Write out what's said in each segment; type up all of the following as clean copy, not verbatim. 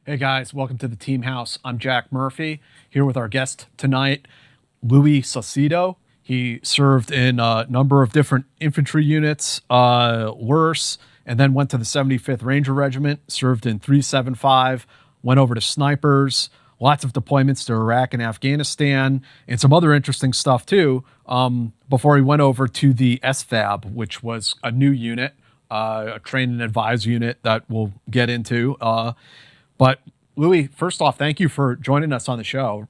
Hey guys, welcome to the Team House. I'm Jack Murphy, here with our guest tonight, Louis Saucedo. He served in a number of different infantry units, worse, and then went to the 75th Ranger Regiment, served in 375, went over to snipers, lots of deployments to Iraq and Afghanistan, and some other interesting stuff too, before he went over to the SFAB, which was a new unit, a train and advise unit that we'll get into. But Louis, first off, thank you for joining us on the show.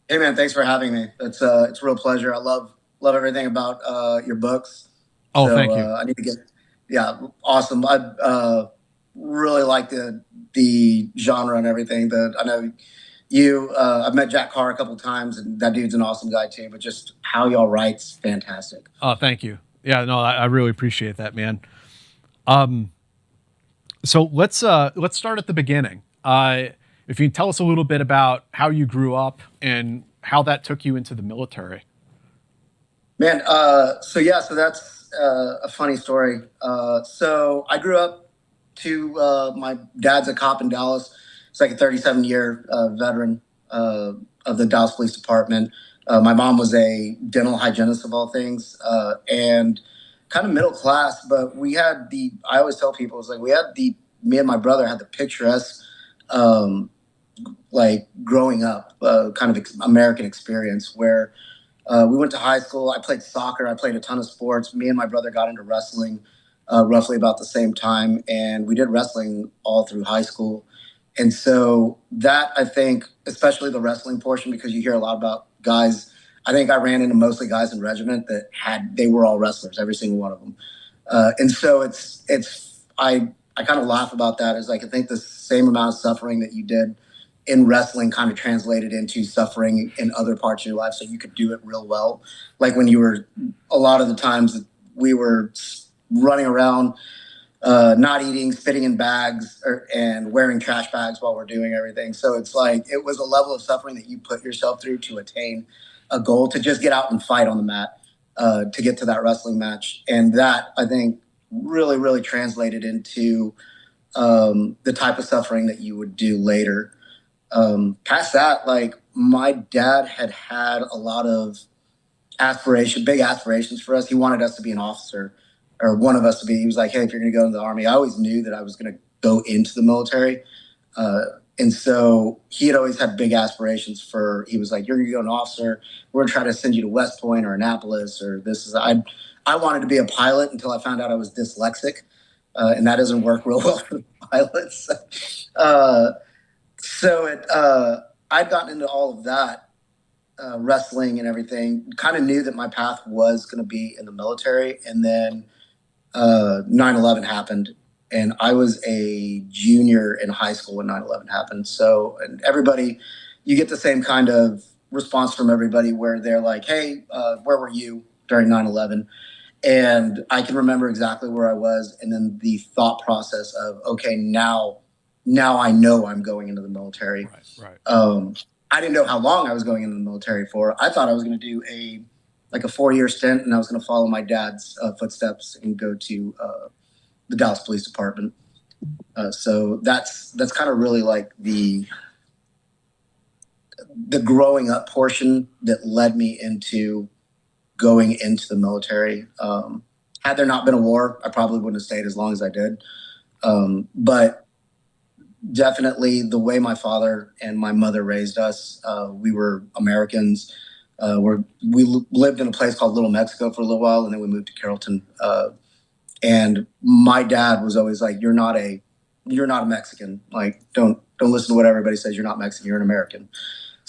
Hey man, thanks for having me. It's a real pleasure. I love everything about your books. Oh, So thank you. I need to get yeah, awesome. I really like the genre and everything. That I know you. I've met Jack Carr a couple of times, and that dude's an awesome guy too. But just how y'all write's fantastic. Oh, thank you. Yeah, no, I really appreciate that, man. Um, so let's start at the beginning. If you can tell us a little bit about how you grew up and how that took you into the military. Man, so that's a funny story. So I grew up to my dad's a cop in Dallas. It's like a 37-year veteran of the Dallas Police Department. My mom was a dental hygienist of all things, and kind of middle class. But we had I always tell people, it's like me and my brother had the picturesque, um, like growing up, kind of American experience where we went to high school. I played soccer. I played a ton of sports. Me and my brother got into wrestling roughly about the same time, and we did wrestling all through high school. And so that I think, especially the wrestling portion, because you hear a lot about guys. I think I ran into mostly guys in regiment that they were all wrestlers, every single one of them. And so I kind of laugh about that. Is like I think the same amount of suffering that you did in wrestling kind of translated into suffering in other parts of your life so you could do it real well. Like when you were, a lot of the times we were running around, not eating, spitting in bags, and wearing trash bags while we're doing everything. So it's like, it was a level of suffering that you put yourself through to attain a goal, to just get out and fight on the mat, to get to that wrestling match. And that, I think, really, really translated into the type of suffering that you would do later. Past that, like my dad had a lot of big aspirations for us. He wanted us to be an officer, or one of us to be. He was like, "Hey, if you're going to go into the army," I always knew that I was going to go into the military, uh, and so he had always had big aspirations for. He was like, "You're going to go an officer. We're going to try to send you to West Point or Annapolis or this is." I wanted to be a pilot until I found out I was dyslexic, and that doesn't work real well for pilots. Uh, I'd gotten into all of that, wrestling and everything. Kind of knew that my path was going to be in the military, and then 9/11 happened, and I was a junior in high school when 9/11 happened. So, and everybody, you get the same kind of response from everybody where they're like, "Hey, where were you during 9/11?" And I can remember exactly where I was, and then the thought process of, okay, now I know I'm going into the military. Right, right. I didn't know how long I was going into the military for. I thought I was going to do a 4-year stint, and I was going to follow my dad's footsteps and go to the Dallas Police Department. So that's kind of really like the growing up portion that led me into going into the military. Had there not been a war, I probably wouldn't have stayed as long as I did. But definitely the way my father and my mother raised us, we were Americans. Lived in a place called Little Mexico for a little while, and then we moved to Carrollton. And my dad was always like, you're not a Mexican. Like, don't listen to what everybody says. You're not Mexican. You're an American."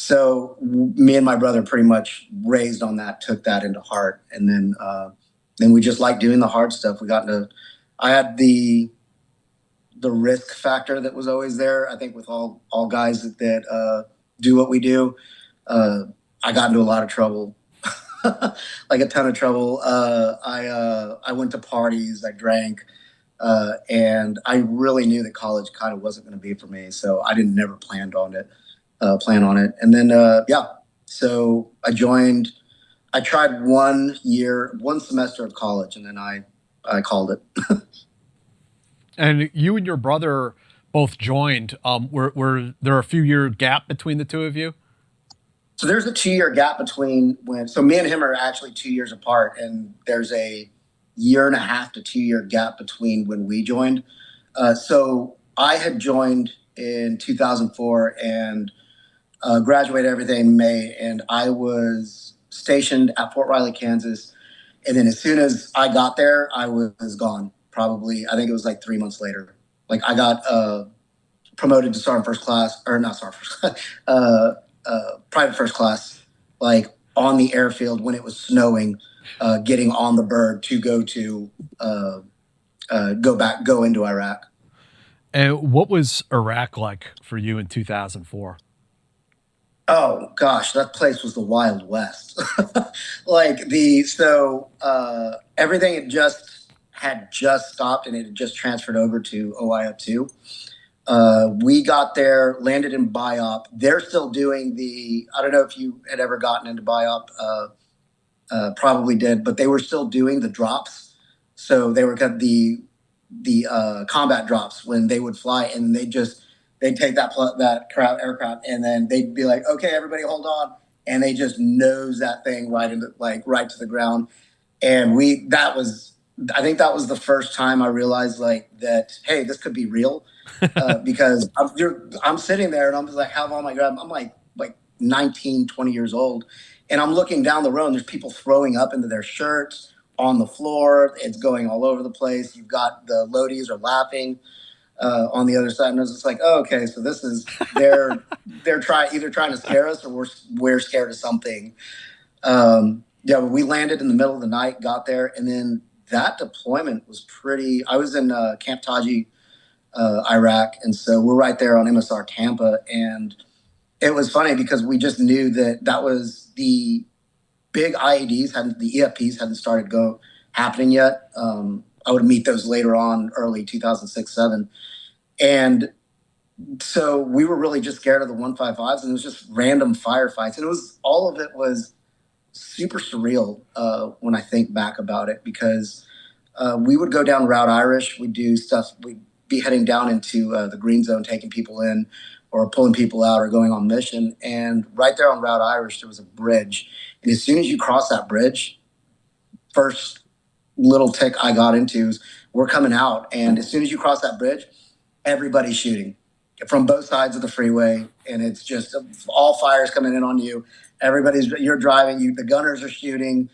So me and my brother pretty much raised on that, took that into heart, and then we just liked doing the hard stuff. We got into. I had the risk factor that was always there. I think with all guys that do what we do, uh, I got into a lot of trouble, like a ton of trouble. I went to parties, I drank, and I really knew that college kind of wasn't going to be for me. So I didn't never plan on it. And then yeah, so I joined. I tried 1 year, 1 semester of college, and then I called it. And you and your brother both joined, were there a few year gap between the two of you? So there's a 2 year gap between when. So me and him are actually 2 years apart, and there's a year and a half to 2 year gap between when we joined. So I had joined in 2004 and graduated everything in May, and I was stationed at Fort Riley, Kansas. And then as soon as I got there, I was gone. Probably, I think it was like 3 months later. Like I got promoted to sergeant first class, or not sergeant first class, private first class, like on the airfield when it was snowing, getting on the bird to go into Iraq. And what was Iraq like for you in 2004? Oh gosh, that place was the Wild West. Everything had just stopped and it had just transferred over to OIF2. We got there, landed in BIOP. They're still doing I don't know if you had ever gotten into BIOP, probably did, but they were still doing the drops. So they were got the combat drops when they would fly, and they'd take that aircraft, and then they'd be like, okay, everybody hold on. And they just nose that thing right to the ground. And I think that was the first time I realized like that, hey, this could be real. Because I'm sitting there and I'm just like, how long am I grabbing? I'm like 19, 20 years old. And I'm looking down the road and there's people throwing up into their shirts on the floor. It's going all over the place. You've got the loadies are laughing on the other side. And I was just like, oh, okay, so this is, they're either trying to scare us or we're scared of something. Yeah, we landed in the middle of the night, got there. And then that deployment was I was in Camp Taji, Iraq, and so we're right there on MSR Tampa, and it was funny because we just knew that was the big the EFPs hadn't started happening yet. I would meet those later on, early 2006-07, and so we were really just scared of the 155s, and it was just random firefights, and all of it was super surreal when I think back about it, because we would go down Route Irish, we'd do stuff, we'd be heading down into the green zone, taking people in or pulling people out or going on mission. And right there on Route Irish, there was a bridge. And as soon as you cross that bridge, first little tick I got into is we're coming out. And as soon as you cross that bridge, everybody's shooting from both sides of the freeway. And it's just all fires coming in on you. You're driving, the gunners are shooting.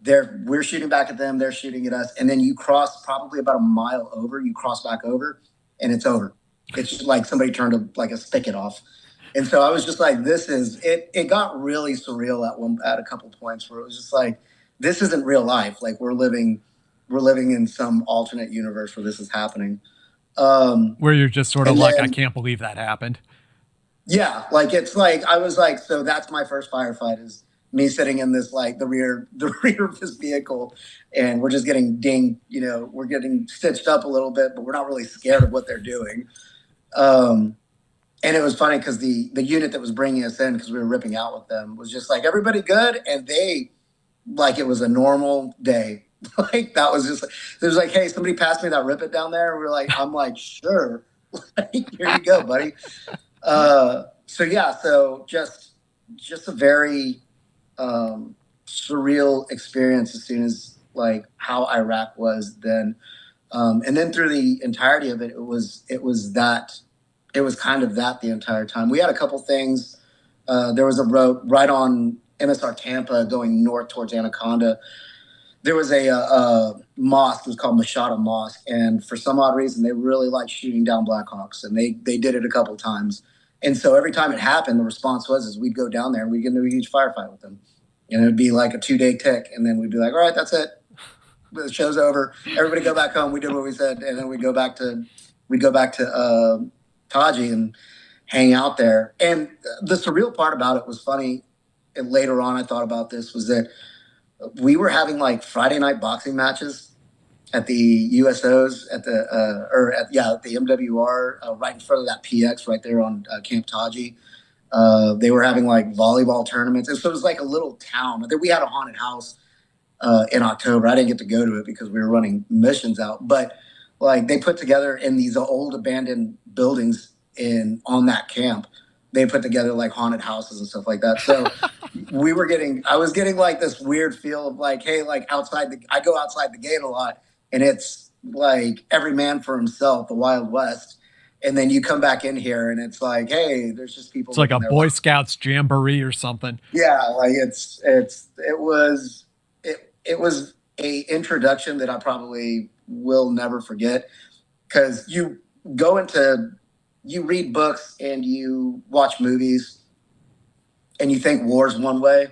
We're shooting back at them, they're shooting at us, and then you cross probably about a mile over, you cross back over, and it's over. It's just like somebody turned a spigot off. And so I was just like, it got really surreal at a couple points where it was just like, this isn't real life. Like we're living in some alternate universe where this is happening. Where you're just sort of like, I can't believe that happened. Yeah, like it's like I was like, so that's my first firefight is me sitting in this the rear of this vehicle, and we're just getting dinged. We're getting stitched up a little bit, but we're not really scared of what they're doing. And it was funny because the unit that was bringing us in, because we were ripping out with them, was just like, everybody good, and they like it was a normal day. Like that was just, it was like, hey, somebody passed me that Rip It down there. And I'm like, sure, here you go, buddy. So yeah, so just a very surreal experience as soon as like how Iraq was then, and then through the entirety of it, it was kind of that the entire time. We had a couple things. There was a road right on MSR Tampa going north towards Anaconda. There was a mosque. It was called Mashada Mosque, and for some odd reason, they really liked shooting down Blackhawks, and they did it a couple of times. And so every time it happened, the response was we'd go down there and we'd get into a huge firefight with them, and it would be like a 2-day tick, and then we'd be like, all right, that's it, the show's over. Everybody go back home. We did what we said, and then we'd go back to Taji and hang out there. And the surreal part about it was funny. And later on, I thought about this was that we were having like Friday night boxing matches at the USOs at the MWR right in front of that PX right there on Camp Taji. They were having like volleyball tournaments, and so it was like a little town. We had a haunted house in October. I didn't get to go to it because we were running missions out, but like they put together in these old abandoned buildings on that camp. They put together like haunted houses and stuff like that. So I was getting like this weird feel of like, hey, like I go outside the gate a lot, and it's like every man for himself, the Wild West. And then you come back in here and it's like, hey, there's just people. It's like a Boy Scouts jamboree or something. Yeah, like it was a introduction that I probably will never forget, because you read books and you watch movies and you think war's one way,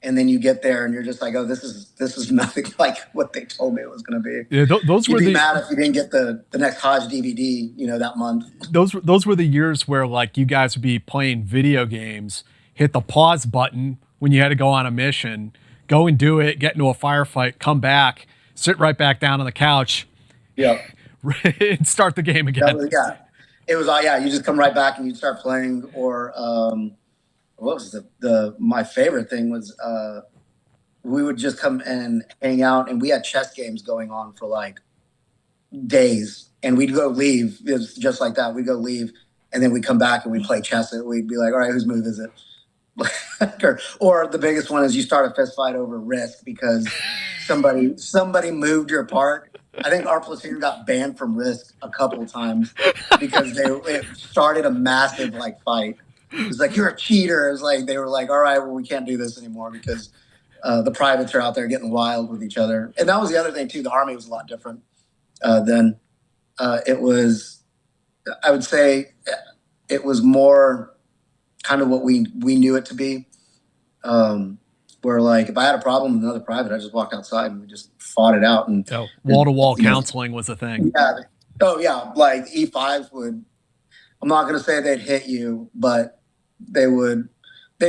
and then you get there and you're just like, oh, this is nothing like what they told me it was going to be. Yeah, those were You'd be mad if you didn't get the next Hajj DVD, that month. Those were the years where like you guys would be playing video games, hit the pause button when you had to go on a mission, go and do it, get into a firefight, come back, sit right back down on the couch, yeah, and start the game again. It was you just come right back and you start playing. Or what was my favorite thing was we would just come and hang out, and we had chess games going on for like days, and we'd go leave. It was just like that. We'd go leave, and then we'd come back and we'd play chess. And we'd be like, all right, whose move is it? or the biggest one is you start a fist fight over Risk because somebody moved your part. I think our platoon got banned from Risk a couple of times because it started a massive like fight. It was like, you're a cheater. It was like they were like, all right, well, we can't do this anymore because the privates are out there getting wild with each other. And that was the other thing too. The Army was a lot different then. It was, I would say, it was more kind of what we knew it to be. Where like if I had a problem with another private, I just walked outside and we just fought it out. And wall-to-wall counseling was a thing. Yeah. Oh yeah. Like E5s would. I'm not going to say they'd hit you, but they'd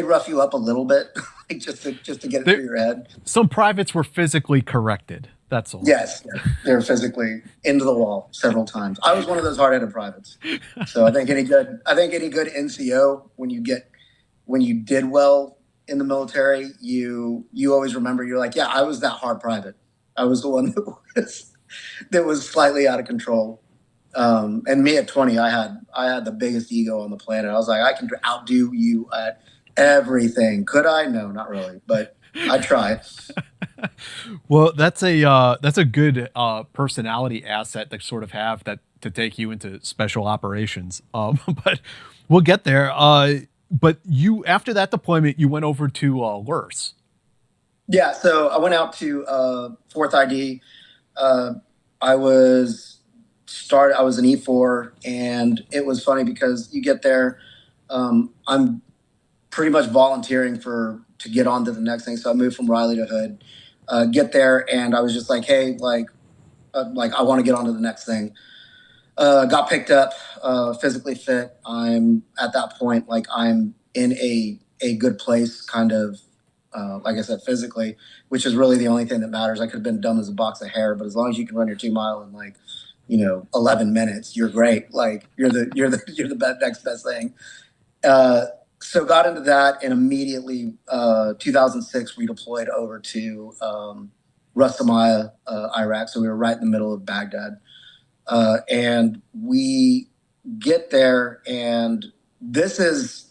rough you up a little bit, like just to get it through your head. Some privates were physically corrected. That's all. Yes, they were physically into the wall several times. I was one of those hard-headed privates. So I think any good NCO, when you did well in the military, you always remember, you're like, yeah, I was that hard private. I was the one that was slightly out of control. And me at 20, I had the biggest ego on the planet. I was like, I can outdo you at everything. Could I? No, not really, but I try. Well, that's a good personality asset to sort of have that to take you into special operations. But we'll get there. But you, after that deployment, you went over to LURS. Yeah, so I went out to 4th ID. I was an E4, and it was funny because you get there. I'm pretty much volunteering to get on to the next thing. So I moved from Riley to Hood. Get there, and I was just like, hey, like I want to get on to the next thing. Got picked up, physically fit. I'm at that point, like I'm in a good place, kind of, like I said, physically, which is really the only thing that matters. I could have been dumb as a box of hair, but as long as you can run your 2 mile in like, 11 minutes, you're great. Like you're the next best thing. So got into that, and immediately, 2006 redeployed over to Rustamiyah, Iraq. So we were right in the middle of Baghdad. And we get there, and this is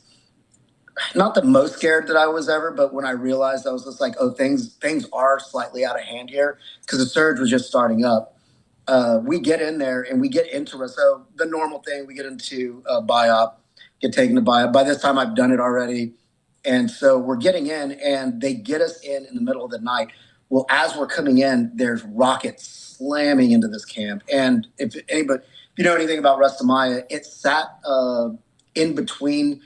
not the most scared that I was ever, but when I realized, I was just like, oh, things are slightly out of hand here, because the surge was just starting up. We get in there and we get into it. So the normal thing, we get into BIOP, get taken to BIOP. By this time I've done it already. And so we're getting in, and they get us in the middle of the night. Well, as we're coming in, there's rockets slamming into this camp. And if you know anything about Rustamiyah, it sat in between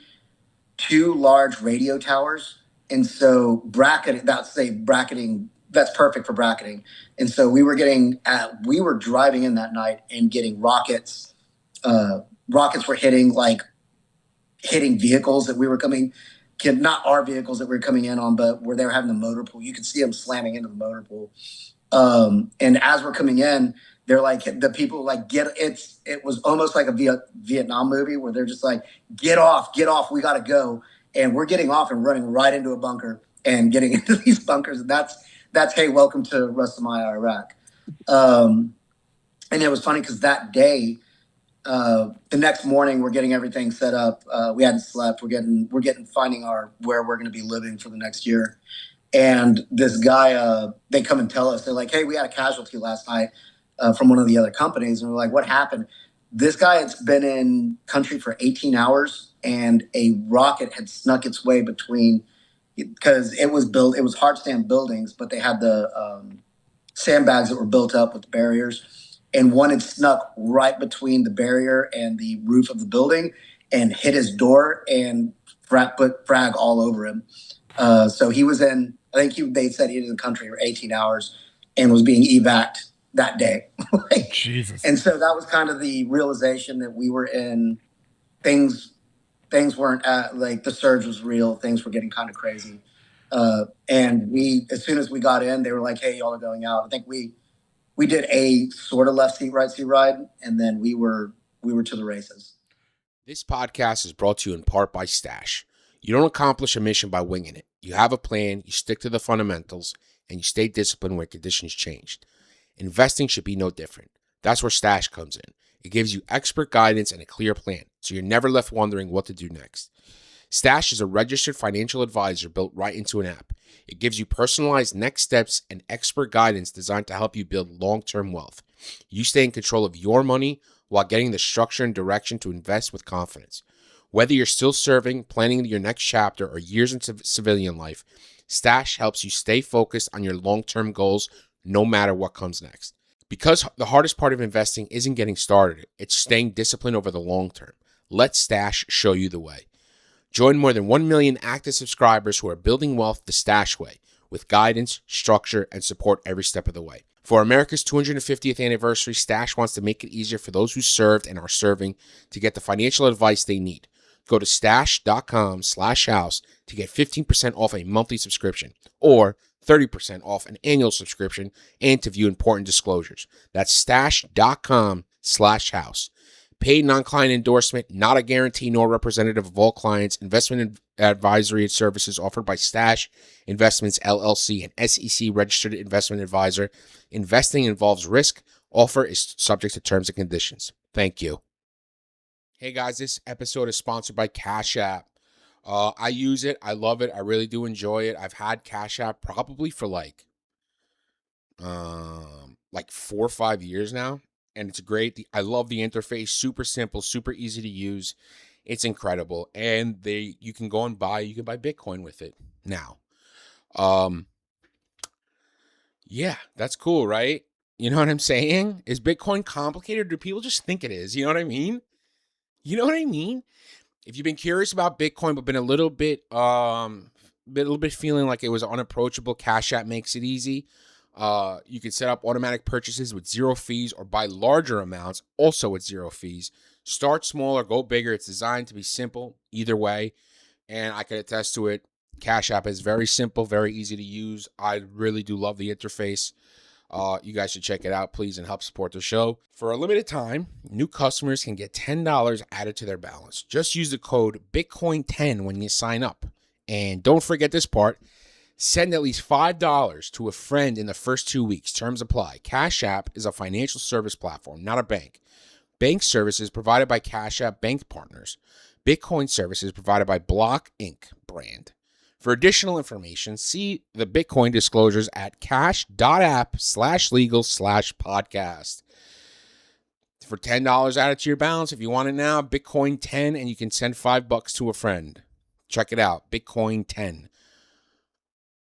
2 large radio towers. And so bracketing, that's perfect for bracketing. And so we were driving in that night and getting rockets. Rockets were hitting vehicles that we were not our vehicles that we were coming in on, but where they were having the motor pool. You could see them slamming into the motor pool. And as we're coming in, they're like, the people like it was almost like a Vietnam movie where they're just like, get off, we got to go. And we're getting off and running right into a bunker and getting into these bunkers. And that's, hey, welcome to Rustamiyah, Iraq. And it was funny because that day, The next morning, we're getting everything set up. We hadn't slept. We're finding where we're going to be living for the next year. And this guy, they come and tell us, they're like, "Hey, we had a casualty last night from one of the other companies." And we're like, "What happened?" This guy had been in country for 18 hours, and a rocket had snuck its way between, because it was hard stand buildings, but they had the sandbags that were built up with the barriers, and one had snuck right between the barrier and the roof of the building and hit his door and put frag all over him. So he was in, I think they said he was in the country for 18 hours and was being evac'd that day. Jesus. And so that was kind of the realization that we were in, things weren't like, the surge was real. Things were getting kind of crazy. And as soon as we got in, they were like, "Hey, y'all are going out." I think we did a sort of left seat, right seat ride, and then we were to the races. This podcast is brought to you in part by Stash. You don't accomplish a mission by winging it. You have a plan, you stick to the fundamentals, and you stay disciplined when conditions change. Investing should be no different. That's where Stash comes in. It gives you expert guidance and a clear plan, so you're never left wondering what to do next. Stash is a registered financial advisor built right into an app. It gives you personalized next steps and expert guidance designed to help you build long-term wealth. You stay in control of your money while getting the structure and direction to invest with confidence. Whether you're still serving, planning your next chapter, or years into civilian life, Stash helps you stay focused on your long-term goals no matter what comes next. Because the hardest part of investing isn't getting started, it's staying disciplined over the long term. Let Stash show you the way. Join more than 1 million active subscribers who are building wealth the Stash way, with guidance, structure, and support every step of the way. For America's 250th anniversary, Stash wants to make it easier for those who served and are serving to get the financial advice they need. Go to stash.com/house to get 15% off a monthly subscription, or 30% off an annual subscription, and to view important disclosures. That's stash.com/house. Paid non-client endorsement, not a guarantee nor representative of all clients. Investment advisory services offered by Stash Investments LLC, an SEC registered investment advisor. Investing involves risk. Offer is subject to terms and conditions. Thank you. Hey guys, this episode is sponsored by Cash App. I use it. I love it. I really do enjoy it. I've had Cash App probably for like 4 or 5 years now, and it's great. I love the interface. Super simple, super easy to use. It's incredible, and you can go and buy Bitcoin with it now. Yeah, that's cool, right? You know what I'm saying? Is Bitcoin complicated, or do people just think it is? You know what I mean? If you've been curious about Bitcoin but been a little bit feeling like it was unapproachable, Cash App makes it easy. You can set up automatic purchases with 0 fees, or buy larger amounts also with 0 fees. Start small or go bigger. It's designed to be simple either way, and I can attest to it. Cash App is very simple, very easy to use. I really do love the interface. You guys should check it out, please, and help support the show. For a limited time, new customers can get $10 added to their balance. Just use the code Bitcoin10 when you sign up. And don't forget this part. Send at least $5 to a friend in the first 2 weeks. Terms apply. Cash App is a financial service platform, not a bank. Bank services provided by Cash App bank partners. Bitcoin services provided by Block Inc. brand. For additional information, see the Bitcoin disclosures at cash.app/legal/podcast. For $10 added to your balance, if you want it now, Bitcoin 10, and you can send $5 to a friend. Check it out, Bitcoin 10.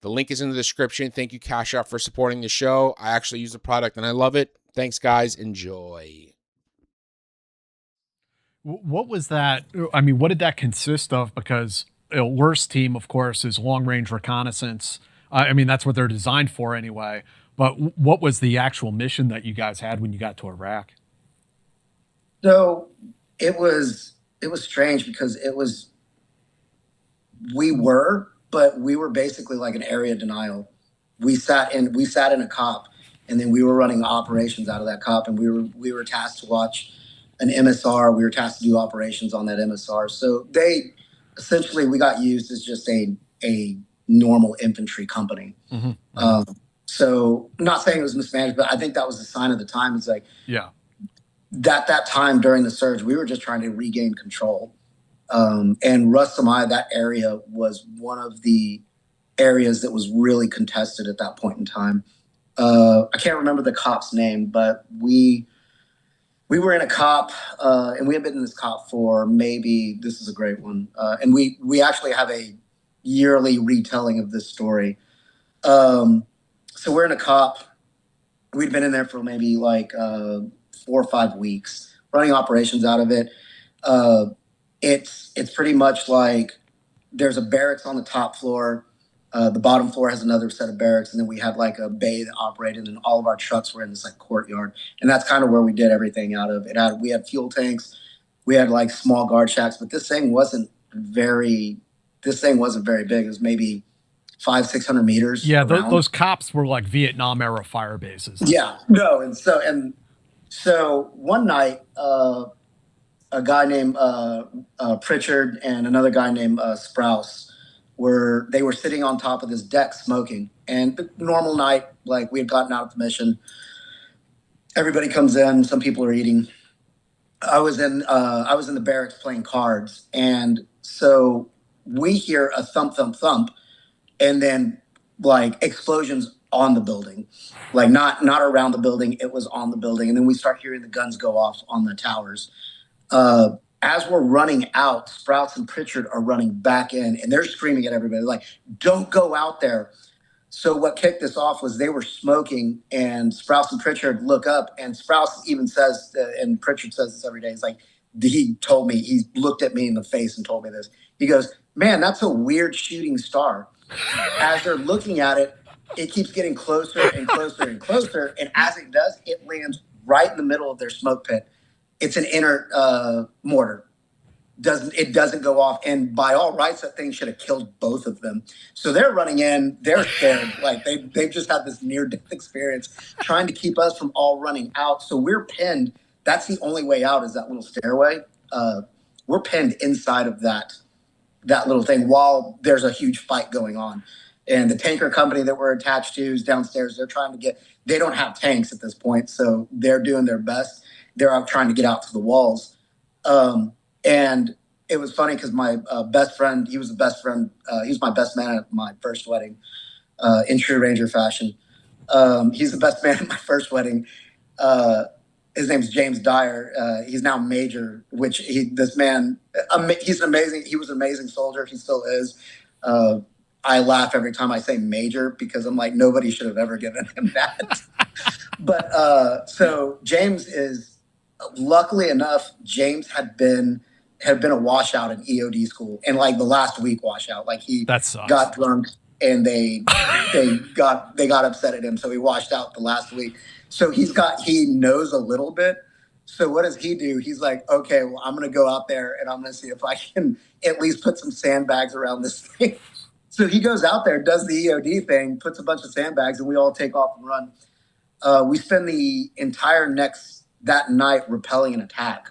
The link is in the description. Thank you, Cash App, for supporting the show. I actually use the product and I love it. Thanks, guys. Enjoy. What was that? I mean, what did that consist of? Because worst team, of course, is long range reconnaissance. I mean, that's what they're designed for anyway. But what was the actual mission that you guys had when you got to Iraq? So it was strange because we were basically like an area denial. We sat in a COP, and then we were running operations out of that COP, and we were tasked to watch an MSR. We were tasked to do operations on that MSR. So we got used as just a normal infantry company. So I'm not saying it was mismanaged, but I think that was the sign of the time. It's like, yeah, that time during the surge, we were just trying to regain control. And Ras Samai, that area was one of the areas that was really contested at that point in time. I can't remember the cop's name, but we were in a cop, and we had been in this cop for maybe, this is a great one, and we actually have a yearly retelling of this story. So we're in a cop. We'd been in there for maybe like 4 or 5 weeks, running operations out of it. It's pretty much like there's a barracks on the top floor. The bottom floor has another set of barracks, and then we had like a bay that operated, and all of our trucks were in this like courtyard, and that's kind of where we did everything out of. We had fuel tanks, we had like small guard shacks, but this thing wasn't very big. It was maybe 500-600 meters. Yeah, those cops were like Vietnam era fire bases. Yeah, no, and so one night, a guy named Pritchard and another guy named Sprouse were sitting on top of this deck smoking. And the normal night, like we had gotten out of the mission, everybody comes in, some people are eating. I was in the barracks playing cards, and so we hear a thump, thump, thump, and then like explosions on the building, like not around the building, it was on the building, and then we start hearing the guns go off on the towers. As we're running out, Sprouts and Pritchard are running back in, and they're screaming at everybody like, "Don't go out there!" So what kicked this off was they were smoking, and Sprouts and Pritchard look up, and Sprouts even says, and Pritchard says this every day. He's like, he looked at me in the face and told me this. He goes, "Man, that's a weird shooting star." As they're looking at it, it keeps getting closer and closer and closer, and as it does, it lands right in the middle of their smoke pit. It's an inert mortar. It doesn't go off, and by all rights, that thing should have killed both of them. So they're running in, they're scared, like they've just had this near-death experience, trying to keep us from all running out. So we're pinned. That's the only way out, is that little stairway. We're pinned inside of that little thing while there's a huge fight going on. And the tanker company that we're attached to is downstairs. They don't have tanks at this point, so they're doing their best. They're out trying to get out to the walls. And it was funny because my best friend, he was my best man at my first wedding, in true Ranger fashion. He's the best man at my first wedding. His name's James Dyer. He's now Major, he was an amazing soldier. He still is. I laugh every time I say Major because I'm like, nobody should have ever given him that. But so James is, luckily enough, James had been a washout in EOD school, and like the last week washout, like he got drunk and they got upset at him, so he washed out the last week. So he knows a little bit. So what does he do? He's like, okay, well, I'm gonna go out there and I'm gonna see if I can at least put some sandbags around this thing. So he goes out there, does the EOD thing, puts a bunch of sandbags, and we all take off and run. We spend the entire that night repelling an attack,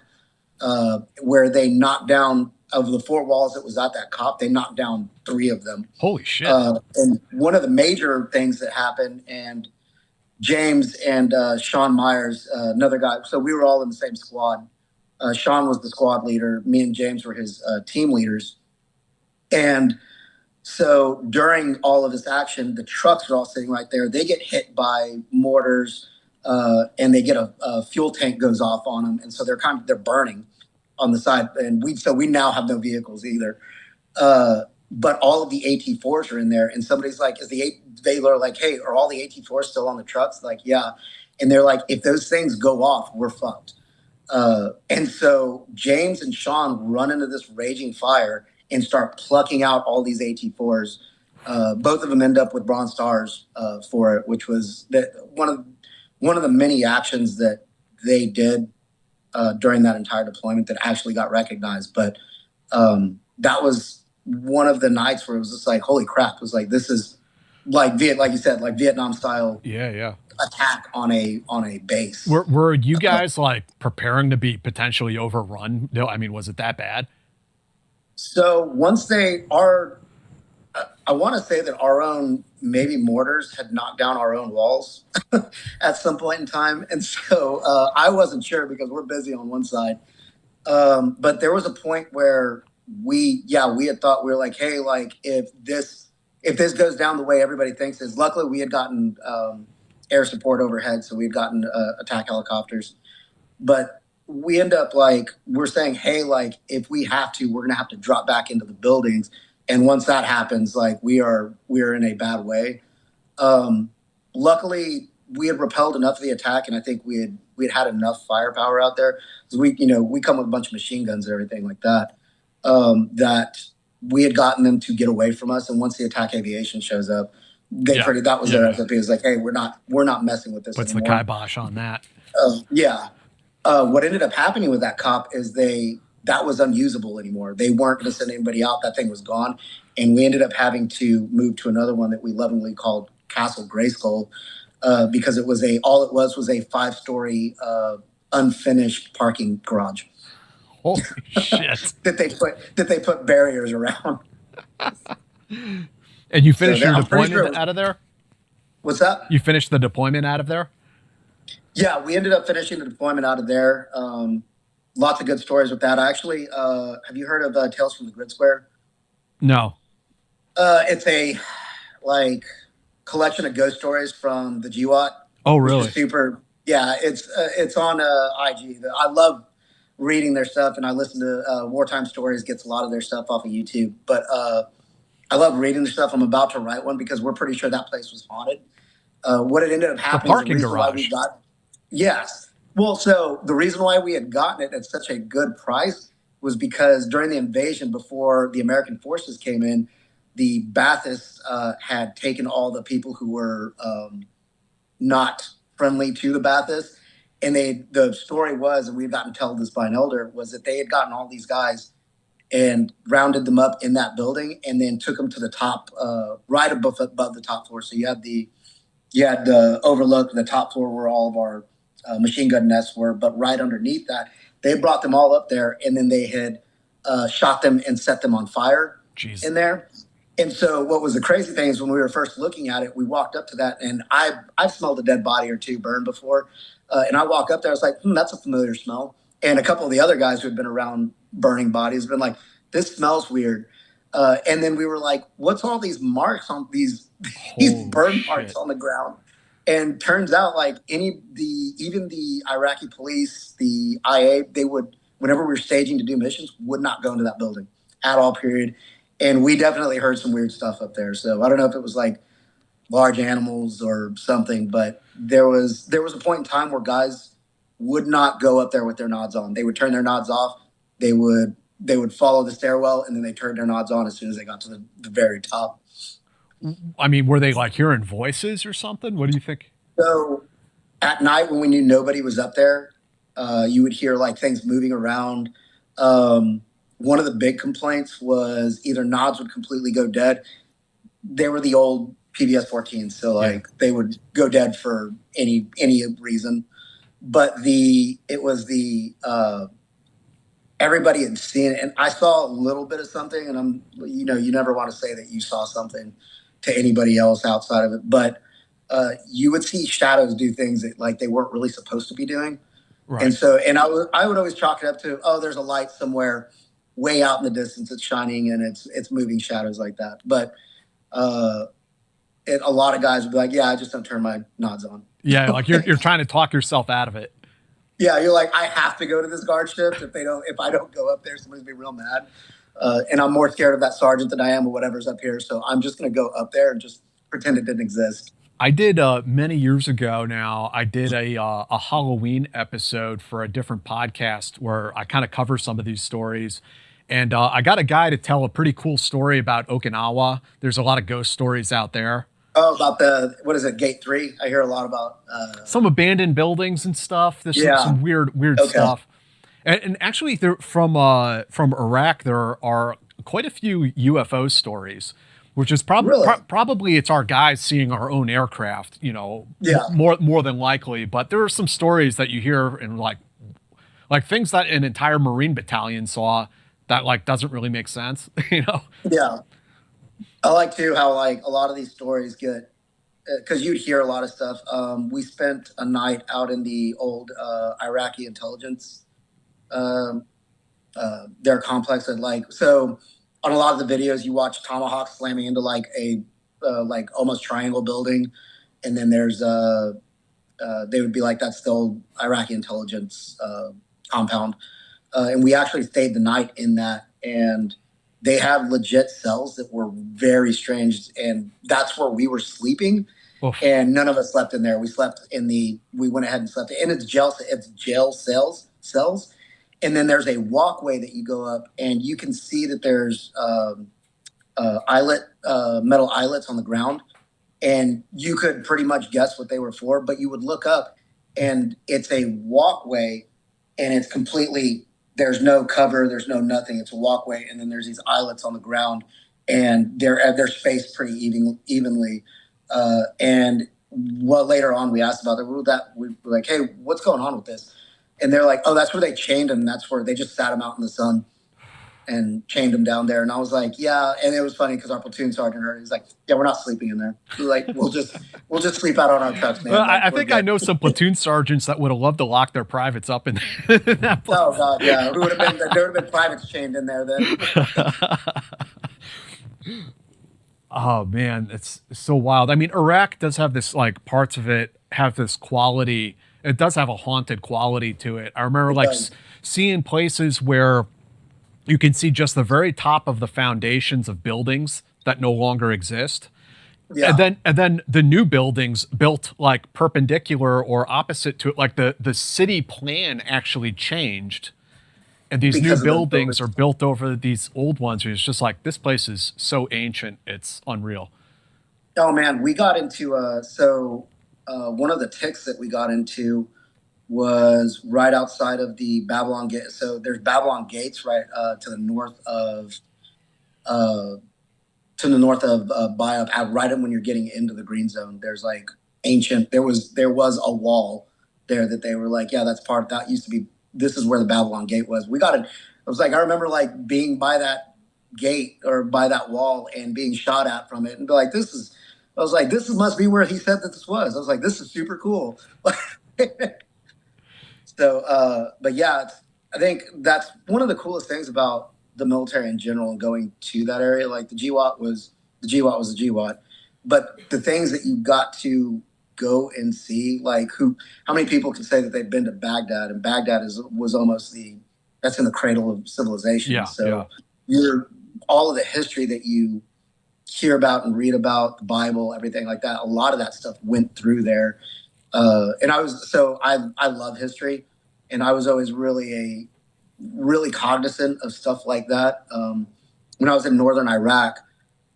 where they knocked down, of the 4 walls that was at that cop, they knocked down 3 of them. Holy shit. And one of the major things that happened, and James and Sean Myers, another guy, so we were all in the same squad. Sean was the squad leader. Me and James were his team leaders. And so during all of this action, the trucks are all sitting right there. They get hit by mortars, and they get a fuel tank goes off on them, and so they're burning on the side. And we now have no vehicles either. But all of the AT4s are in there, and somebody's like, they are like, hey, are all the AT4s still on the trucks? Like, yeah. And they're like, if those things go off, we're fucked. And so James and Sean run into this raging fire and start plucking out all these AT4s. Both of them end up with Bronze Stars for it, which was one of the many actions that they did during that entire deployment that actually got recognized. But that was one of the nights where it was just like, holy crap. It was like, this is like you said, like Vietnam style attack on a base. Were you guys like preparing to be potentially overrun? No, I mean, was it that bad? So once I want to say that our own maybe mortars had knocked down our own walls at some point in time, and so I wasn't sure because we're busy on one side. But there was a point where we had thought, we were like, hey, like if this goes down the way everybody thinks is. Luckily, we had gotten air support overhead, so we've gotten attack helicopters. But we end up like, we're saying, hey, like if we have to, we're gonna have to drop back into the buildings. And once that happens, like we are in a bad way. Luckily, we had repelled enough of the attack, and I think we had enough firepower out there. We come with a bunch of machine guns and everything like that. That we had gotten them to get away from us. And once the attack aviation shows up, that was their SFAB. It was like, hey, we're not messing with this Puts anymore. the kibosh on that. What ended up happening with that cop is that was unusable anymore. They weren't going to send anybody out. That thing was gone. And we ended up having to move to another one that we lovingly called Castle Grayskull, because all it was a 5-story unfinished parking garage. Holy shit. that they put barriers around. And you finished your deployment out of there? What's that? You finished the deployment out of there? Yeah, we ended up finishing the deployment out of there. Lots of good stories with that. I actually, have you heard of Tales from the Grid Square? No. It's a collection of ghost stories from the GWAT. Oh, really? Super. Yeah, it's on IG. I love reading their stuff, and I listen to Wartime Stories. Gets a lot of their stuff off of YouTube, but I love reading their stuff. I'm about to write one because we're pretty sure that place was haunted. What it ended up happening, the parking garage. Yes. Well, so the reason why we had gotten it at such a good price was because during the invasion, before the American forces came in, the Baathists had taken all the people who were not friendly to the Baathists. And the story was, and we've gotten told this by an elder, was that they had gotten all these guys and rounded them up in that building and then took them to the top, right above the top floor. So you had the overlook, the top floor where all of our machine gun nests were, but right underneath that, they brought them all up there, and then they had shot them and set them on fire in there. And so what was the crazy thing is when we were first looking at it, we walked up to that, and I've smelled a dead body or two burned before. And I walk up there, I was like, that's a familiar smell. And a couple of the other guys who had been around burning bodies have been like, this smells weird. And then we were like, what's all these marks on these burn marks on the ground? And turns out like even the Iraqi police, the IA, they would, whenever we were staging to do missions, would not go into that building at all, period. And we definitely heard some weird stuff up there. So I don't know if it was like large animals or something, but there was a point in time where guys would not go up there with their nods on. They would turn their nods off. They would follow the stairwell, and then they turned their nods on as soon as they got to the very top. I mean, were they like hearing voices or something? What do you think? So at night when we knew nobody was up there, you would hear like things moving around. One of the big complaints was either nods would completely go dead. They were the old PBS-14s, so like they would go dead for any reason. But it was everybody had seen it, and I saw a little bit of something, and you never want to say that you saw something to anybody else outside of it, but you would see shadows do things that like they weren't really supposed to be doing. Right. And so, and I would always chalk it up to, there's a light somewhere way out in the distance. It's shining and it's moving shadows like that. But a lot of guys would be like, I just don't turn my nods on. Yeah. Like you're trying to talk yourself out of it. Yeah. You're like, I have to go to this guard shift. If I don't go up there, somebody's gonna be real mad. And I'm more scared of that sergeant than I am of whatever's up here. So I'm just going to go up there and just pretend it didn't exist. I did many years ago now, I did a Halloween episode for a different podcast where I kind of cover some of these stories. And I got a guy to tell a pretty cool story about Okinawa. There's a lot of ghost stories out there. Oh, about what is it, Gate 3? I hear a lot about... some abandoned buildings and stuff. There's some weird stuff. And actually, from Iraq, there are quite a few UFO stories, which is probably it's our guys seeing our own aircraft, more than likely. But there are some stories that you hear and like things that an entire Marine battalion saw that like doesn't really make sense, Yeah. I like too how like a lot of these stories get because you'd hear a lot of stuff. We spent a night out in the old Iraqi intelligence um, their complex, and like so on a lot of the videos you watch tomahawk slamming into like a like almost triangle building, and then there's they would be like that's the old Iraqi intelligence compound, and we actually stayed the night in that, and they have legit cells that were very strange, and that's where we were sleeping. Oof. And none of us slept in there. We slept in the. We went ahead and slept in its jail. It's jail cells, and then there's a walkway that you go up, and you can see that there's metal eyelets on the ground, and you could pretty much guess what they were for. But you would look up, and it's a walkway, and it's completely there's no cover, there's no nothing. It's a walkway, and then there's these eyelets on the ground, and they're spaced pretty evenly. And well, later on, we asked about that. We were like, "Hey, what's going on with this?" And they're like, "Oh, that's where they chained him. That's where they just sat him out in the sun and chained him down there." And I was like, "Yeah." And it was funny because our platoon sergeant heard it. He's like, "Yeah, we're not sleeping in there. We're like, we'll just sleep out on our trucks, man." Well, Like, I we're think good. I know some platoon sergeants that would have loved to lock their privates up in, in that place. Oh God, yeah. There would have been privates chained in there then. Oh man, it's so wild. I mean, Iraq does have this like parts of it have this quality. It does have a haunted quality to it. I remember like seeing places where you can see just the very top of the foundations of buildings that no longer exist. Yeah. And then the new buildings built like perpendicular or opposite to it, like the city plan actually changed. And these Because new of the buildings are buildings. built over these old ones. It's just like this place is so ancient, it's unreal. Oh man, we got into one of the ticks that we got into was right outside of the Babylon Gate. So there's Babylon Gates right to the north of uh, Bayab, right when you're getting into the green zone. There's like ancient. There was a wall there that they were like, yeah, that's part that used to be. This is where the Babylon Gate was. We got it. I was like, I remember like being by that gate or by that wall and being shot at from it, and be like, this is. I was like, must be where he said that this was. I was like, this is super cool. So, but yeah, I think that's one of the coolest things about the military in general and going to that area. Like the GWAT was the GWAT, but the things that you got to go and see, like how many people can say that they've been to Baghdad, and Baghdad was almost that's in the cradle of civilization. Yeah, So yeah. you're all of the history that you hear about and read about the Bible, everything like that. A lot of that stuff went through there. And I love history, and I was always really cognizant of stuff like that. When I was in northern Iraq,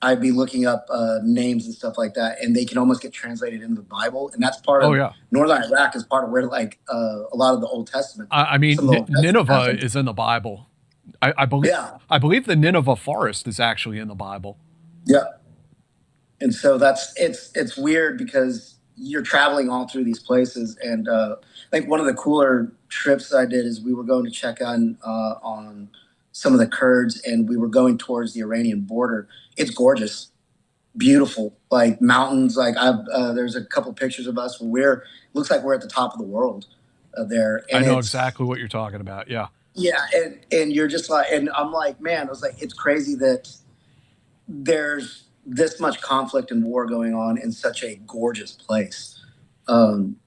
I'd be looking up names and stuff like that, and they can almost get translated into the Bible, and that's part Oh of yeah. northern Iraq is part of where like a lot of the Old Testament. I mean, Some of the Old Testament Nineveh happened. is in the Bible. I believe. Yeah. I believe the Nineveh forest is actually in the Bible. Yeah. And so it's weird because you're traveling all through these places, and I think one of the cooler trips I did is we were going to check on some of the Kurds, and we were going towards the Iranian border. It's gorgeous, beautiful, like mountains. Like there's a couple pictures of us where looks like we're at the top of the world there. I And know it's exactly what you're talking about. Yeah. yeah, and you're just like, and I'm like, man, I was like, it's crazy that there's this much conflict and war going on in such a gorgeous place. Um,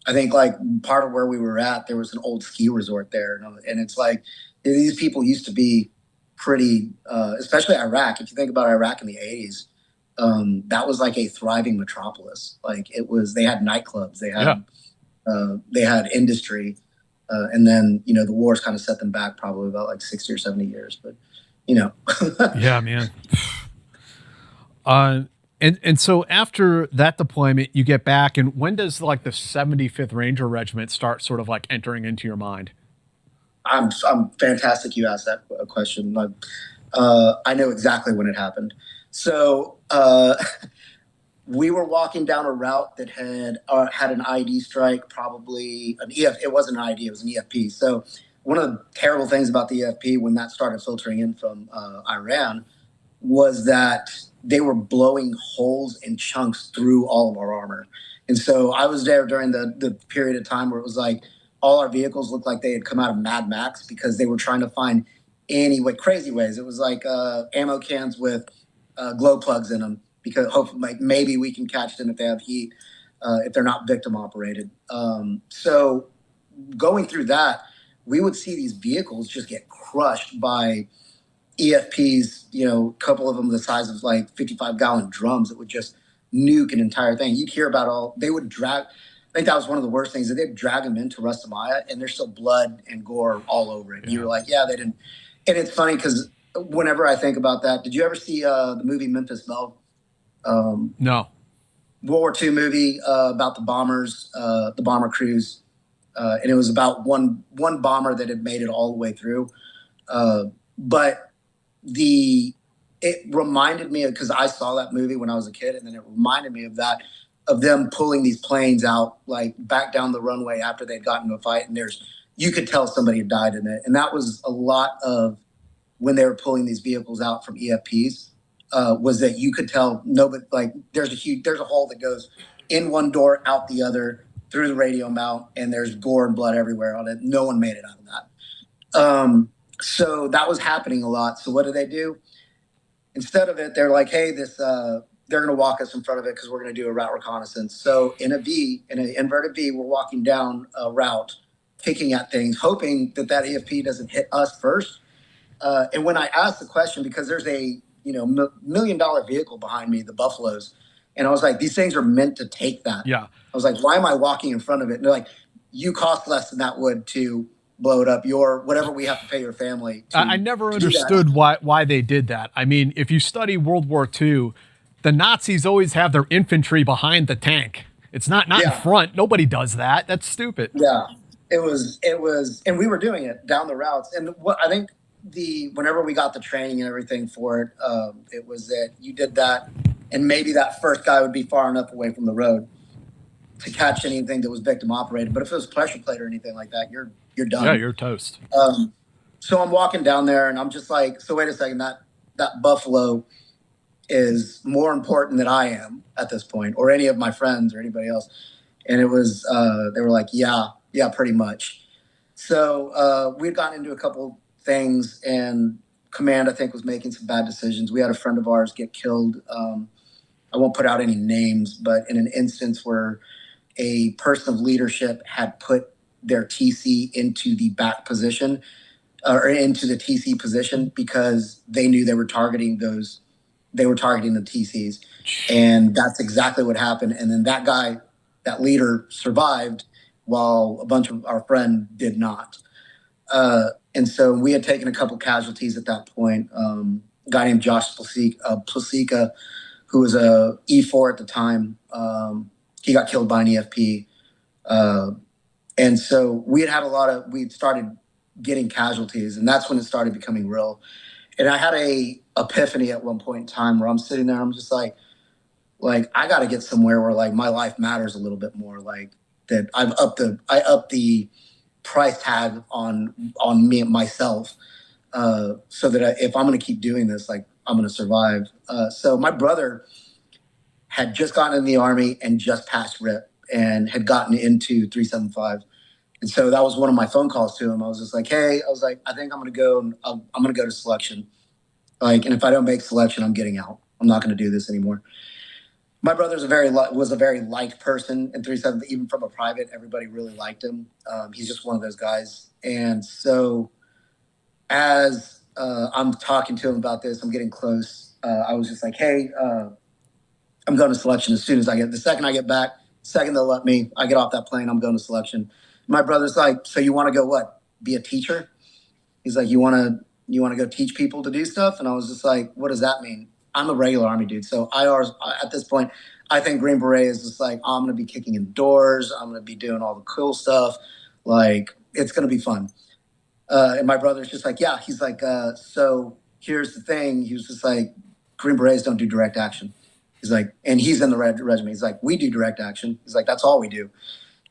I think like part of where we were at, there was an old ski resort there, and it's like these people used to be pretty, especially Iraq. If you think about Iraq in the '80s, that was like a thriving metropolis. Like it was, they had nightclubs, they had industry, and then the wars kind of set them back probably about like 60 or 70 years. But Yeah, man. And so after that deployment, you get back, and when does like the 75th Ranger Regiment start sort of like entering into your mind? I'm fantastic. You asked that question. I know exactly when it happened. So we were walking down a route that had an ID strike, probably an EF. It wasn't an ID; it was an EFP. So one of the terrible things about the EFP when that started filtering in from Iran was that they were blowing holes and chunks through all of our armor. And so I was there during the period of time where it was like all our vehicles looked like they had come out of Mad Max because they were trying to find crazy ways. It was like ammo cans with glow plugs in them because hopefully, like, maybe we can catch them if they have heat, if they're not victim operated. So going through that, we would see these vehicles just get crushed by EFPs, a couple of them the size of like 55-gallon drums that would just nuke an entire thing. You'd hear about they would drag, I think that was one of the worst things, that they'd drag them into Rustamaya and there's still blood and gore all over it. Yeah. You were like, yeah, they didn't. And it's funny because whenever I think about that, did you ever see the movie Memphis Belle? No. World War II movie about the bombers, the bomber crews. And it was about one bomber that had made it all the way through. But it reminded me of, because I saw that movie when I was a kid, and then it reminded me of them pulling these planes out, like back down the runway after they'd gotten into a fight, and you could tell somebody had died in it. And that was a lot of when they were pulling these vehicles out from EFPs, was that you could tell nobody, like there's a hole that goes in one door, out the other, through the radio mount, and there's gore and blood everywhere on it. No one made it out of that. So that was happening a lot. So what do? Instead of it, they're like, hey, they're going to walk us in front of it because we're going to do a route reconnaissance. So in an inverted V, we're walking down a route, picking at things, hoping that EFP doesn't hit us first. And when I asked the question, because there's a $1 million vehicle behind me, the Buffaloes, and I was like, these things are meant to take that. Yeah. I was like, why am I walking in front of it? And they're like, you cost less than that would to blow it up, whatever we have to pay your family. I never understood why they did that. I mean, if you study World War II, the Nazis always have their infantry behind the tank. It's not in front. Nobody does that. That's stupid. Yeah, it was, and we were doing it down the routes. And what I think whenever we got the training and everything for it, it was that you did that, and maybe that first guy would be far enough away from the road to catch anything that was victim operated. But if it was pressure plate or anything like that, you're done. Yeah, you're toast. So I'm walking down there and I'm just like, so wait a second, that Buffalo is more important than I am at this point, or any of my friends or anybody else. And it was, they were like, yeah, pretty much. So we'd gotten into a couple things, and command, I think, was making some bad decisions. We had a friend of ours get killed. I won't put out any names, but in an instance where a person of leadership had put their TC into the back position, or into the TC position, because they knew they were targeting the TCs. And that's exactly what happened. And then that leader survived while a bunch of our friend did not. And so we had taken a couple casualties at that point. A guy named Josh Plasica, who was a E4 at the time, he got killed by an EFP. And so we'd started getting casualties, and that's when it started becoming real. And I had a epiphany at one point in time where I'm sitting there, I'm just like I got to get somewhere where like my life matters a little bit more, like that I upped the price tag on me and myself, so that if I'm going to keep doing this, like I'm going to survive. So my brother had just gotten in the Army and just passed RIP and had gotten into 375. And so that was one of my phone calls to him. I was just like, hey, I think I'm going to go, and I'm going to go to selection. Like, and if I don't make selection, I'm getting out. I'm not going to do this anymore. My brother was a very liked person in 370, even from a private. Everybody really liked him. He's just one of those guys. And so as I'm talking to him about this, I'm getting close. I was just like, hey, I'm going to selection as soon as the second I get back, second they'll let me, I get off that plane, I'm going to selection. My brother's like, so you want to go what? Be a teacher? He's like, you want to go teach people to do stuff? And I was just like, what does that mean? I'm a regular Army dude. So at this point, I think Green Beret is just like, I'm going to be kicking in doors. I'm going to be doing all the cool stuff. Like, it's going to be fun. And my brother's just like, yeah. He's like, so here's the thing. He was just like, Green Berets don't do direct action. He's like, and he's in the regiment. He's like, we do direct action. He's like, that's all we do.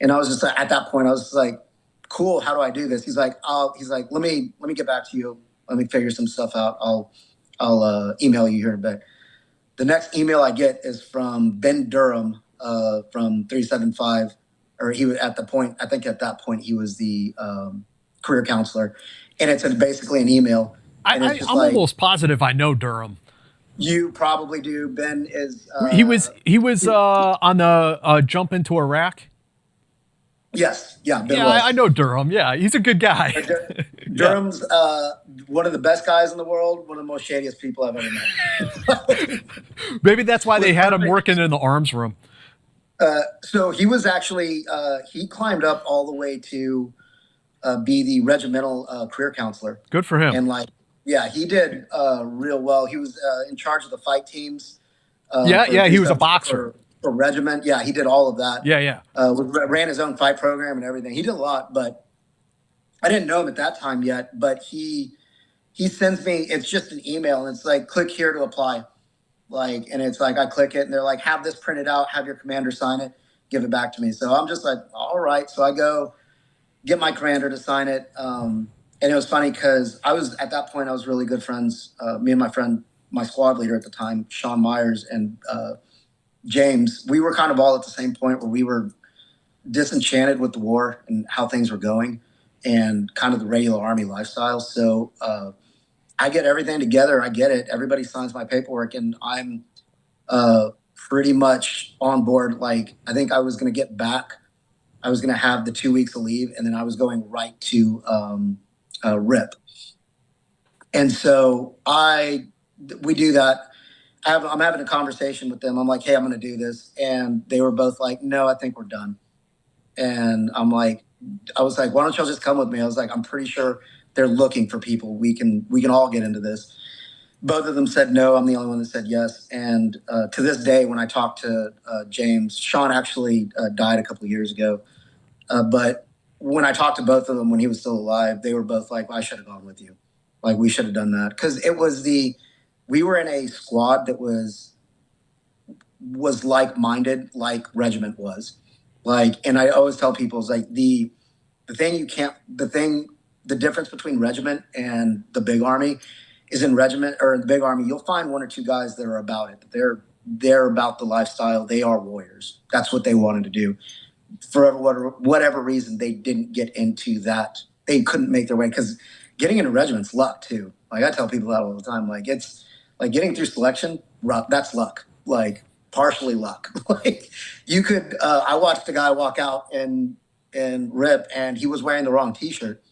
And I was just like, at that point, I was just like, cool. How do I do this? He's like, let me get back to you. Let me figure some stuff out. I'll email you here in a bit. The next email I get is from Ben Durham from 375, or he was at the point, I think at that point he was the career counselor. And it's basically an email. And it's I'm just like, almost positive I know Durham. you probably do. Ben is. He was on the jump into Iraq. Yes. Yeah. Ben Yeah, was. I know Durham. Yeah, he's a good guy. Durham's one of the best guys in the world, one of the most shadiest people I've ever met. Maybe that's why they had him working in the arms room. So he was actually, he climbed up all the way to be the regimental career counselor. Good for him. And like, yeah, he did real well. He was in charge of the fight teams. He was a boxer. For regiment. Yeah, he did all of that. Yeah. Ran his own fight program and everything. He did a lot, but I didn't know him at that time yet. But he sends me, it's just an email, and it's like, click here to apply. Like, and it's like, I click it, and they're like, have this printed out, have your commander sign it, give it back to me. So I'm just like, all right. So I go get my commander to sign it. And it was funny because at that point, I was really good friends. Me and my friend, my squad leader at the time, Sean Myers, and James, we were kind of all at the same point where we were disenchanted with the war and how things were going and kind of the regular Army lifestyle. So I get everything together. I get it. Everybody signs my paperwork, and I'm pretty much on board. Like, I think I was going to get back. I was going to have the 2 weeks of leave, and then I was going right to RIP. And so we do that. I'm having a conversation with them. I'm like, hey, I'm going to do this. And they were both like, no, I think we're done. And I was like, why don't y'all just come with me? I was like, I'm pretty sure they're looking for people. We can all get into this. Both of them said no. I'm the only one that said yes. And to this day, when I talk to James, Sean actually died a couple of years ago. But when I talked to both of them when he was still alive, they were both like, well, I should have gone with you. Like, we should have done that. Because we were in a squad that was like-minded, like regiment was. Like, and I always tell people, it's like the difference between regiment and the big army is in regiment or in the big army, you'll find one or two guys that are about it. They're about the lifestyle. They are warriors. That's what they wanted to do. For whatever reason, they didn't get into that. They couldn't make their way, because getting into regiment's luck too. Like, I tell people that all the time. Like, it's like getting through selection. That's luck. Like, partially luck. Like, you could. I watched a guy walk out and RIP, and he was wearing the wrong T-shirt.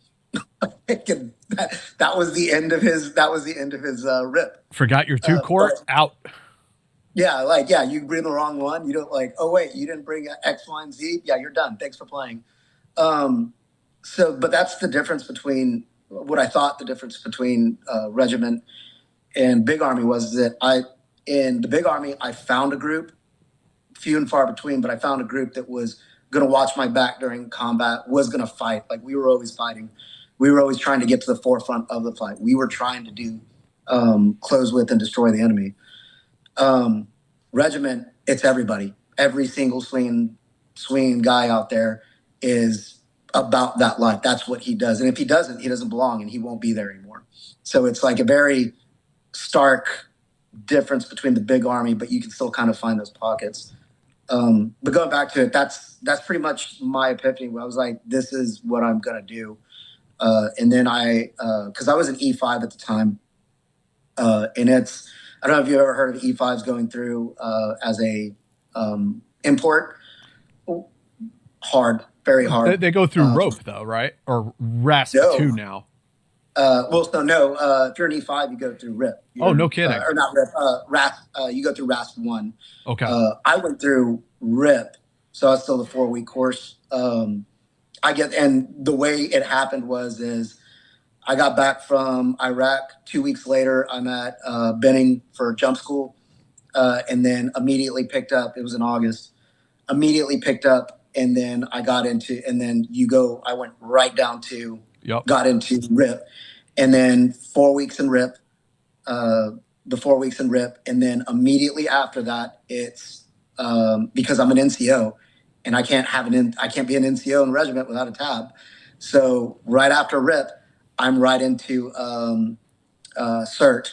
that was the end of his. That was the end of his RIP. Forgot your two-quart out. Yeah, you bring the wrong one. You don't like, oh wait, you didn't bring X, Y, and Z. Yeah, you're done. Thanks for playing. But that's the difference between what I thought the difference between regiment and big army was, that in the big army, I found a group, few and far between, but I found a group that was going to watch my back during combat, was going to fight. Like, we were always fighting. We were always trying to get to the forefront of the fight. We were trying to do close with and destroy the enemy. Regiment, it's everybody. Every single swinging guy out there is about that life. That's what he does. And if he doesn't, he doesn't belong, and he won't be there anymore. So it's like a very stark difference between the big army, but you can still kind of find those pockets. But going back to it, that's pretty much my epiphany, where I was like, this is what I'm going to do. And then because I was an E5 at the time, and I don't know if you've ever heard of E5s going through as a import. Hard, very hard. They go through rope, though, right? Or RASP 2 now. If you're an E5, you go through RIP. Oh, no kidding. Or not RIP, RASP. You go through RASP 1. Okay. I went through RIP, so it's still the 4-week course. And the way it happened is I got back from Iraq 2 weeks later. I'm at Benning for jump school, and then immediately picked up. It was in August. Immediately picked up, and then I went right down to, got into RIP, and then 4 weeks in RIP, the 4 weeks in RIP, and then immediately after that, it's because I'm an NCO, and I can't be an NCO in regiment without a tab. So right after RIP, I'm right into CERT.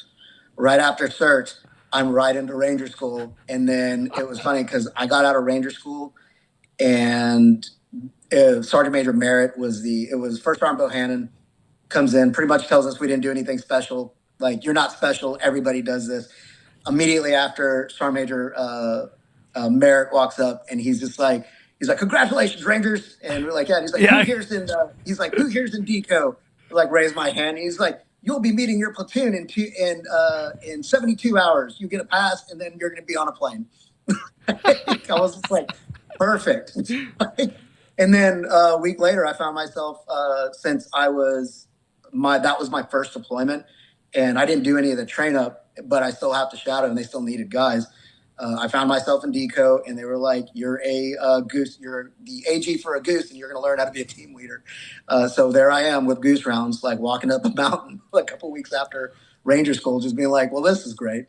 Right after CERT, I'm right into Ranger School. And then it was funny because I got out of Ranger School, and Sergeant Major Merritt it was First Sergeant Bohannon comes in, pretty much tells us we didn't do anything special. Like, you're not special. Everybody does this. Immediately after, Sergeant Major Merritt walks up, and he's like, congratulations, Rangers. And we're like, yeah. And he's like, Yeah. who here's in DECO? Like, raise my hand. And he's like, you'll be meeting your platoon in 72 hours. You get a pass, and then you're going to be on a plane. I was just like, perfect. And then a week later, I found myself, since that was my first deployment, and I didn't do any of the train up, but I still have to shadow, and they still needed guys. I found myself in DECO, and they were like, you're a goose, you're the AG for a goose, and you're going to learn how to be a team leader. So there I am with goose rounds, like walking up a mountain a couple weeks after Ranger School, just being like, well, this is great.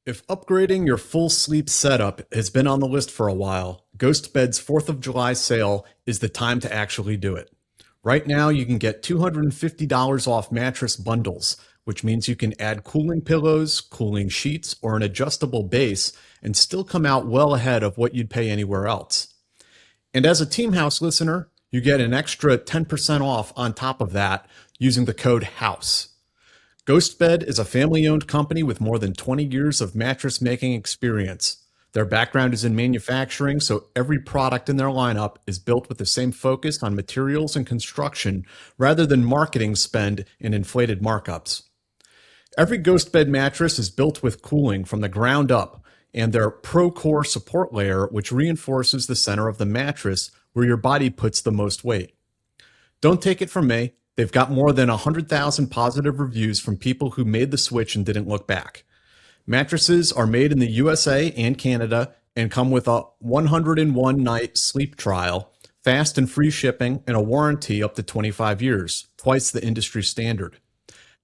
If upgrading your full sleep setup has been on the list for a while, GhostBed's 4th of July sale is the time to actually do it. Right now, you can get $250 off mattress bundles, which means you can add cooling pillows, cooling sheets, or an adjustable base and still come out well ahead of what you'd pay anywhere else. And as a Team House listener, you get an extra 10% off on top of that using the code HOUSE. GhostBed is a family-owned company with more than 20 years of mattress making experience. Their background is in manufacturing, so every product in their lineup is built with the same focus on materials and construction rather than marketing spend and inflated markups. Every GhostBed mattress is built with cooling from the ground up, and their ProCore support layer, which reinforces the center of the mattress where your body puts the most weight. Don't take it from me. They've got more than 100,000 positive reviews from people who made the switch and didn't look back. Mattresses are made in the USA and Canada and come with a 101-night sleep trial, fast and free shipping, and a warranty up to 25 years, twice the industry standard.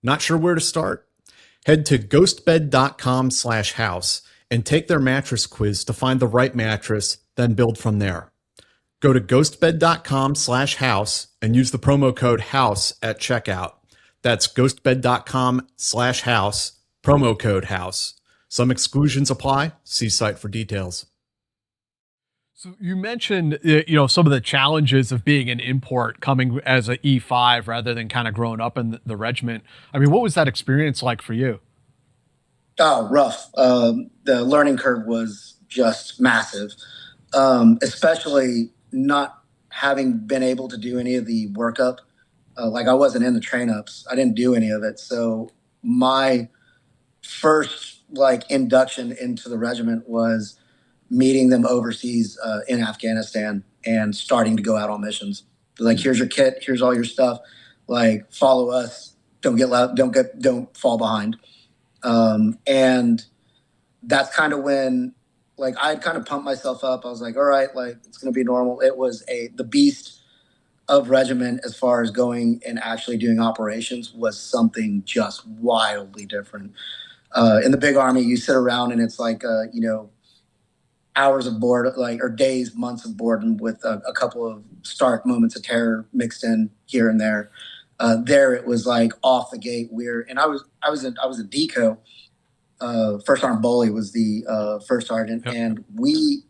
Not sure where to start? Head to ghostbed.com/house and take their mattress quiz to find the right mattress, then build from there. Go to ghostbed.com/house and use the promo code HOUSE at checkout. That's ghostbed.com/house, promo code HOUSE. Some exclusions apply. See site for details. So you mentioned, some of the challenges of being an import coming as an E5 rather than kind of growing up in the regiment. I mean, what was that experience like for you? Oh, rough. The learning curve was just massive, especially not having been able to do any of the workup. Like, I wasn't in the train ups. I didn't do any of it. So my first induction into the regiment was meeting them overseas in Afghanistan and starting to go out on missions. They're like, here's your kit, here's all your stuff. Like, follow us. Don't get loud. Don't fall behind. And that's kind of when, I'd kind of pumped myself up. I was like, all right, it's going to be normal. It was the beast of regiment as far as going and actually doing operations was something just wildly different. In the big army, you sit around and it's hours of board, or days, months of boredom with a couple of stark moments of terror mixed in here and there. There it was off the gate weird. And I was a deco. First Sergeant Boley was the first sergeant, yep. And we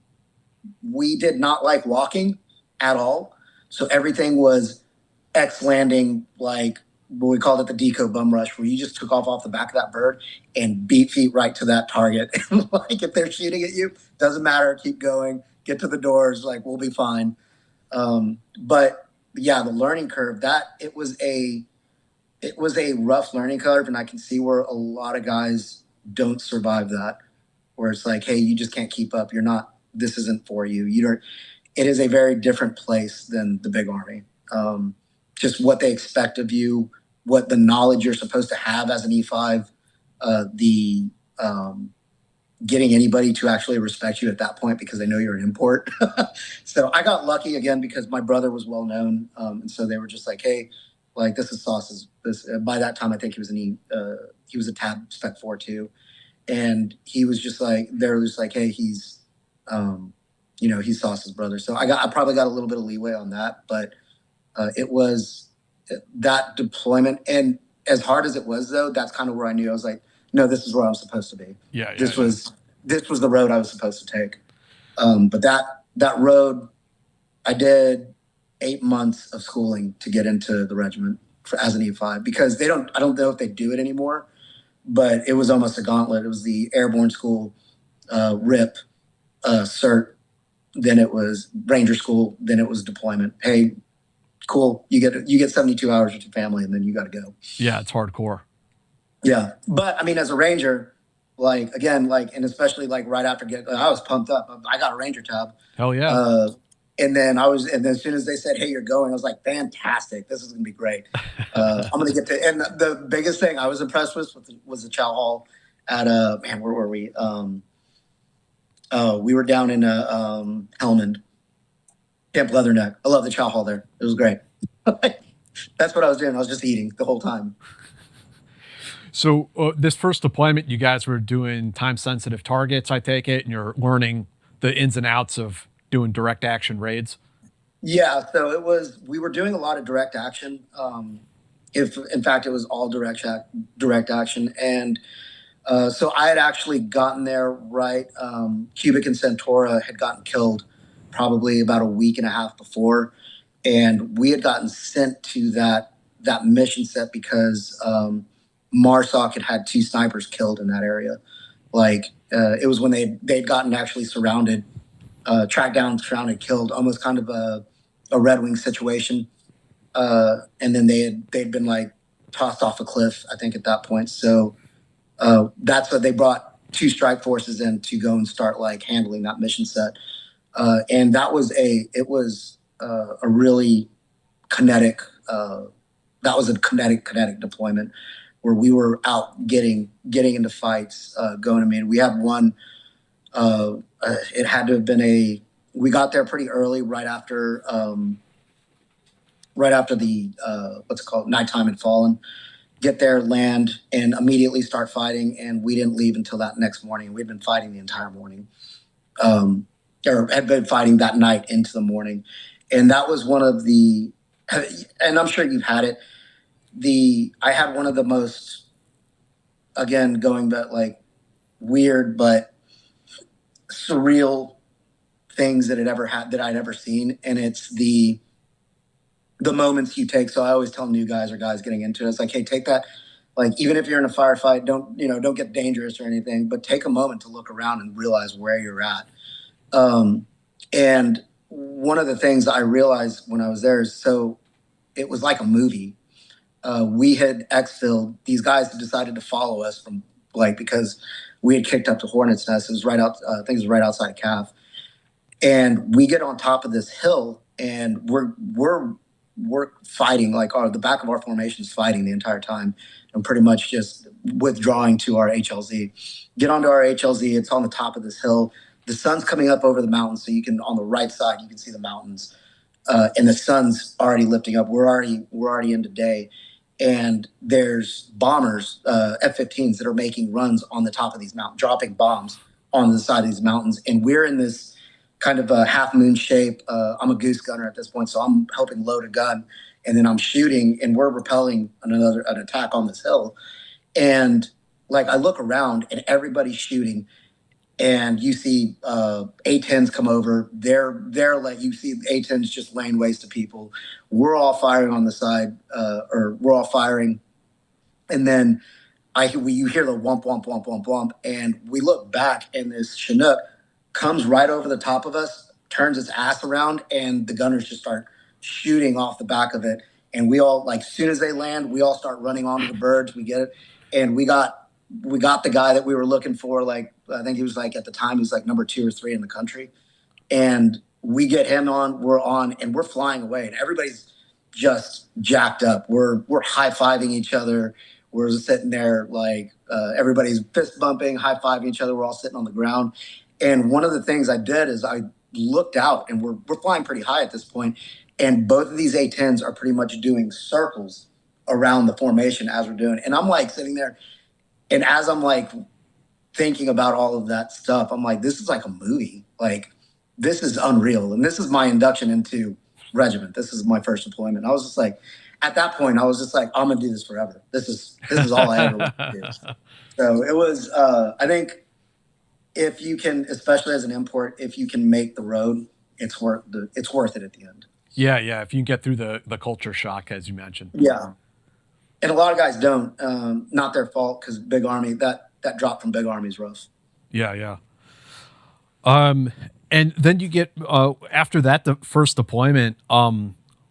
did not like walking at all. So everything was X landing, we called it the deco bum rush, where you just took off the back of that bird and beat feet right to that target. If they're shooting at you, doesn't matter, keep going, get to the doors, we'll be fine. But yeah, the learning curve, it was a rough learning curve, and I can see where a lot of guys don't survive that, where it's hey, you just can't keep up. This isn't for you. It is a very different place than the big army. Just what they expect of you, what the knowledge you're supposed to have as an E5, getting anybody to actually respect you at that point because they know you're an import. So I got lucky again because my brother was well known. And so they were just hey, this is Sauce's. By that time, I think he was he was a tab spec 4 too. And he was just they're just hey, he's, he's Sauce's brother. So I probably got a little bit of leeway on that, but it was that deployment. And as hard as it was though, that's kind of where I knew I was no, this is where I was supposed to be. Yeah. This was the road I was supposed to take. But that road, I did 8 months of schooling to get into the regiment as an E5, because I don't know if they do it anymore, but it was almost a gauntlet. It was the airborne school, RIP, cert, then it was Ranger school, then it was deployment. Hey, cool, you get 72 hours with your family, and then you got to go. Yeah, it's hardcore. Yeah, but I mean, as a Ranger, like, again, like, and especially like right after I was pumped up. I got a Ranger tab. Hell yeah. And then as soon as they said, "Hey, you're going," I was like, "Fantastic! This is gonna be great." I'm gonna get to. And the biggest thing I was impressed with was the chow hall at man, where were we? We were down in Helmand, Camp Leatherneck. I love the chow hall there. It was great. That's what I was doing. I was just eating the whole time. So this first deployment, you guys were doing time-sensitive targets, I take it, and you're learning the ins and outs of doing direct action raids. Yeah, so we were doing a lot of direct action. If in fact it was all direct action, and so I had actually gotten there right. Cubic and Centaura had gotten killed probably about a week and a half before, and we had gotten sent to that mission set because MARSOC had 2 snipers killed in that area. Like it was when they'd gotten actually surrounded, tracked down, surrounded, killed, almost kind of a Red Wing situation. And then they'd been like tossed off a cliff, I think, at that point. So that's what they brought 2 strike forces in to go and start like handling that mission set. And that was a really kinetic. That was a kinetic deployment where we were out getting into fights, going. I mean, we had one. It had to have been we got there pretty early, right after the what's it called, nighttime had fallen. Get there, land, and immediately start fighting. And we didn't leave until that next morning. We'd been fighting the entire morning, or had been fighting that night into the morning. And that was one of the, and I'm sure you've had it. I had one of the most, again, going back, like, weird but surreal things that I'd ever seen. And it's the moments you take. So I always tell new guys or guys getting into it, it's like, hey, take that, like, even if you're in a firefight, don't get dangerous or anything, but take a moment to look around and realize where you're at. And one of the things I realized when I was there is, so it was like a movie. We had exfilled. These guys had decided to follow us from, like, because we had kicked up to Hornet's Nest. It was right out. I think it was right outside of Calf. And we get on top of this hill, and we're fighting, like, the back of our formation is fighting the entire time, and pretty much just withdrawing to our HLZ. Get onto our HLZ. It's on the top of this hill. The sun's coming up over the mountains, so you can, on the right side, you can see the mountains, and the sun's already lifting up. We're already into day, and there's bombers, F-15s, that are making runs on the top of these mountains, dropping bombs on the side of these mountains, and we're in this kind of a half moon shape. I'm a goose gunner at this point, so I'm helping load a gun, and then I'm shooting, and we're repelling an attack on this hill. And like, I look around, and everybody's shooting, and you see A-10s come over. They're like, you see A-10s just laying waste to people. We're all firing on the side, or we're all firing, and then you hear the whomp, whomp, whomp, whomp, whomp, and we look back, and this Chinook comes right over the top of us, turns its ass around, and the gunners just start shooting off the back of it. And we all, like, as soon as they land, we all start running onto the birds. We get it, and we got the guy that we were looking for. Like, I think he was, like, at the time, he was like number 2 or 3 in the country. And we get him on, we're on, and we're flying away, and everybody's just jacked up. We're high-fiving each other. We're sitting there, like, everybody's fist bumping, high-fiving each other. We're all sitting on the ground. And one of the things I did is I looked out, and we're flying pretty high at this point, and both of these A-10s are pretty much doing circles around the formation as we're doing. And I'm, like, sitting there, and as I'm, like, thinking about all of that stuff, I'm like, this is like a movie. Like, this is unreal. And this is my induction into regiment. This is my first deployment. I was just like, at that point, I was just like, I'm gonna do this forever. This is all I ever want to do. So it was. I think if you can, especially as an import, if you can make the road, it's worth it at the end. Yeah, yeah. If you can get through the culture shock, as you mentioned. Yeah, and a lot of guys don't. Not their fault, because Big Army, that drop from Big Army is rough. Yeah, yeah. And then you get after that the first deployment.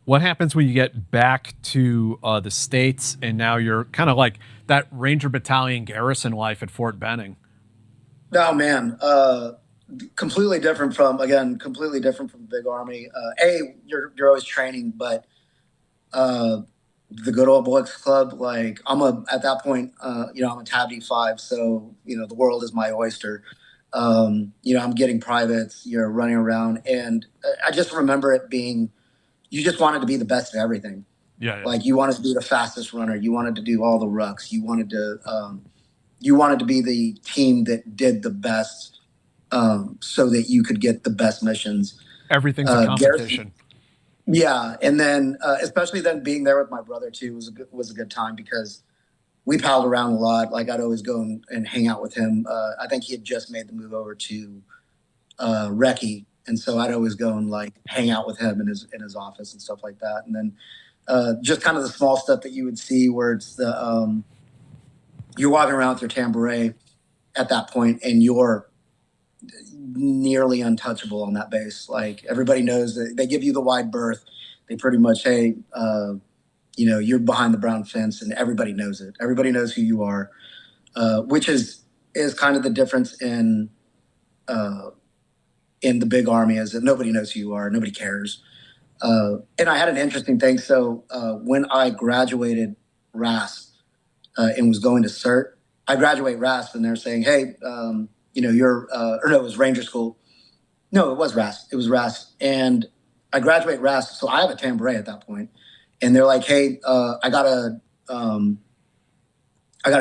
What happens when you get back to the States and now you're kind of like that Ranger Battalion garrison life at Fort Benning? No, man. Completely different from Big Army. You're always training, but the good old boys club, like at that point, I'm a tab D5, so the world is my oyster. I'm getting privates, you're running around, and I just remember it being, you just wanted to be the best at everything. Yeah. Like you wanted to be the fastest runner, you wanted to do all the rucks, you wanted to be the team that did the best, so that you could get the best missions. Everything's a competition. Garrison, yeah, and then especially then being there with my brother too was a good time, because we palled around a lot. Like I'd always go and hang out with him. I think he had just made the move over to Recce, and so I'd always go and like hang out with him in his office and stuff like that. And then just kind of the small stuff that you would see, where it's you're walking around with your tambourine at that point, and you're nearly untouchable on that base. Like everybody knows that they give you the wide berth. They pretty much, hey, you're behind the brown fence, and everybody knows it. Everybody knows who you are, which is kind of the difference in the Big Army, is that nobody knows who you are. Nobody cares. And I had an interesting thing. So when I graduated RASP and was going to CERT, I graduate RASP, and they're saying, hey, it was Ranger School. No, it was RASP. It was RASP. And I graduate RASP, so I have a tambourine at that point. And they're like, hey, I got a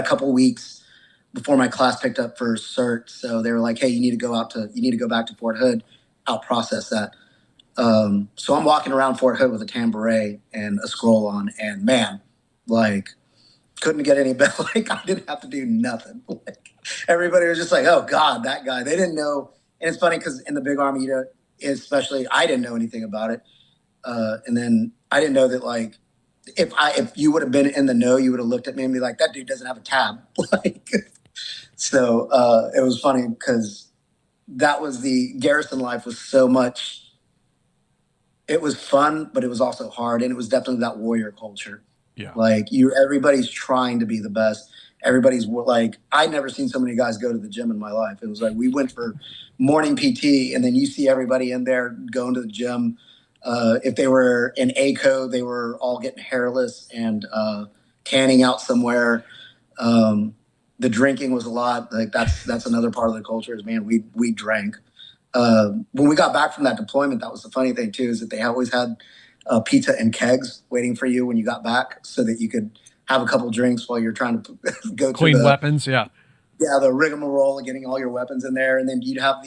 couple weeks before my class picked up for CERT. So they were like, hey, you need to go back to Fort Hood, out process that. So I'm walking around Fort Hood with a tambourine and a scroll on, and man, like, couldn't get any better. Like I didn't have to do nothing. Like everybody was just like, oh God, that guy. They didn't know. And it's funny because in the Big Army, especially I didn't know anything about it. And then I didn't know that, like, if you would have been in the know, you would have looked at me and be like, that dude doesn't have a tab. Like, so it was funny because that was the garrison life was so much. It was fun, but it was also hard, and it was definitely that warrior culture. Yeah. Like everybody's trying to be the best. Everybody's like, I'd never seen so many guys go to the gym in my life. It was like we went for morning PT, and then you see everybody in there going to the gym. If they were in ACO, they were all getting hairless and tanning out somewhere. The drinking was a lot. Like that's another part of the culture is, man, we drank. When we got back from that deployment, that was the funny thing too, is that they always had pizza and kegs waiting for you when you got back, so that you could have a couple drinks while you're trying to go clean weapons. Yeah, the rigmarole of getting all your weapons in there, and then you'd have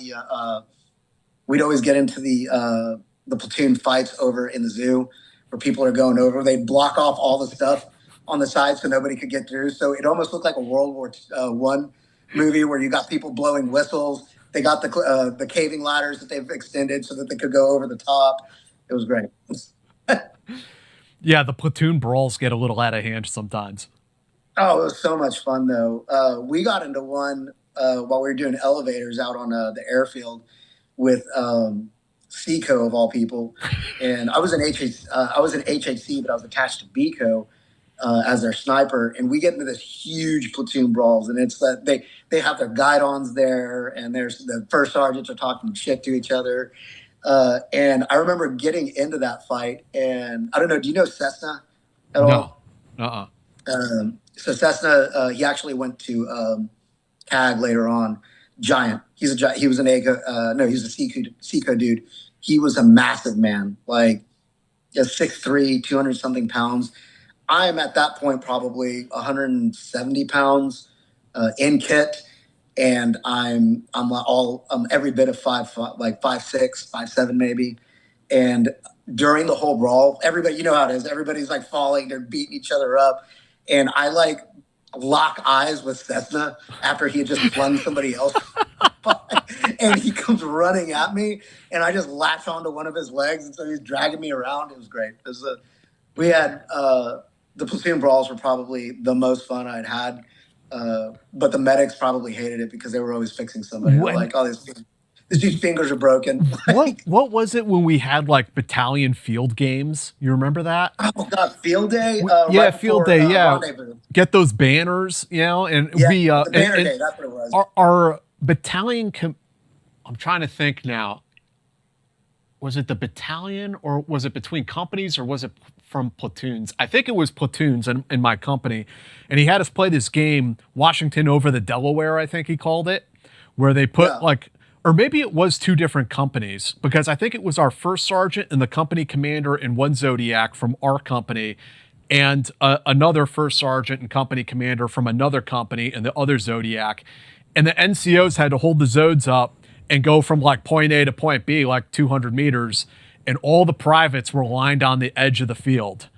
we'd always get into the platoon fights over in the zoo, where people are going over. They'd block off all the stuff on the side so nobody could get through. So it almost looked like a World War I movie, where you got people blowing whistles. They got the caving ladders that they've extended so that they could go over the top. It was great. Yeah, the platoon brawls get a little out of hand sometimes. Oh, it was so much fun, though. We got into one while we were doing elevators out on the airfield with CCO of all people, and I was in HHC, but I was attached to BCO as their sniper, and we get into this huge platoon brawls, and it's that they have their guidons there, and there's the first sergeants are talking shit to each other. And I remember getting into that fight, and I don't know, do you know Cessna at all? No. So Cessna, he actually went to CAG later on. Giant. He was an ACO, he was a CCO dude. He was a massive man, like 6'3", 200 something pounds. I'm at that point probably 170 pounds in kit. And I'm every bit of 5'6", 5'7" maybe. And during the whole brawl, everybody, you know how it is. Everybody's like falling, they're beating each other up. And I like lock eyes with Cessna after he had just flung somebody else. And he comes running at me, and I just latch onto one of his legs. And so he's dragging me around. It was great. We had the platoon brawls were probably the most fun I'd had. But the medics probably hated it because they were always fixing somebody. They're like, oh, this dude's fingers are broken. What was it when we had like battalion field games? You remember that? Oh God, field day. Yeah, right field before, day. Yeah, rendezvous. get those banners, and Yeah, we the banner and day. That's what it was. our battalion. I'm trying to think now. Was it the battalion, or was it between companies, or was it from platoons? I think it was platoons in my company, and he had us play this game, Washington over the Delaware, I think he called it, where they put like, or maybe it was two different companies, because I think it was our first sergeant and the company commander in one Zodiac from our company, and another first sergeant and company commander from another company in the other Zodiac, and the NCOs had to hold the Zodes up and go from like point A to point B, like 200 meters, and all the privates were lined on the edge of the field.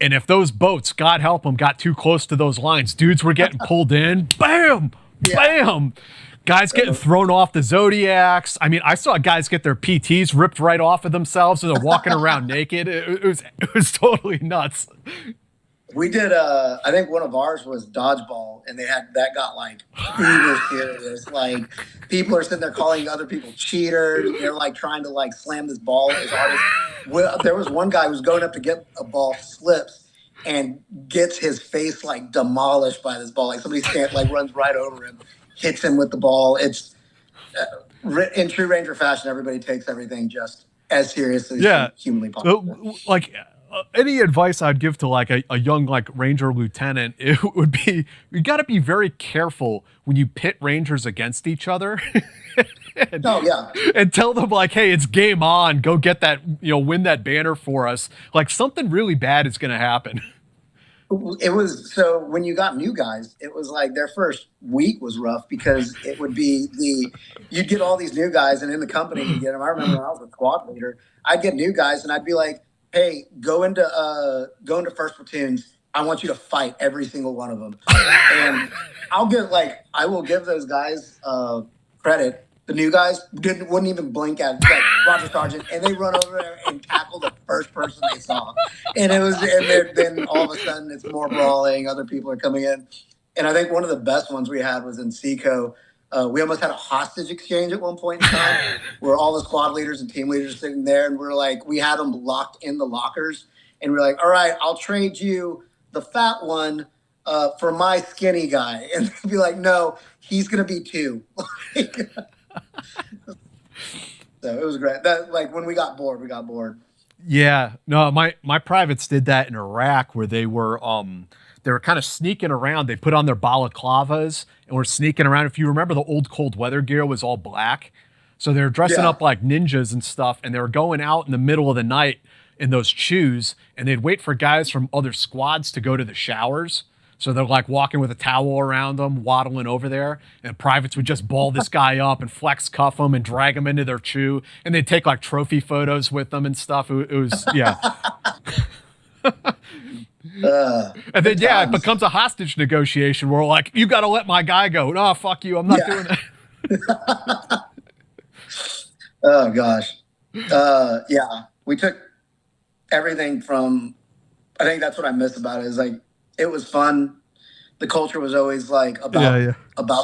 And if those boats, God help them, got too close to those lines, dudes were getting pulled in, bam, bam. Guys getting thrown off the Zodiacs. I mean, I saw guys get their PTs ripped right off of themselves and they're walking around naked. It was totally nuts. We did. I think one of ours was dodgeball, and that got like uber serious. Like people are sitting there calling other people cheaters. They're like trying to like slam this ball as hard as. There was one guy who was going up to get a ball, slips, and gets his face like demolished by this ball. Like somebody runs right over him, hits him with the ball. It's in true Ranger fashion. Everybody takes everything just as seriously as humanly possible. Like. Any advice I'd give to like a young like Ranger lieutenant, it would be you got to be very careful when you pit Rangers against each other. And tell them like, hey, it's game on. Go get that, win that banner for us. Like something really bad is going to happen. It was so when you got new guys, it was like their first week was rough because it would be you'd get all these new guys, and in the company you get them. I remember when I was a squad leader, I'd get new guys, and I'd be like, hey, go into first platoons. I want you to fight every single one of them. And I will give those guys credit. The new guys wouldn't even blink at like Roger Sergeant, and they run over there and tackle the first person they saw. And then all of a sudden it's more brawling. Other people are coming in. And I think one of the best ones we had was in Seco. We almost had a hostage exchange at one point in time where all the squad leaders and team leaders are sitting there, and we had them locked in the lockers, and we're like, all right, I'll trade you the fat one for my skinny guy. And they'd be like, no, he's going to be two. So it was great. When we got bored, we got bored. Yeah, no, my privates did that in Iraq where they were kind of sneaking around. They put on their balaclavas and were sneaking around. If you remember, the old cold weather gear was all black. So they were dressing up like ninjas and stuff, and they were going out in the middle of the night in those chews, and they'd wait for guys from other squads to go to the showers. So they're like walking with a towel around them, waddling over there, and privates would just ball this guy up and flex cuff him and drag him into their chew, and they'd take like trophy photos with them and stuff. It was, yeah. And then it becomes a hostage negotiation where we're like, you got to let my guy go. No, fuck you, I'm not doing that. Oh gosh. We took everything from, I think that's what I miss about it, is like it was fun. The culture was always like about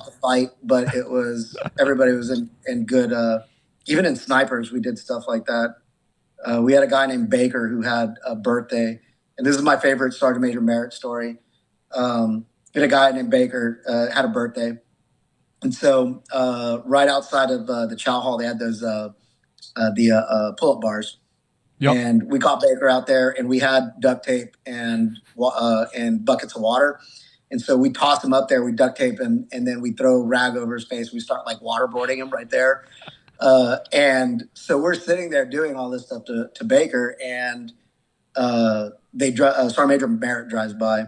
the fight, but it was everybody was in good even in snipers we did stuff like that. We had a guy named Baker who had a birthday. And this is my favorite Sergeant Major Merritt story. We had a guy named Baker had a birthday. And so right outside of the chow hall, they had those pull-up bars. Yep. And we caught Baker out there, and we had duct tape and buckets of water. And so we toss him up there, we duct tape him, and then we throw a rag over his face. We start like waterboarding him right there. And so we're sitting there doing all this stuff to Baker, and Sergeant Major Merritt drives by.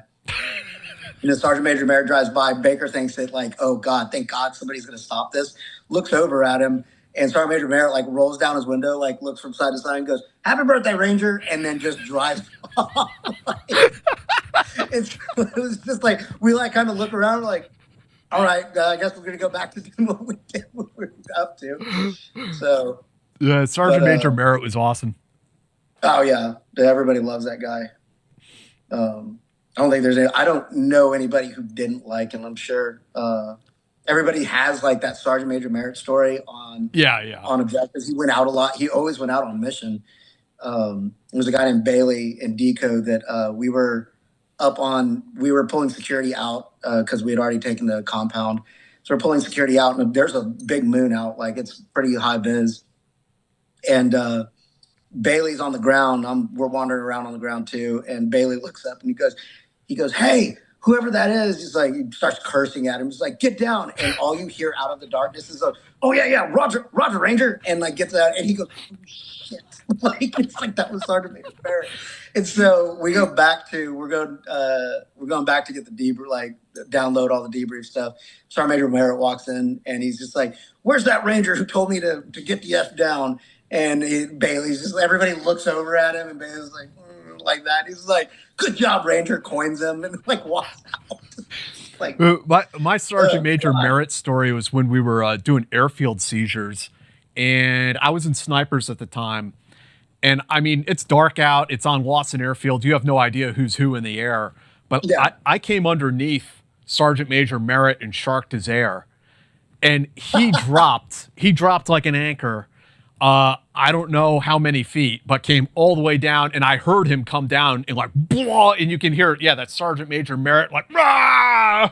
Sergeant Major Merritt drives by. Baker thinks that like, oh God, thank God somebody's going to stop this. Looks over at him, And Sergeant Major Merritt like rolls down his window, like looks from side to side and goes, "Happy birthday, Ranger," and then just drives off. It was just like, we like kind of look around like, all right, I guess we're going to go back to doing what we did, what we were up to. So, Yeah, Sergeant Major Merritt was awesome. Oh yeah, everybody loves that guy. I don't think I don't know anybody who didn't like him. I'm sure everybody has like that Sergeant Major Merritt story on on objectives. He went out a lot. He always went out on mission. There was a guy named Bailey in Deco that we were pulling security out because we had already taken the compound. So we're pulling security out, and there's a big moon out, like it's pretty high vis. And Bailey's on the ground. We're wandering around on the ground too. And Bailey looks up and he goes, "Hey, whoever that is," he's like, he starts cursing at him. He's like, "Get down." And all you hear out of the darkness is "Oh yeah, Roger, Ranger." And like gets out and he goes, "Oh, shit." Like, it's like that was Sergeant Major Merritt. And so we're going back to get the debrief, like download all the debrief stuff. Sergeant Major Merritt walks in and he's just like, "Where's that Ranger who told me to get the F down?" And Bailey's just, everybody looks over at him and Bailey's like that. He's like, "Good job, Ranger," coins him and like walks out. Like my Sergeant Major Merritt story was when we were doing airfield seizures, and I was in snipers at the time. And I mean, it's dark out. It's on Lawson Airfield. You have no idea who's who in the air. But I came underneath Sergeant Major Merritt and sharked his air, and he dropped. He dropped like an anchor. I don't know how many feet, but came all the way down, and I heard him come down and like, blah, and you can hear, that Sergeant Major Merritt like, rah!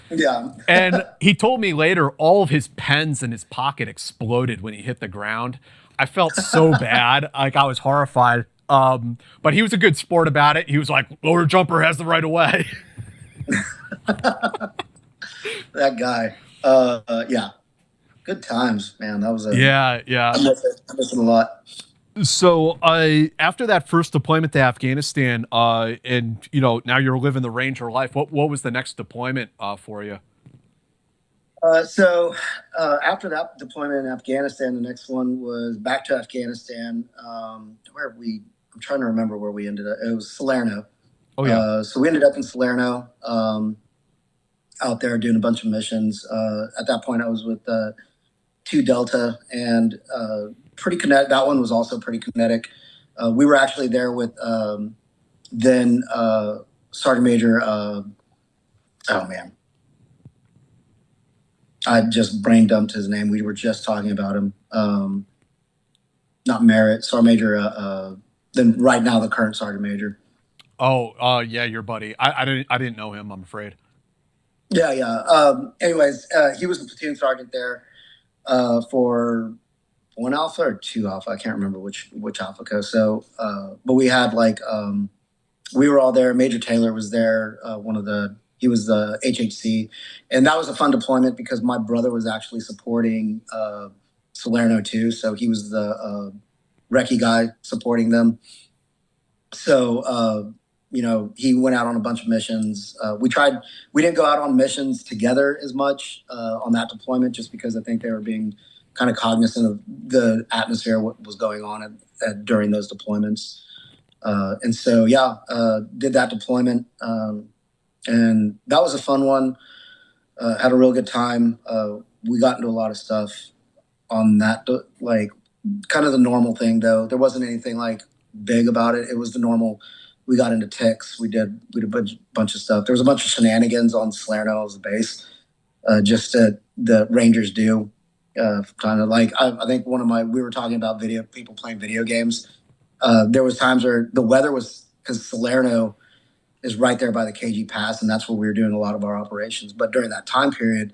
Yeah. And he told me later all of his pens in his pocket exploded when he hit the ground. I felt so bad. Like, I was horrified. But he was a good sport about it. He was like, "Lower jumper has the right of way." That guy. Yeah. Good times, man. That was I miss it a lot. So after that first deployment to Afghanistan, and now you're living the Ranger life, what was the next deployment for you? So after that deployment in Afghanistan, the next one was back to Afghanistan. I'm trying to remember where we ended up. It was Salerno. Oh yeah. So we ended up in Salerno, out there doing a bunch of missions. At that point, I was with 2 Delta and pretty kinetic. That one was also pretty kinetic. We were actually there with then Sergeant Major. Oh man. I just brain dumped his name. We were just talking about him. Not Merritt, Sergeant Major. Then right now the current Sergeant Major. Oh, yeah, your buddy. I didn't know him. I'm afraid. Yeah. Anyways, he was the platoon sergeant there for 1 Alpha or 2 Alpha. I can't remember which Alpha co. So, but we had we were all there. Major Taylor was there. He was the HHC, and that was a fun deployment because my brother was actually supporting Salerno too. So he was the recce guy supporting them. So, he went out on a bunch of missions. We didn't go out on missions together as much on that deployment just because I think they were being kind of cognizant of the atmosphere, what was going on during those deployments. And so, did that deployment. And that was a fun one. Had a real good time. We got into a lot of stuff on that, like kind of the normal thing though. There wasn't anything like big about it. It was the normal. We got into ticks. We did a bunch of stuff. There was a bunch of shenanigans on Salerno as a base, just the Rangers do. Kind of like I think we were talking about people playing video games. There was times where the weather was, because Salerno is right there by the KG Pass, and that's where we were doing a lot of our operations. But during that time period,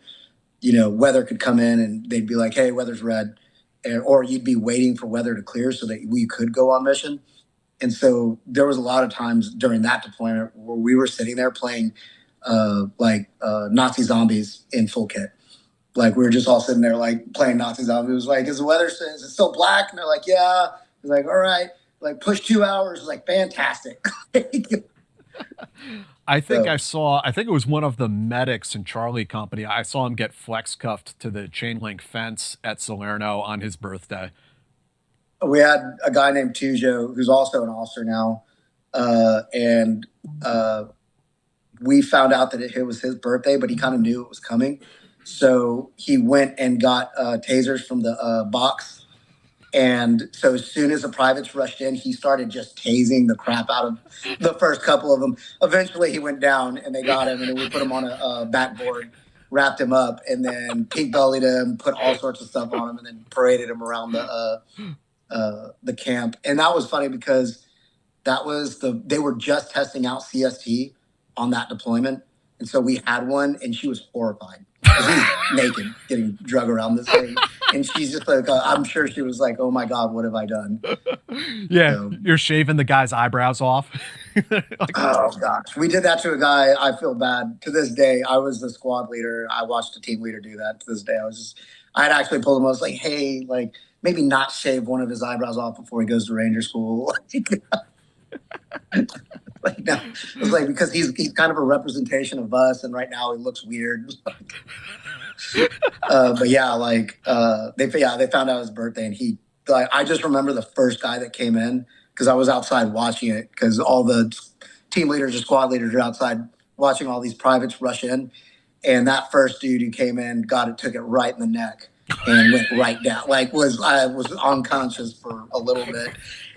weather could come in and they'd be like, "Hey, weather's red," or you'd be waiting for weather to clear so that we could go on mission. And so there was a lot of times during that deployment where we were sitting there playing Nazi zombies in full kit. Like we were just all sitting there like playing Nazi zombies. It was like, is it still black? And they're like, yeah. It's like, all right, like push 2 hours. Like fantastic. I think So I think it was one of the medics in Charlie Company. I saw him get flex cuffed to the chain link fence at Salerno on his birthday. we had a guy named Tujo who's also an officer now, and we found out that it was his birthday, but he kind of knew it was coming, so he went and got tasers from the box. And so as soon as the privates rushed in, he started just tasing the crap out of the first couple of them. Eventually, he went down, and they got him, and then we put him on a backboard, wrapped him up, and then pink bellied him, put all sorts of stuff on him, and then paraded him around the camp. And that was funny because they were just testing out CST on that deployment, and so we had one, and she was horrified. He's naked, getting drug around this thing, and she's just like, I'm sure she was like, "Oh my God, what have I done?" Yeah, So, you're shaving the guy's eyebrows off. Like, oh gosh, we did that to a guy. I feel bad to this day. I was the squad leader. I watched the team leader do that. To this day, I had actually pulled him. I was like, "Hey, like maybe not shave one of his eyebrows off before he goes to Ranger school." Like no, it was like because he's kind of a representation of us, and right now he looks weird. But yeah, like they found out his birthday, and he like I just remember the first guy that came in because I was outside watching it because all the team leaders or squad leaders are outside watching all these privates rush in, and that first dude who came in took it right in the neck and went right down. Like I was unconscious for a little bit.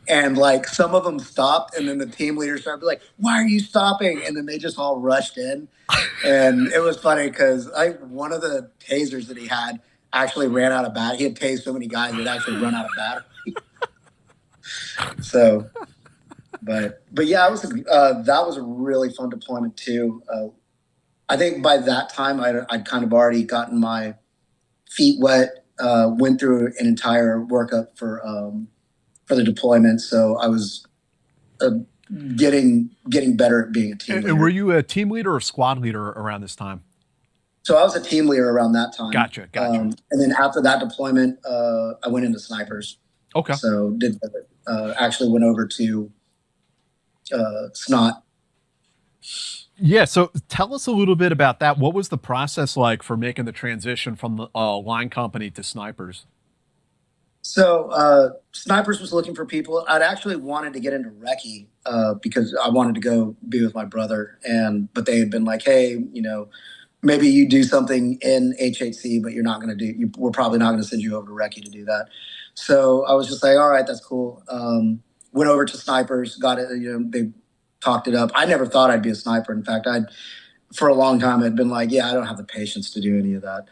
And like some of them stopped, and then the team leader started like, "Why are you stopping?" And then they just all rushed in, and it was funny because one of the tasers that he had actually ran out of battery. He had tased so many guys that actually run out of battery. So, but yeah, that was a really fun deployment too. I think by that time I'd kind of already gotten my feet wet. Went through an entire workup for the deployment, so I was getting better at being a team leader. and were you a team leader or squad leader around this time? So I was a team leader around that time. Gotcha. And then after that deployment, I went into snipers. Okay. So actually went over to SNOT. Yeah, so tell us a little bit about that. What was the process like for making the transition from the line company to snipers? So snipers was looking for people. I'd actually wanted to get into recce because I wanted to go be with my brother, but they had been like, "Hey, maybe you do something in HHC, but you're not going to do. We're probably not going to send you over to recce to do that." So I was just like, "All right, that's cool." Went over to snipers, got it. They talked it up. I never thought I'd be a sniper. In fact, for a long time I'd been like, "Yeah, I don't have the patience to do any of that."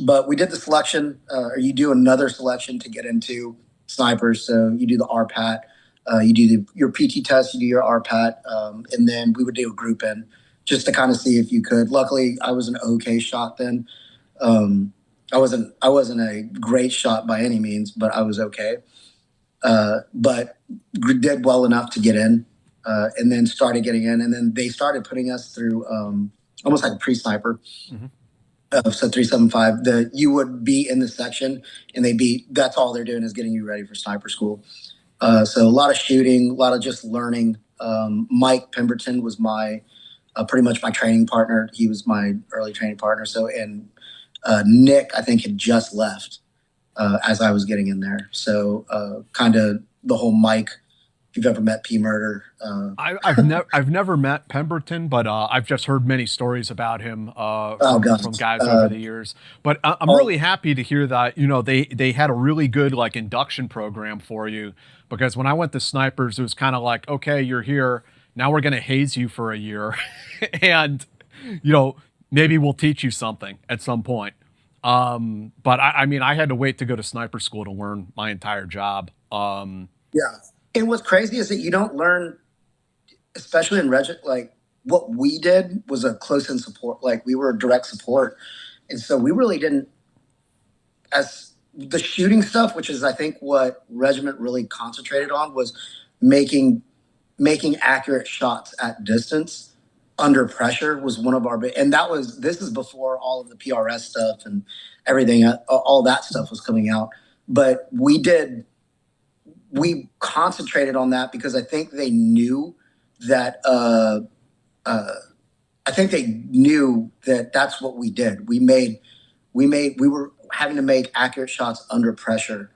But we did the selection, or you do another selection to get into snipers. So you do the RPAT, you do your PT test, you do your RPAT, and then we would do a group in just to kind of see if you could. Luckily, I was an okay shot then. I wasn't a great shot by any means, but I was okay. But did well enough to get in, and then started getting in, and then they started putting us through almost like a pre-sniper. Mm-hmm. So 375, you would be in the section, and that's all they're doing is getting you ready for sniper school. So a lot of shooting, a lot of just learning. Mike Pemberton was pretty much my training partner. He was my early training partner. So, and Nick, I think, had just left as I was getting in there. So kind of the whole Mike. If you've ever met P Murder, I've never met Pemberton, but I've just heard many stories about him from guys over the years. But I'm really happy to hear that they had a really good like induction program for you, because when I went to snipers, it was kind of like, okay, you're here now, we're gonna haze you for a year, and maybe we'll teach you something at some point. But I mean, I had to wait to go to sniper school to learn my entire job. Yeah. And what's crazy is that you don't learn, especially in regiment, like what we did was a close-in support. Like we were a direct support. And so we really didn't, as the shooting stuff, which is I think what regiment really concentrated on, was making accurate shots at distance under pressure was one of our big, and this is before all of the PRS stuff and everything, all that stuff was coming out. But we concentrated on that because I think they knew that I think they knew that that's what we did. We were having to make accurate shots under pressure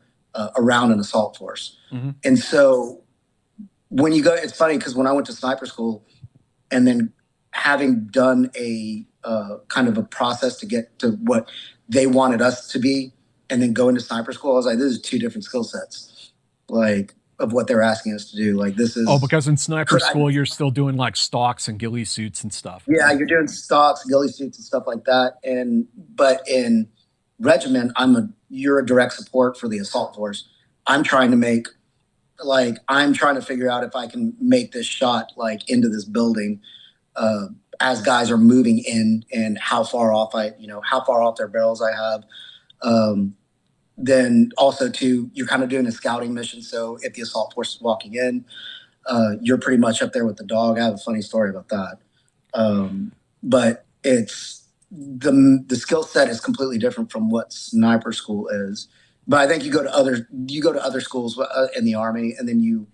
around an assault force. Mm-hmm. And so when you go, it's funny because when I went to sniper school and then having done a kind of a process to get to what they wanted us to be, and then go into sniper school, I was like, this is two different skill sets, like of what they're asking us to do. Like this is because in sniper school you're still doing like stalks and ghillie suits and stuff. Yeah, you're doing stalks, ghillie suits, and stuff like that. But in regiment, you're a direct support for the assault force. I'm trying to figure out if I can make this shot like into this building as guys are moving in, and how far off their barrels I have. Then also too, you're kind of doing a scouting mission. So if the assault force is walking in, you're pretty much up there with the dog. I have a funny story about that. But it's the skill set is completely different from what sniper school is. But I think you go to other schools in the Army, and then you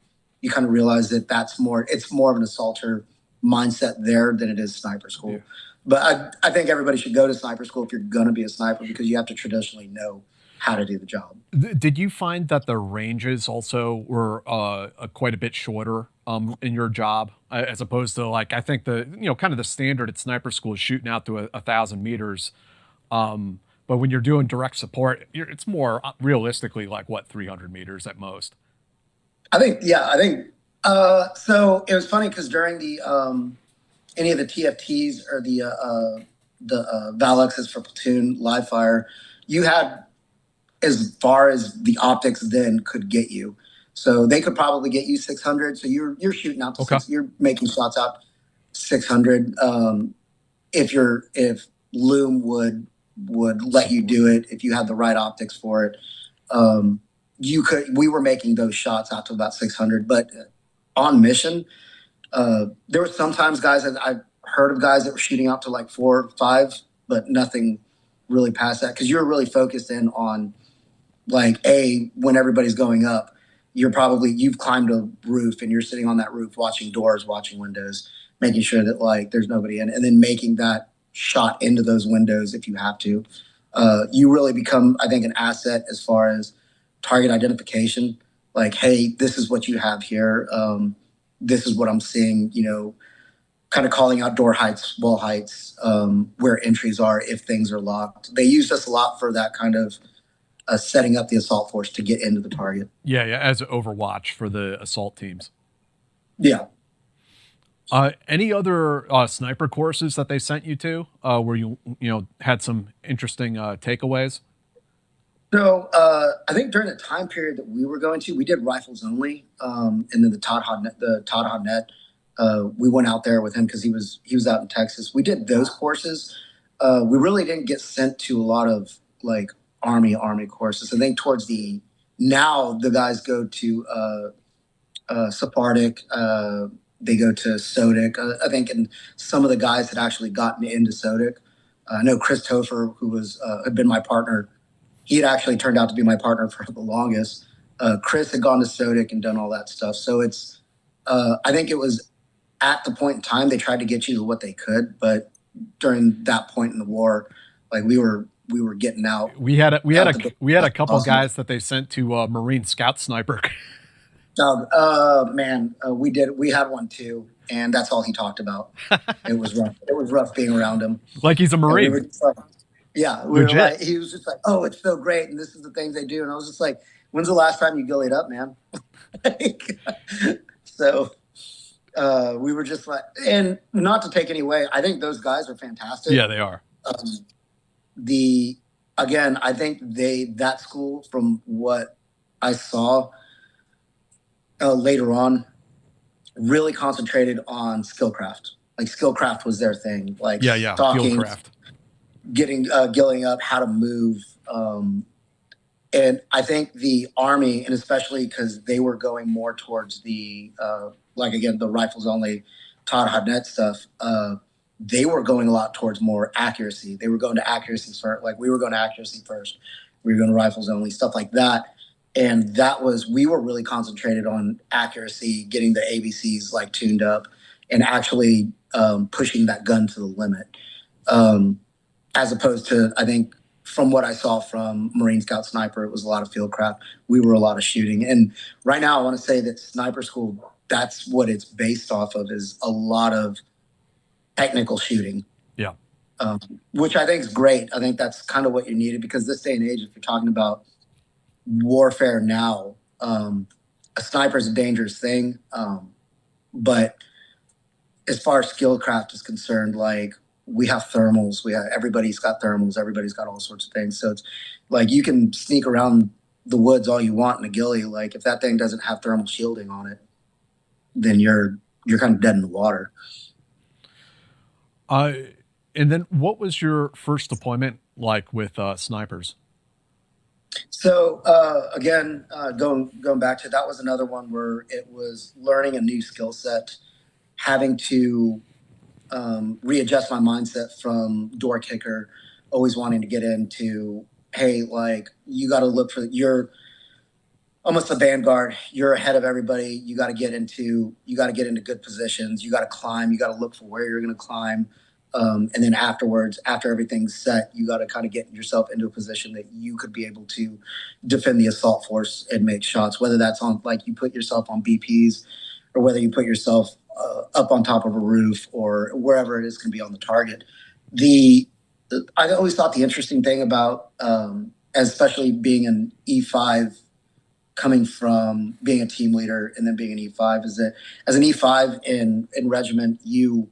kind of realize that it's more of an assaulter mindset there than it is sniper school. Yeah. But I think everybody should go to sniper school if you're going to be a sniper, because you have to traditionally know how to do the job. Did you find that the ranges also were quite a bit shorter in your job, as opposed to, like, I think kind of the standard at sniper school is shooting out to 1,000 meters. But when you're doing direct support, it's more realistically like 300 meters at most. I think. So it was funny because during the any of the TFTs or the Valexes for platoon live fire, you had as far as the optics then could get you. So they could probably get you 600. So you're shooting out to you're making shots out 600. If Loom would let you do it, if you had the right optics for it, we were making those shots out to about 600. But on mission, there were sometimes guys that I've heard of guys that were shooting out to like 4 or 5, but nothing really past that, because you're really focused in on like when everybody's going up, you've climbed a roof and you're sitting on that roof watching doors, watching windows, making sure that like there's nobody in, and then making that shot into those windows if you have to. You really become, I think, an asset as far as target identification. Like, hey, this is what you have here. This is what I'm seeing, kind of calling out door heights, wall heights, where entries are if things are locked. They used us a lot for that kind of setting up the assault force to get into the target. Yeah, as Overwatch for the assault teams. Yeah. Any other sniper courses that they sent you to where you had some interesting takeaways? So I think during the time period that we were going to, we did rifles only, and then the Todd Hodnett, we went out there with him because he was out in Texas. We did those courses. We really didn't get sent to a lot of like Army courses. I think now the guys go to Sephardic, they go to Sodic. I think, and some of the guys had actually gotten into Sodic. I know Chris Topher, who had been my partner, he had actually turned out to be my partner for the longest. Chris had gone to Sodic and done all that stuff. So it's, I think it was at the point in time they tried to get you to what they could, but during that point in the war, like we were getting out. We had a couple guys that they sent to Marine Scout Sniper. Man, we had one too, and that's all he talked about. It was rough. It was rough being around him. Like he's a Marine. We were like, he was just like, oh, it's so great, and this is the things they do, and I was just like, when's the last time you gillied up, man? So we were just like, and not to take any away, I think those guys are fantastic. Yeah, they are. I think that school, from what I saw later on, really concentrated on skillcraft. Like skillcraft was their thing. Like stalking, fieldcraft, getting gilling up, how to move. And I think the Army, and especially because they were going more towards the the rifles only, Todd Hodnett stuff. They were going a lot towards more accuracy. They were going to accuracy first. Like we were going to accuracy first. We were going to rifles only, stuff like that. And we were really concentrated on accuracy, getting the ABCs like tuned up, and actually pushing that gun to the limit. As opposed to, I think, from what I saw from Marine Scout Sniper, it was a lot of field craft. We were a lot of shooting. And right now I want to say that sniper school, that's what it's based off of, is a lot of technical shooting. Yeah. Which I think is great. I think that's kind of what you needed, because this day and age, if you're talking about warfare now, a sniper is a dangerous thing. But as far as skill craft is concerned, like, we have thermals. Everybody's got thermals. Everybody's got all sorts of things. So it's like, you can sneak around the woods all you want in a ghillie. Like, if that thing doesn't have thermal shielding on it, then you're kind of dead in the water. And then what was your first deployment like with snipers? So again, going back to, that was another one where it was learning a new skill set, having to readjust my mindset from door kicker, always wanting to get into, hey, like, you got to look for, you're almost a vanguard. You're ahead of everybody. You got to get into good positions. You got to climb. You got to look for where you're going to climb. And then afterwards, after everything's set, you got to kind of get yourself into a position that you could be able to defend the assault force and make shots, whether that's on, like, you put yourself on BPs, or whether you put yourself up on top of a roof, or wherever it is can be on the target. I always thought the interesting thing about, especially being an E5, coming from being a team leader and then being an E5, is that as an E5 in regiment, you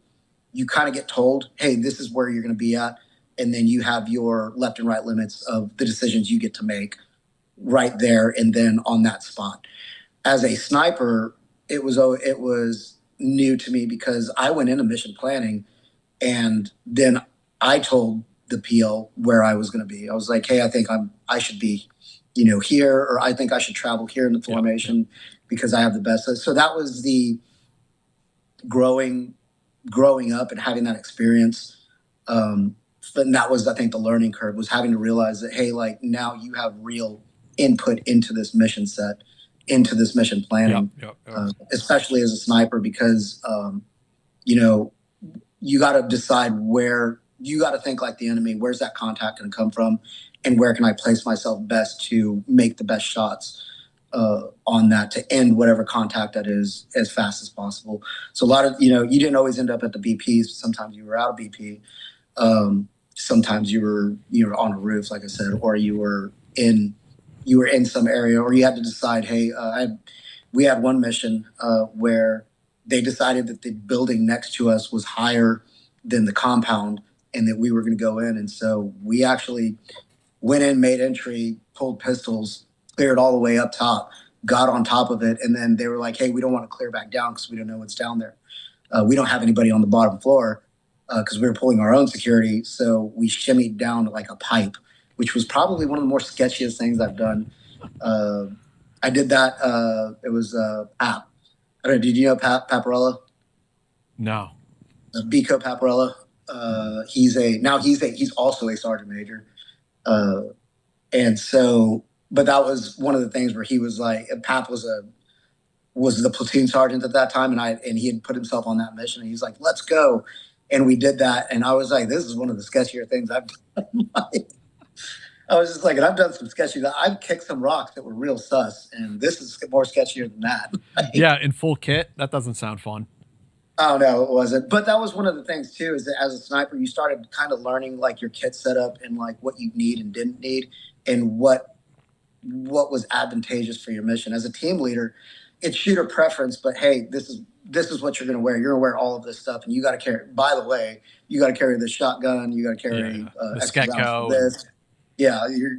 kind of get told, hey, this is where you're going to be at. And then you have your left and right limits of the decisions you get to make right there and then on that spot. As a sniper, it was new to me, because I went into mission planning and then I told the PO where I was going to be. I was like, hey, I think I should be, here, or I think I should travel here in the formation because I have the best. So that was the growing up and having that experience. And that was, I think, the learning curve, was having to realize that, hey, like, now you have real input into this mission set, into this mission planning, especially as a sniper, because, you got to decide where, you got to think like the enemy. Where's that contact going to come from? And where can I place myself best to make the best shots on that, to end whatever contact that is as fast as possible. So a lot of, you didn't always end up at the BPs. Sometimes you were out of BP. Sometimes you were on a roof, like I said, or you were in some area, or you had to decide, hey, we had one mission where they decided that the building next to us was higher than the compound and that we were going to go in. And so we actually went in, made entry, pulled pistols, cleared all the way up top, got on top of it. And then they were like, hey, we don't want to clear back down because we don't know what's down there. We don't have anybody on the bottom floor because we were pulling our own security. So we shimmied down to like a pipe, which was probably one of the more sketchiest things I've done. I did that. It was Pap. I don't know, did you know Paparella? No. Biko Paparella. He's also a sergeant major. And so, but that was one of the things where he was like, Pap was the platoon sergeant at that time. And he had put himself on that mission and he's like, let's go. And we did that. And I was like, this is one of the sketchier things I've done. I was just like, and I've done some sketchy, I've kicked some rocks that were real sus. And this is more sketchier than that. Yeah. In full kit. That doesn't sound fun. Oh, no, it wasn't. But that was one of the things too, is that as a sniper, you started kind of learning like your kit setup and like what you need and didn't need and what was advantageous for your mission. As a team leader, it's shooter preference, but hey, this is what you're going to wear. You're going to wear all of this stuff, and you got to carry. By the way, you got to carry the shotgun. You got to carry the Sketco. This. Yeah, you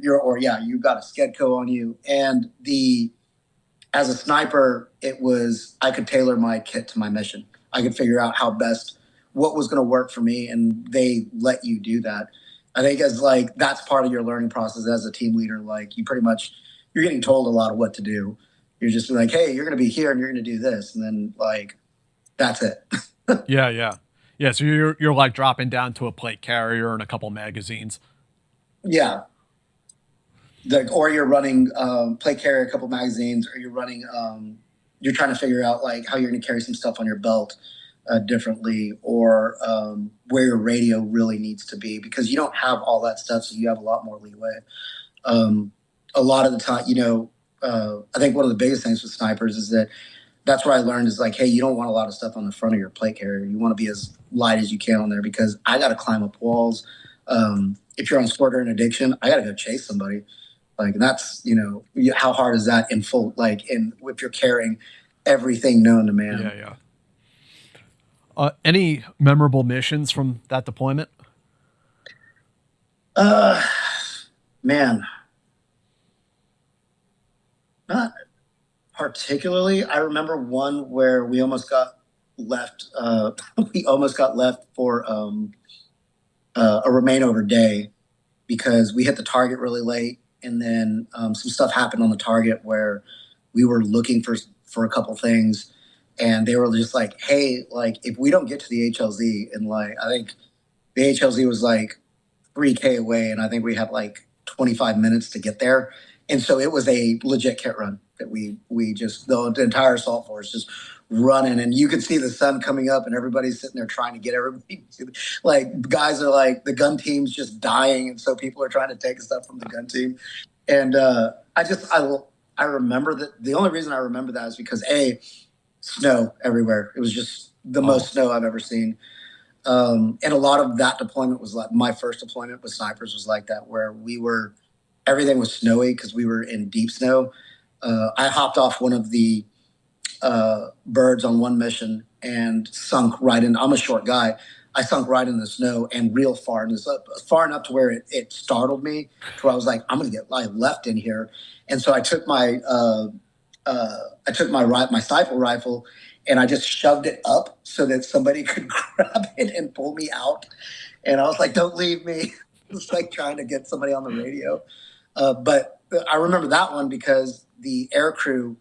got a Sketco on you. And as a sniper, I could tailor my kit to my mission. I could figure out what was going to work for me, and they let you do that. I think that's part of your learning process as a team leader. Like, you're getting told a lot of what to do. You're just like, hey, you're going to be here and you're going to do this. And then that's it. Yeah. So you're like dropping down to a plate carrier and a couple magazines. Yeah. Or you're running plate carrier, a couple magazines, or you're running, you're trying to figure out like how you're going to carry some stuff on your belt. differently, or where your radio really needs to be, because you don't have all that stuff, so you have a lot more leeway. A lot of the time, I think one of the biggest things with snipers is that's where I learned is like, hey, you don't want a lot of stuff on the front of your plate carrier. You want to be as light as you can on there, because I got to climb up walls. If you're on Squirter and Addiction, I got to go chase somebody. Like, that's, how hard is that in full, if you're carrying everything known to man? Yeah, yeah. Any memorable missions from that deployment? Man, not particularly. I remember one where we almost got left. We almost got left for a remain over day, because we hit the target really late, and then some stuff happened on the target where we were looking for a couple things, and they were just like, hey, like, if we don't get to the HLZ, and like, I think the HLZ was like 3K away, and I think we had like 25 minutes to get there. And so it was a legit kit run that we just, the entire assault force just running, and you could see the sun coming up, and everybody's sitting there trying to get everybody. Like, guys are like, the gun team's just dying, and so people are trying to take stuff from the gun team. And I remember that. The only reason I remember that is because snow everywhere. It was just the most snow I've ever seen. And a lot of that deployment was like, my first deployment with snipers was like that, where everything was snowy because we were in deep snow. I hopped off one of the birds on one mission and sunk right in. I'm a short guy. I sunk right in the snow, and real far, and far enough to where it startled me, to where I was like, I'm going to get left in here. And so I took my sniper rifle, and I just shoved it up so that somebody could grab it and pull me out. And I was like, don't leave me. It was like trying to get somebody on the radio. But I remember that one because the air crew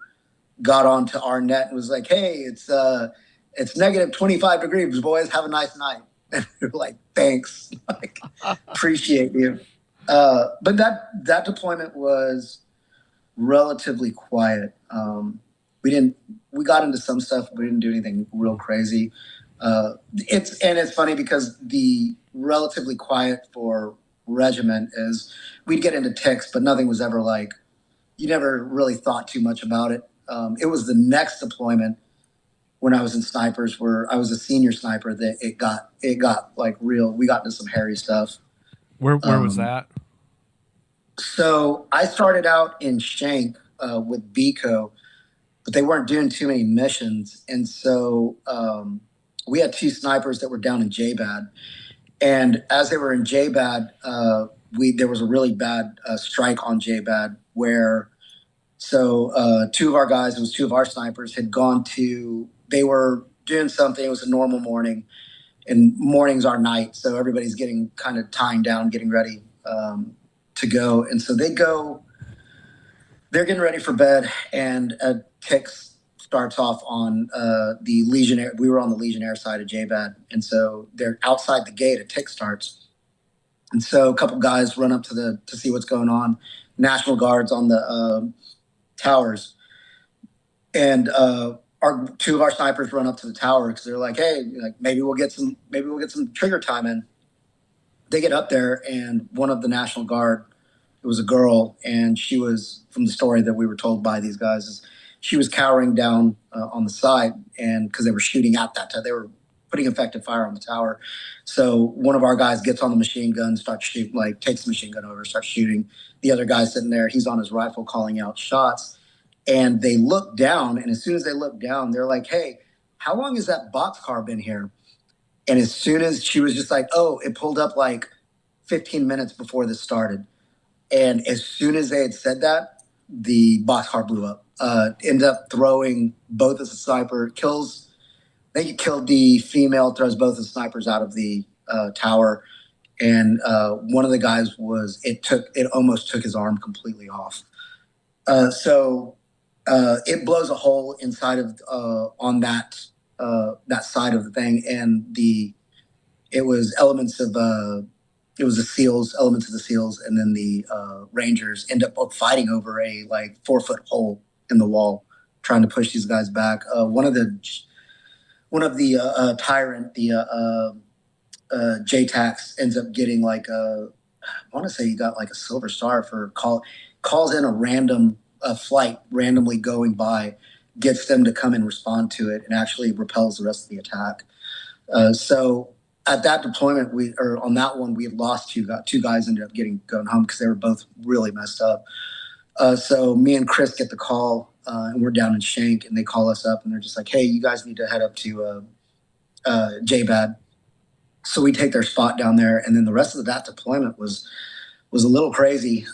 got onto our net and was like, hey, it's negative 25 degrees, boys. Have a nice night. And we were like, thanks. Like, appreciate you. But that deployment was relatively quiet. We got into some stuff, but we didn't do anything real crazy. It's funny because the relatively quiet for regiment is we'd get into ticks, but nothing was ever like, you never really thought too much about it. It was the next deployment when I was in snipers, where I was a senior sniper, that it got like real. We got into some hairy stuff. Where was that? So I started out in Shank with BCO, but they weren't doing too many missions. And so we had 2 snipers that were down in JBAD. And as they were in JBAD, there was a really bad strike on JBAD where, 2 of our guys, it was 2 of our snipers, had gone to, they were doing something. It was a normal morning, and mornings are night. So everybody's getting kind of tying down, getting ready to go. And so they're getting ready for bed, and a tick starts off on the Legionnaire. We were on the Legionnaire side of JBAD. And so they're outside the gate, a tick starts. And so a couple guys run up to see what's going on. National Guards on the towers. And 2 of our snipers run up to the tower because they're like, hey, maybe we'll get some trigger time in. They get up there, and one of the National Guard, it was a girl, and she was, from the story that we were told by these guys, is she was cowering down on the side, and because they were shooting at that time, they were putting effective fire on the tower. So one of our guys gets on the machine gun, starts shooting, takes the machine gun over, starts shooting. The other guy's sitting there, he's on his rifle calling out shots, and they look down, and as soon as they look down, they're like, hey, how long has that boxcar been here? And as soon as she was just like, oh, it pulled up like 15 minutes before this started. And as soon as they had said that, the boxcar blew up. Ended up throwing both as a sniper, they killed the female, throws both the snipers out of the tower. And one of the guys it almost took his arm completely off. So it blows a hole inside of, on that side of the thing. And it was elements of the SEALs, elements of the SEALs, and then the Rangers end up fighting over a 4-foot hole in the wall, trying to push these guys back. One of tyrant, JTAX ends up getting like I want to say he got like a silver star for calls in a random flight randomly going by, gets them to come and respond to it, and actually repels the rest of the attack. So at that deployment, on that one, we had lost two guys ended up going home because they were both really messed up. So me and Chris get the call, and we're down in Shank, and they call us up, and they're just like, "Hey, you guys need to head up to JBAD." So we take their spot down there, and then the rest of that deployment was a little crazy.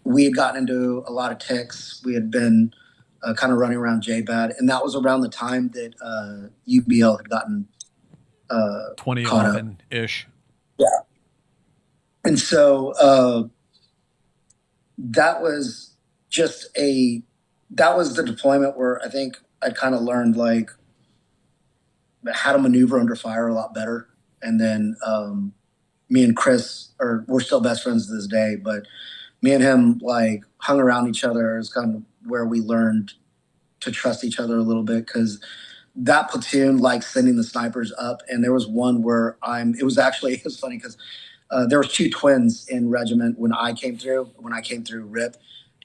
We had gotten into a lot of ticks. We had been kind of running around JBAD, and that was around the time that UBL had gotten 2011-ish. Yeah. And so that was the deployment where I think I kind of learned like how to maneuver under fire a lot better. And then me and Chris we're still best friends to this day, but me and him like hung around each other is kind of where we learned to trust each other a little bit, because that platoon liked sending the snipers up. And there was one where it was funny because there was two twins in regiment when I came through RIP,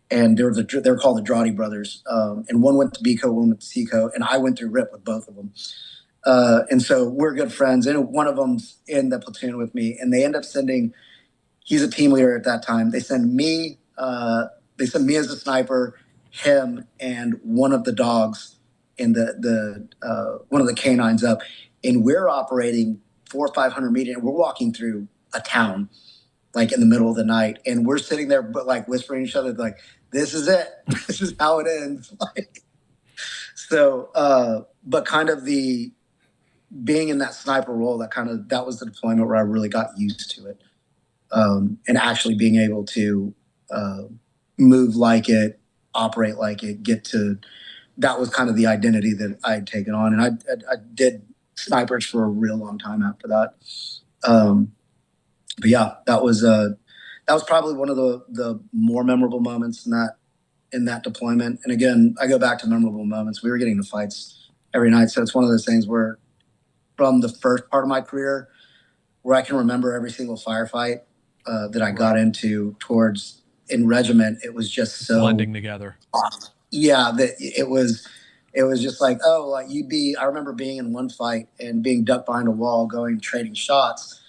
and they were called the Drawdy brothers. And one went to BCO, one went to CCO, and I went through RIP with both of them. And so we're good friends, and one of them's in the platoon with me, and they end up he's a team leader at that time. They send me as a sniper, him and one of the dogs in one of the canines up, and we're operating 400 or 500 meters, and we're walking through a town like in the middle of the night, and we're sitting there but like whispering to each other like, this is it. This is how it ends. Like, so but kind of the being in that sniper role, that was the deployment where I really got used to it, and actually being able to move like it, operate like it, that was kind of the identity that I had taken on. And I did snipers for a real long time after that. But yeah, that was probably one of the more memorable moments in that deployment. And again, I go back to memorable moments. We were getting into fights every night. So it's one of those things where from the first part of my career where I can remember every single firefight that I got into in regiment, it was just so blending together. Awesome. Yeah, that it was just like, oh, like I remember being in one fight and being ducked behind a wall, trading shots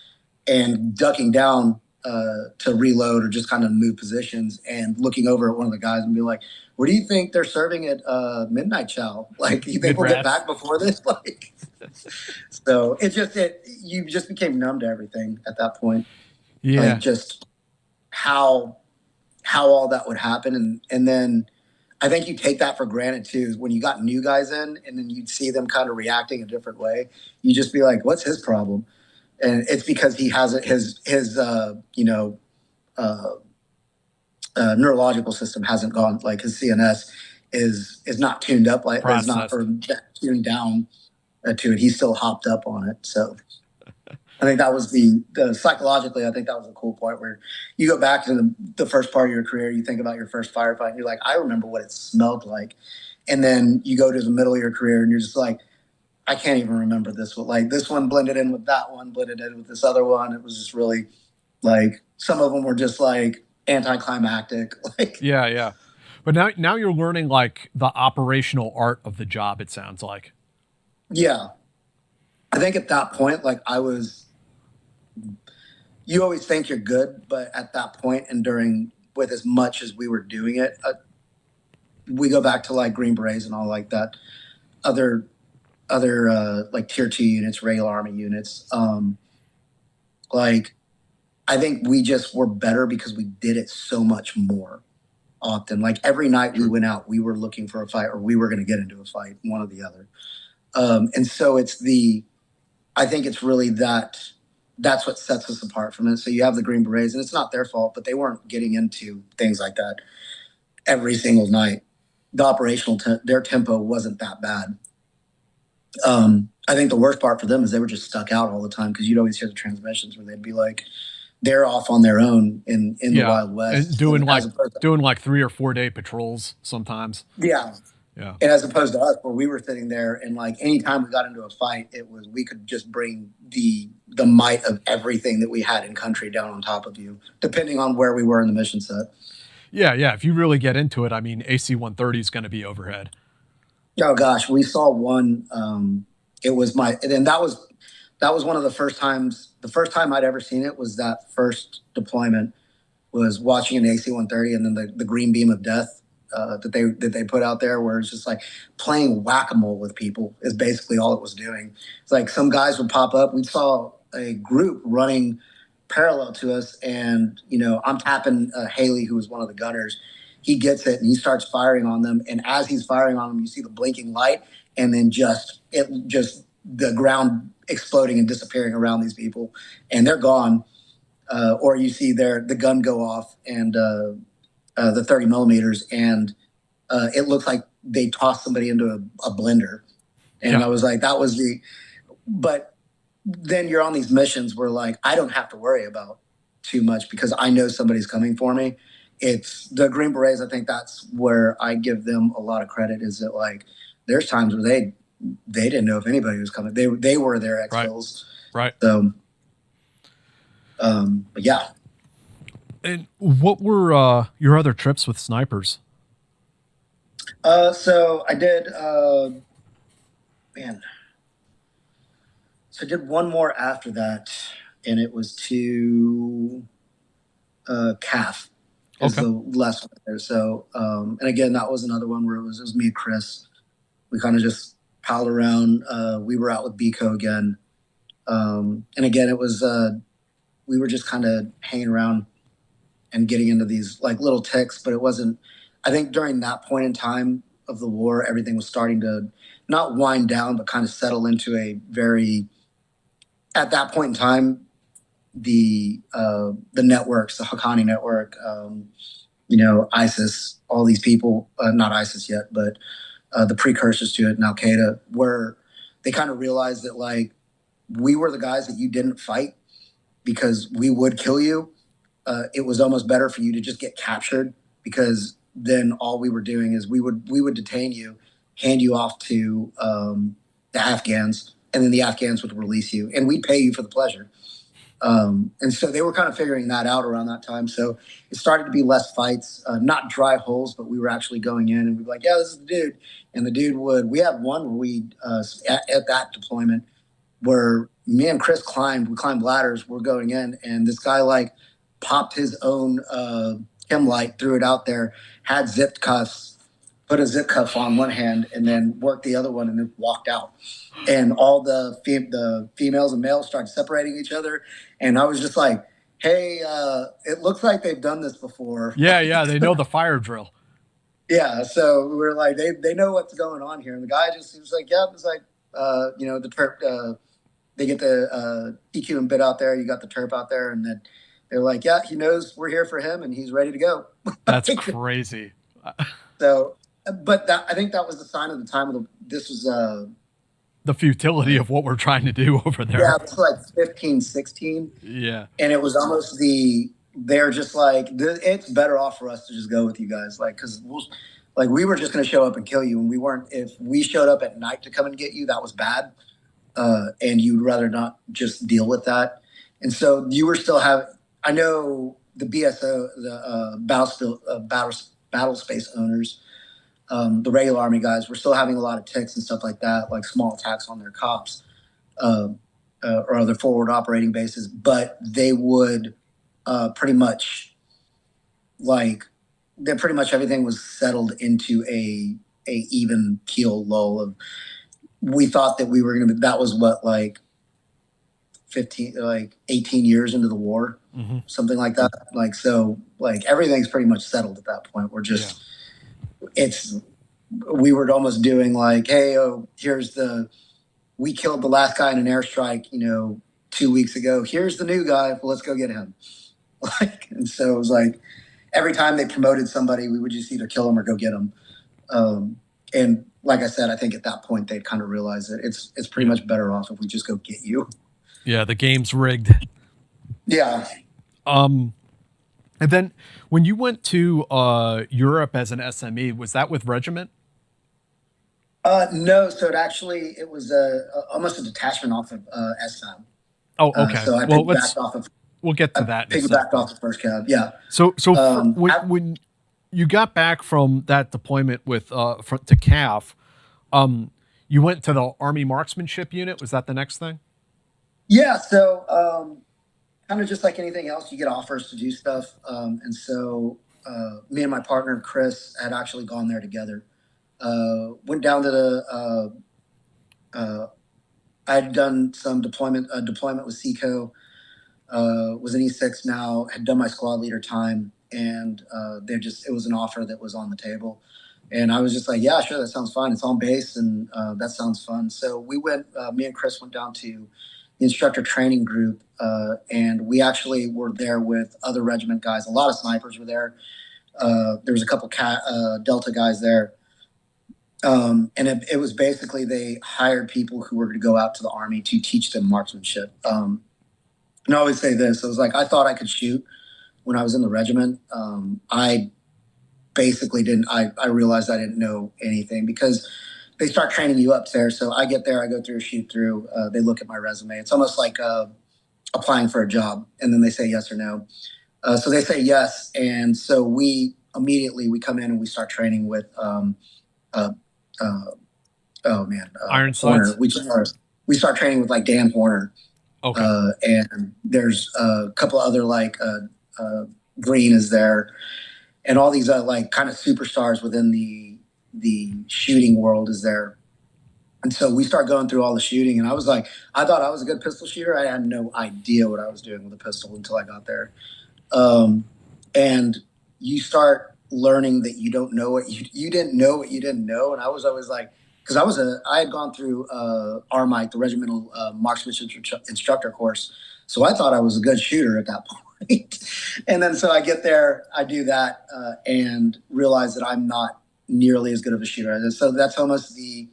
and ducking down to reload or just kind of move positions, and looking over at one of the guys and be like, what do you think they're serving at midnight chow? Like, you think we'll get back before this? Like, so you just became numb to everything at that point. Yeah. Like, just how all that would happen. And then I think you take that for granted too, when you got new guys in and then you'd see them kind of reacting a different way. You just be like, what's his problem? And it's because he has his neurological system hasn't gone, like his CNS is not tuned up, like is not tuned down to it. He's still hopped up on it. So I think that was the psychologically, I think that was a cool point where you go back to the first part of your career, you think about your first firefight, and you're like, I remember what it smelled like. And then you go to the middle of your career and you're just like, I can't even remember this one. Like, this one blended in with that one, blended in with this other one. It was just really like, some of them were just like anticlimactic. Like, yeah. But now you're learning like the operational art of the job, it sounds like. Yeah. I think at that point, like you always think you're good, but at that point and with as much as we were doing it, we go back to like Green Berets and all like that, other like tier 2 units, regular army units. Like, I think we just were better because we did it so much more often. Like, every night we went out, we were looking for a fight, or we were going to get into a fight, one or the other. And so I think it's really that's what sets us apart from it. So you have the Green Berets, and it's not their fault, but they weren't getting into things like that every single night. The operational, their tempo wasn't that bad. I think the worst part for them is they were just stuck out all the time, because you'd always hear the transmissions where they'd be like, they're off on their own in the Wild West. And doing like 3 or 4 day patrols sometimes. Yeah. Yeah. And as opposed to us, where we were sitting there and like anytime we got into a fight, we could just bring the might of everything that we had in country down on top of you, depending on where we were in the mission set. Yeah, yeah. If you really get into it, I mean, AC-130 is going to be overhead. Oh gosh, we saw one. It was and that was one of the first times. The first time I'd ever seen it was that first deployment. Was watching an AC-130 and then the green beam of death that they put out there, where it's just like playing whack-a-mole with people is basically all it was doing. It's like some guys would pop up. We saw a group running parallel to us, and I'm tapping Haley, who was one of the gunners. He gets it and he starts firing on them, and as he's firing on them, you see the blinking light, and then just the ground exploding and disappearing around these people, and they're gone. Or you see the gun go off and the 30 millimeters, and it looks like they tossed somebody into a blender. And Yeah. I was like, but then you're on these missions where like, I don't have to worry about too much because I know somebody's coming for me. It's the Green Berets. I think that's where I give them a lot of credit, is that like, there's times where they didn't know if anybody was coming. They were their exfils. Right. So, but yeah. And what were your other trips with snipers? So I did, So I did one more after that, and it was to CAF. Is Okay. the last one there. So, and again, that was another one where it was me and Chris. We kind of just palled around. We were out with Biko again. And again, it was, we were just kind of hanging around and getting into these like little ticks, but it wasn't, I think during that point in time of the war, everything was starting to not wind down, but kind of settle into a very, at that point in time, the networks, the Haqqani network, ISIS, all these people, not ISIS yet, but the precursors to it, and Al Qaeda, where they kind of realized that like we were the guys that you didn't fight because we would kill you. It was almost better for you to just get captured, because then all we were doing is we would detain you, hand you off to the Afghans, and then the Afghans would release you, and we'd pay you for the pleasure. And so they were kind of figuring that out around that time. So it started to be less fights, not dry holes, but we were actually going in and we'd be like, yeah, this is the dude. And the dude we had one where we, at that deployment, where me and Chris we climbed ladders, we're going in, and this guy like popped his own chem light, threw it out there, had zipped cuffs, put a zip cuff on one hand, and then worked the other one, and then walked out. And all the females and males started separating each other, and I was just like, "Hey, it looks like they've done this before." Yeah, they know the fire drill. Yeah, so we were like, they know what's going on here, and the guy he was like, "Yep," it's like, the terp, they get the EQ and bit out there, you got the terp out there, and then they're like, "Yeah, he knows we're here for him, and he's ready to go." That's crazy. So, but I think that was the sign of the time this was the futility of what we're trying to do over there. Yeah, it was like 15, 16. Yeah. And it was almost they're just like, it's better off for us to just go with you guys. Like, because we were just going to show up and kill you. And we weren't, if we showed up at night to come and get you, that was bad. And you'd rather not just deal with that. And so you were still I know the BSO, the battle space owners, the regular Army guys were still having a lot of ticks and stuff like that, like small attacks on their cops or other forward operating bases. But they would pretty much everything was settled into a even keel lull of, we thought that we were going to be, that was what, like 18 years into the war, something like that. Like, so like everything's pretty much settled at that point. We're just, we were almost doing like, hey, we killed the last guy in an airstrike, 2 weeks ago. Here's the new guy. Well, let's go get him. And so it was like, every time they promoted somebody, we would just either kill them or go get them. And like I said, I think at that point they'd kind of realize that it's pretty much better off if we just go get you. Yeah, the game's rigged. Yeah. And then when you went to Europe as an SME, was that with regiment? No, so it was almost a detachment off of SFAB. Oh, okay. So I Well, piggybacked off of we'll get to that in a piggybacked second. off the first cab. Yeah. So I, when you got back from that deployment with to CAF, you went to the Army Marksmanship Unit. Was that the next thing? yeah. So kind of just like anything else, you get offers to do stuff, and so me and my partner Chris had actually gone there together. Went down to the. I had done some deployment with Seco. Was an E6 now. Had done my squad leader time, and it was an offer that was on the table. And I was just like, yeah, sure, that sounds fine. It's on base, and that sounds fun. So we went. Me and Chris went down to the instructor training group, and we actually were there with other regiment guys. A lot of snipers were there. There was a couple Delta guys there, and it was basically they hired people who were going to go out to the Army to teach them marksmanship. And I always say this: I was like, I thought I could shoot when I was in the regiment. I basically didn't. I realized I didn't know anything because they start training you up there. So I get there, I go through a shoot through. They look at my resume. It's almost like applying for a job, and then they say yes or no. So they say yes, and so we immediately we come in and we start training with uh, Iron Horner. sights. We start training with like Dan Horner. Okay. And there's a couple other like Green is there, and all these like kind of superstars within the shooting world is there. And so we start going through all the shooting, and I was like, I thought I was a good pistol shooter. I had no idea what I was doing with a pistol until I got there. And you start learning that you don't know what you didn't know what you didn't know. And I was always like, because I had gone through RMIC, the regimental marksmanship instructor course, so I thought I was a good shooter at that point. And then so I get there, I do that, and realize that I'm not nearly as good of a shooter. And so that's almost the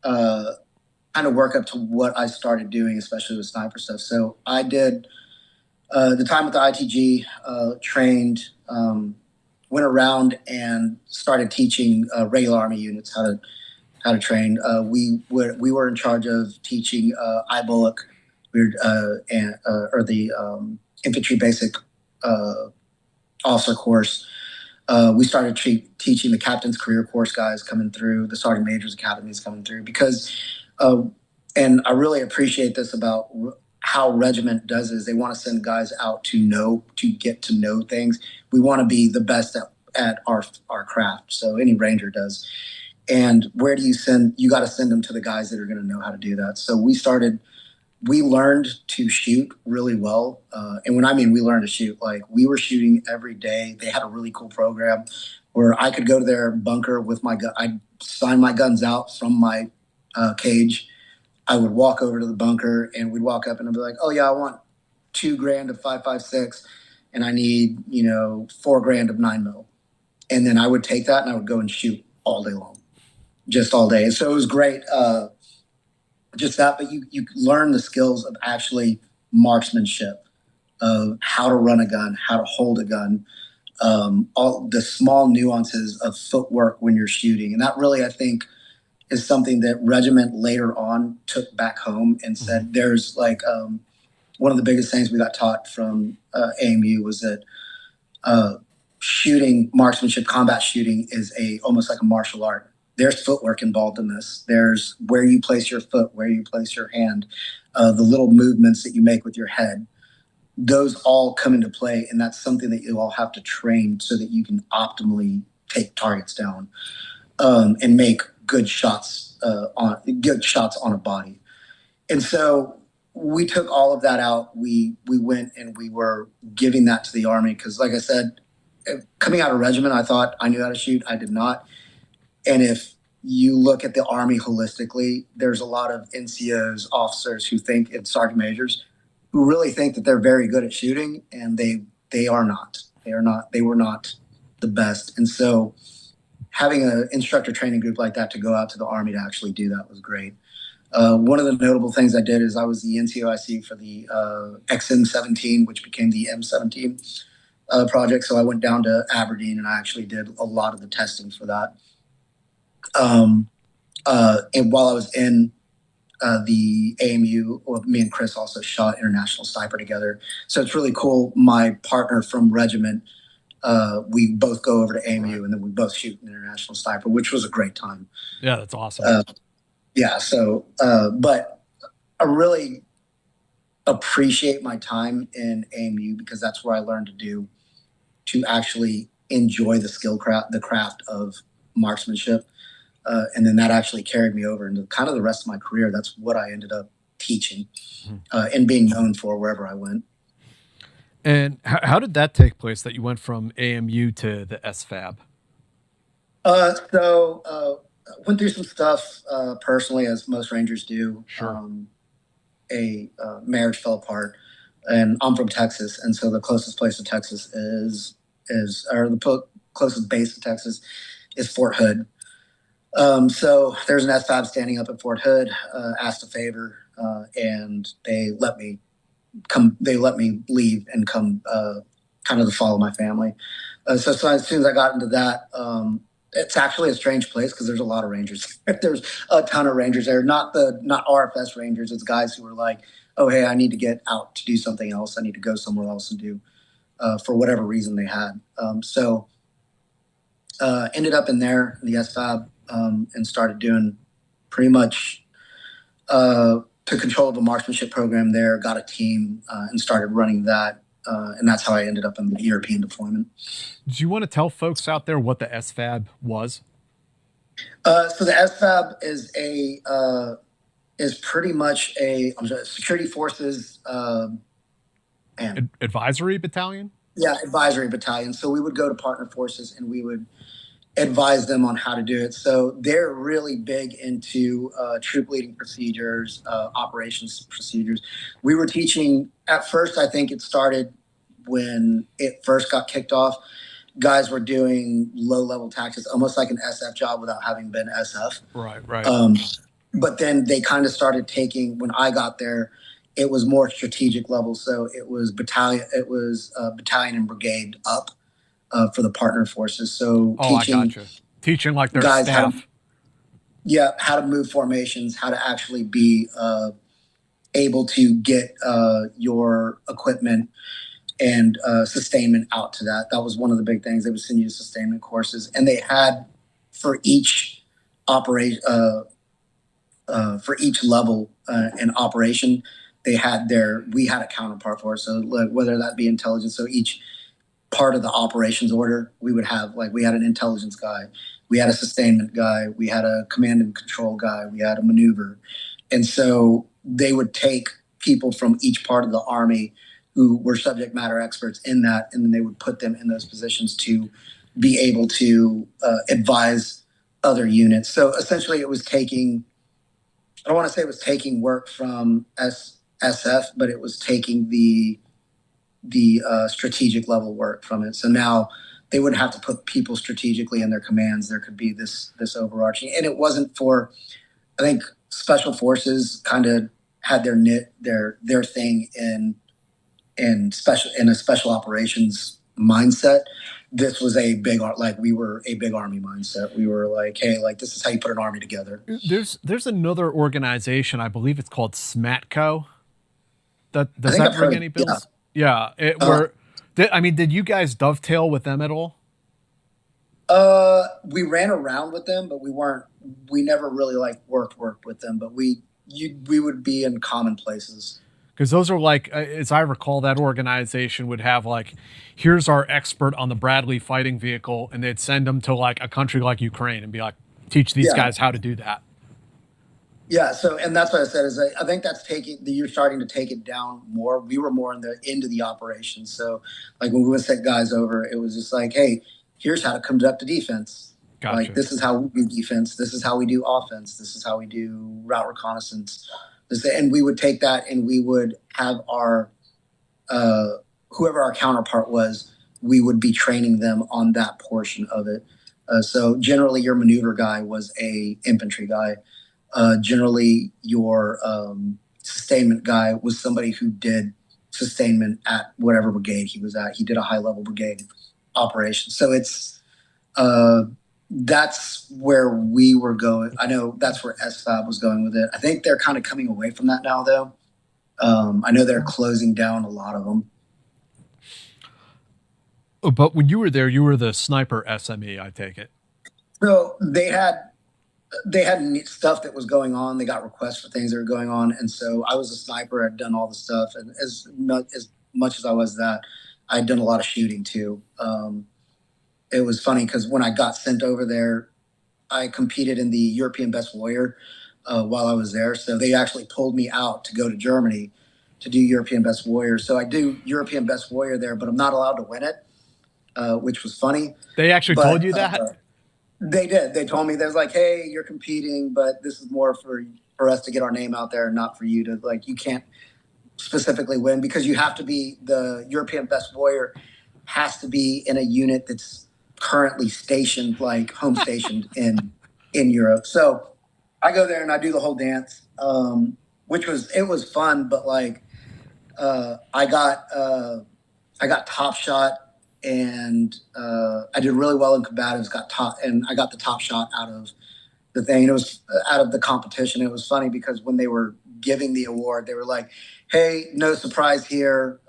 kind of work up to what I started doing, especially with sniper stuff. So I did the time with the ITG, trained, went around and started teaching regular Army units how to train. We were in charge of teaching IBOLC, or the infantry basic officer course. We started teaching the captain's career course guys coming through, the sergeant majors academies coming through, because, and I really appreciate this about how regiment does is they want to send guys out to get to know things. We want to be the best at our craft. So any ranger does. And where do you send? You got to send them to the guys that are going to know how to do that. So we learned to shoot really well. And when I mean we learned to shoot, like we were shooting every day. They had a really cool program where I could go to their bunker with my gun. I'd sign my guns out from my cage. I would walk over to the bunker and we'd walk up and I'd be like, oh yeah, I want $2,000 of 5.56 and I need, $4,000 of 9mm. And then I would take that and I would go and shoot all day long, just all day. And so it was great. Just that, but you learn the skills of actually marksmanship, of how to run a gun, how to hold a gun, all the small nuances of footwork when you're shooting. And that really, I think, is something that regiment later on took back home and said, there's like, one of the biggest things we got taught from AMU was that shooting, marksmanship, combat shooting is almost like a martial art. There's footwork involved in this. There's where you place your foot, where you place your hand, the little movements that you make with your head. Those all come into play, and that's something that you all have to train so that you can optimally take targets down, and make good shots on a body. And so we took all of that out. We went and we were giving that to the Army because, like I said, coming out of regiment, I thought I knew how to shoot. I did not. And if you look at the Army holistically, there's a lot of NCOs, officers who think, and sergeant majors, who really think that they're very good at shooting, and they are not. They are not. They were not the best. And so having an instructor training group like that to go out to the Army to actually do that was great. One of the notable things I did is I was the NCOIC for the XM17, which became the M17 project. So I went down to Aberdeen and I actually did a lot of the testing for that. And while I was in the AMU, well, me and Chris also shot International Sniper together. So it's really cool. My partner from Regiment, we both go over to AMU and then we both shoot an International Sniper, which was a great time. Yeah, that's awesome. Yeah. So, but I really appreciate my time in AMU because that's where I learned to actually enjoy the craft of marksmanship. And then that actually carried me over into kind of the rest of my career. That's what I ended up teaching and being known for wherever I went. And how did that take place that you went from AMU to the SFAB? Went through some stuff personally, as most Rangers do. Sure. A marriage fell apart, and I'm from Texas, and so the closest place to Texas closest base to Texas is Fort Hood. So there's an SFAB standing up at Fort Hood, asked a favor, and they let me leave and come kind of to follow my family. So as soon as I got into that, it's actually a strange place because there's a lot of Rangers. There's a ton of Rangers there, not RFS Rangers. It's guys who are like, oh, hey, I need to get out to do something else. I need to go somewhere else and do for whatever reason they had. Ended up in there, in the SFAB, and started doing pretty much took control of a marksmanship program there, got a team, and started running that. And that's how I ended up in the European deployment. Do you want to tell folks out there what the SFAB was? So the SFAB is pretty much a security forces Advisory battalion? Yeah, advisory battalion. So we would go to partner forces and we would advise them on how to do it. So they're really big into troop leading procedures, operations procedures. We were teaching at first, I think it started when it first got kicked off. Guys were doing low level tactics, almost like an SF job without having been SF. Right. But then they kind of started taking, when I got there, it was more strategic level. So it was battalion and brigade up. For the partner forces. So teaching like their guys staff. How to move formations, how to actually be able to get your equipment and sustainment out to that. That was one of the big things. They would send you to sustainment courses, and they had for each operation, for each level and operation, we had a counterpart for it. So whether that be intelligence, so each part of the operations order, we would have, like, we had an intelligence guy, we had a sustainment guy, we had a command and control guy, we had a maneuver. And so they would take people from each part of the Army who were subject matter experts in that, and then they would put them in those positions to be able to advise other units. So essentially it was taking, I don't want to say it was taking work from SF, but it was taking the strategic level work from it. So now they wouldn't have to put people strategically in their commands. There could be this overarching, and it wasn't for, I think special forces kind of had their thing in a special operations mindset. This was we were a big Army mindset. We were like, hey, like, this is how you put an army together. There's another organization, I believe it's called SMATCO. Does that ring any bells? Yeah. Did you guys dovetail with them at all? We ran around with them, but we never really worked with them, but we would be in common places. Because those are like, as I recall, that organization would have like, here's our expert on the Bradley fighting vehicle, and they'd send them to like a country like Ukraine and be like, teach these guys how to do that. Yeah, so, and that's what I said, is I think you're starting to take it down more. We were more into the operations. So like when we would set guys over, it was just like, hey, here's how to conduct a defense. Gotcha. Like, this is how we do defense. This is how we do offense. This is how we do route reconnaissance. And we would take that and we would have our, whoever our counterpart was, we would be training them on that portion of it. So generally your maneuver guy was a infantry guy. Generally your sustainment guy was somebody who did sustainment at whatever brigade he was at. He did a high level brigade operation. So it's that's where we were going. I know that's where SFAB was going with it. I think they're kind of coming away from that now, though. I know they're closing down a lot of them. But when you were there, you were the sniper SME, I take it. So they had neat stuff that was going on. They got requests for things that were going on, and so I was a sniper. I'd done all the stuff, and as much as I was that, I'd done a lot of shooting too. It was funny because when I got sent over there, I competed in the European Best Warrior while I was there. So they actually pulled me out to go to Germany to do European Best Warrior. So I do European Best Warrior there, but I'm not allowed to win it, which was funny. They actually told you that? They did. They told me, there's like, hey, you're competing, but this is more for us to get our name out there and not for you to, like, you can't specifically win because you have to be the European Best Warrior has to be in a unit that's currently stationed, like home stationed in Europe. So I go there and I do the whole dance, which was fun, but like I got top shot and I did really well in combatives, and I got the top shot out of the thing. It was out of the competition. It was funny because when they were giving the award, they were like, hey, no surprise here.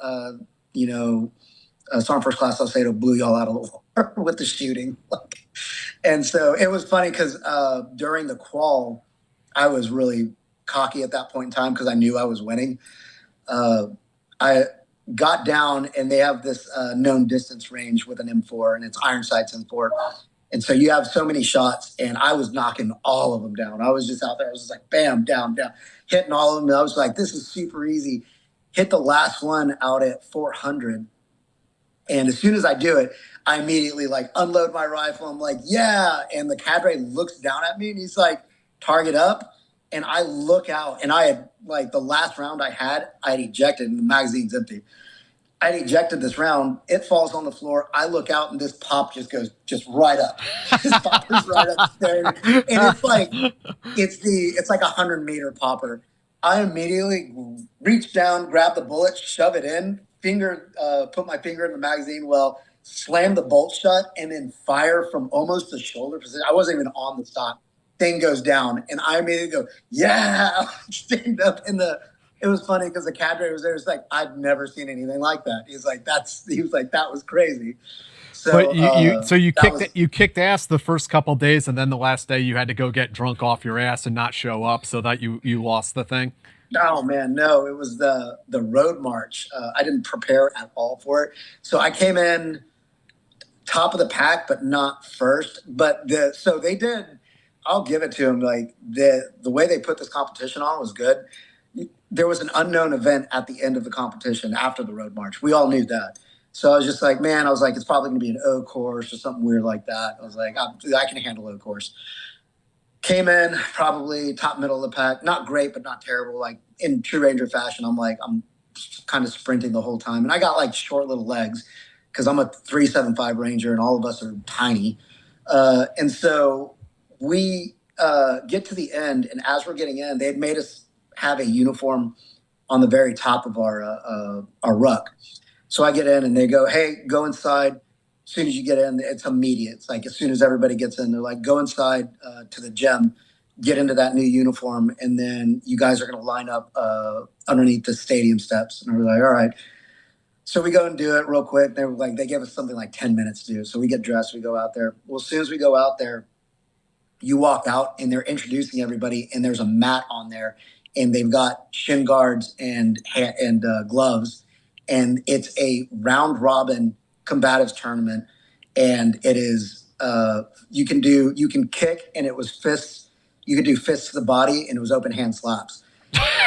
Sergeant First Class Saucedo blew y'all out of the water with the shooting. And so it was funny because during the qual, I was really cocky at that point in time because I knew I was winning. I got down and they have this known distance range with an M4 and it's iron sights M4. And so you have so many shots and I was knocking all of them down. I was just out there. I was just like, bam, down, hitting all of them. And I was like, this is super easy. Hit the last one out at 400. And as soon as I do it, I immediately like unload my rifle. I'm like, yeah. And the cadre looks down at me and he's like, target up. And I look out and I had like the last round I had ejected and the magazine's empty. I ejected this round. It falls on the floor. I look out and this pop just goes right up. This popper's right up there. And it's like, it's like 100-meter popper. I immediately reach down, grab the bullet, shove it in, put my finger in the magazine well, slam the bolt shut, and then fire from almost the shoulder position. I wasn't even on the stock. Thing goes down, and I immediately go, yeah, stand up in the. It was funny because the cadre was there. It's like, I've never seen anything like that. He was like, that was crazy. So, but you kicked ass the first couple of days, and then the last day you had to go get drunk off your ass and not show up, so that you lost the thing. Oh man, no! It was the road march. I didn't prepare at all for it, so I came in top of the pack, but not first. But so they did. I'll give it to them. Like the way they put this competition on was good. There was an unknown event at the end of the competition after the road march. We all knew that. So I was just like, man, it's probably going to be an O course or something weird like that. I was like, I can handle O course. Came in probably top middle of the pack. Not great, but not terrible. Like in true Ranger fashion, I'm kind of sprinting the whole time. And I got like short little legs because I'm a 375 Ranger and all of us are tiny. And so we get to the end, and as we're getting in, they had made us have a uniform on the very top of our ruck. So I get in, and they go, hey, go inside. As soon as you get in, it's immediate. It's like as soon as everybody gets in, they're like, go inside to the gym, get into that new uniform, and then you guys are going to line up underneath the stadium steps. And we're like, all right. So we go and do it real quick. They were like, they gave us something like 10 minutes to do. So we get dressed, we go out there. Well, as soon as we go out there, you walk out and they're introducing everybody, and there's a mat on there, and they've got shin guards and gloves, and it's a round robin combatives tournament, and it is you can kick, and it was fists. You could do fists to the body, and it was open hand slaps.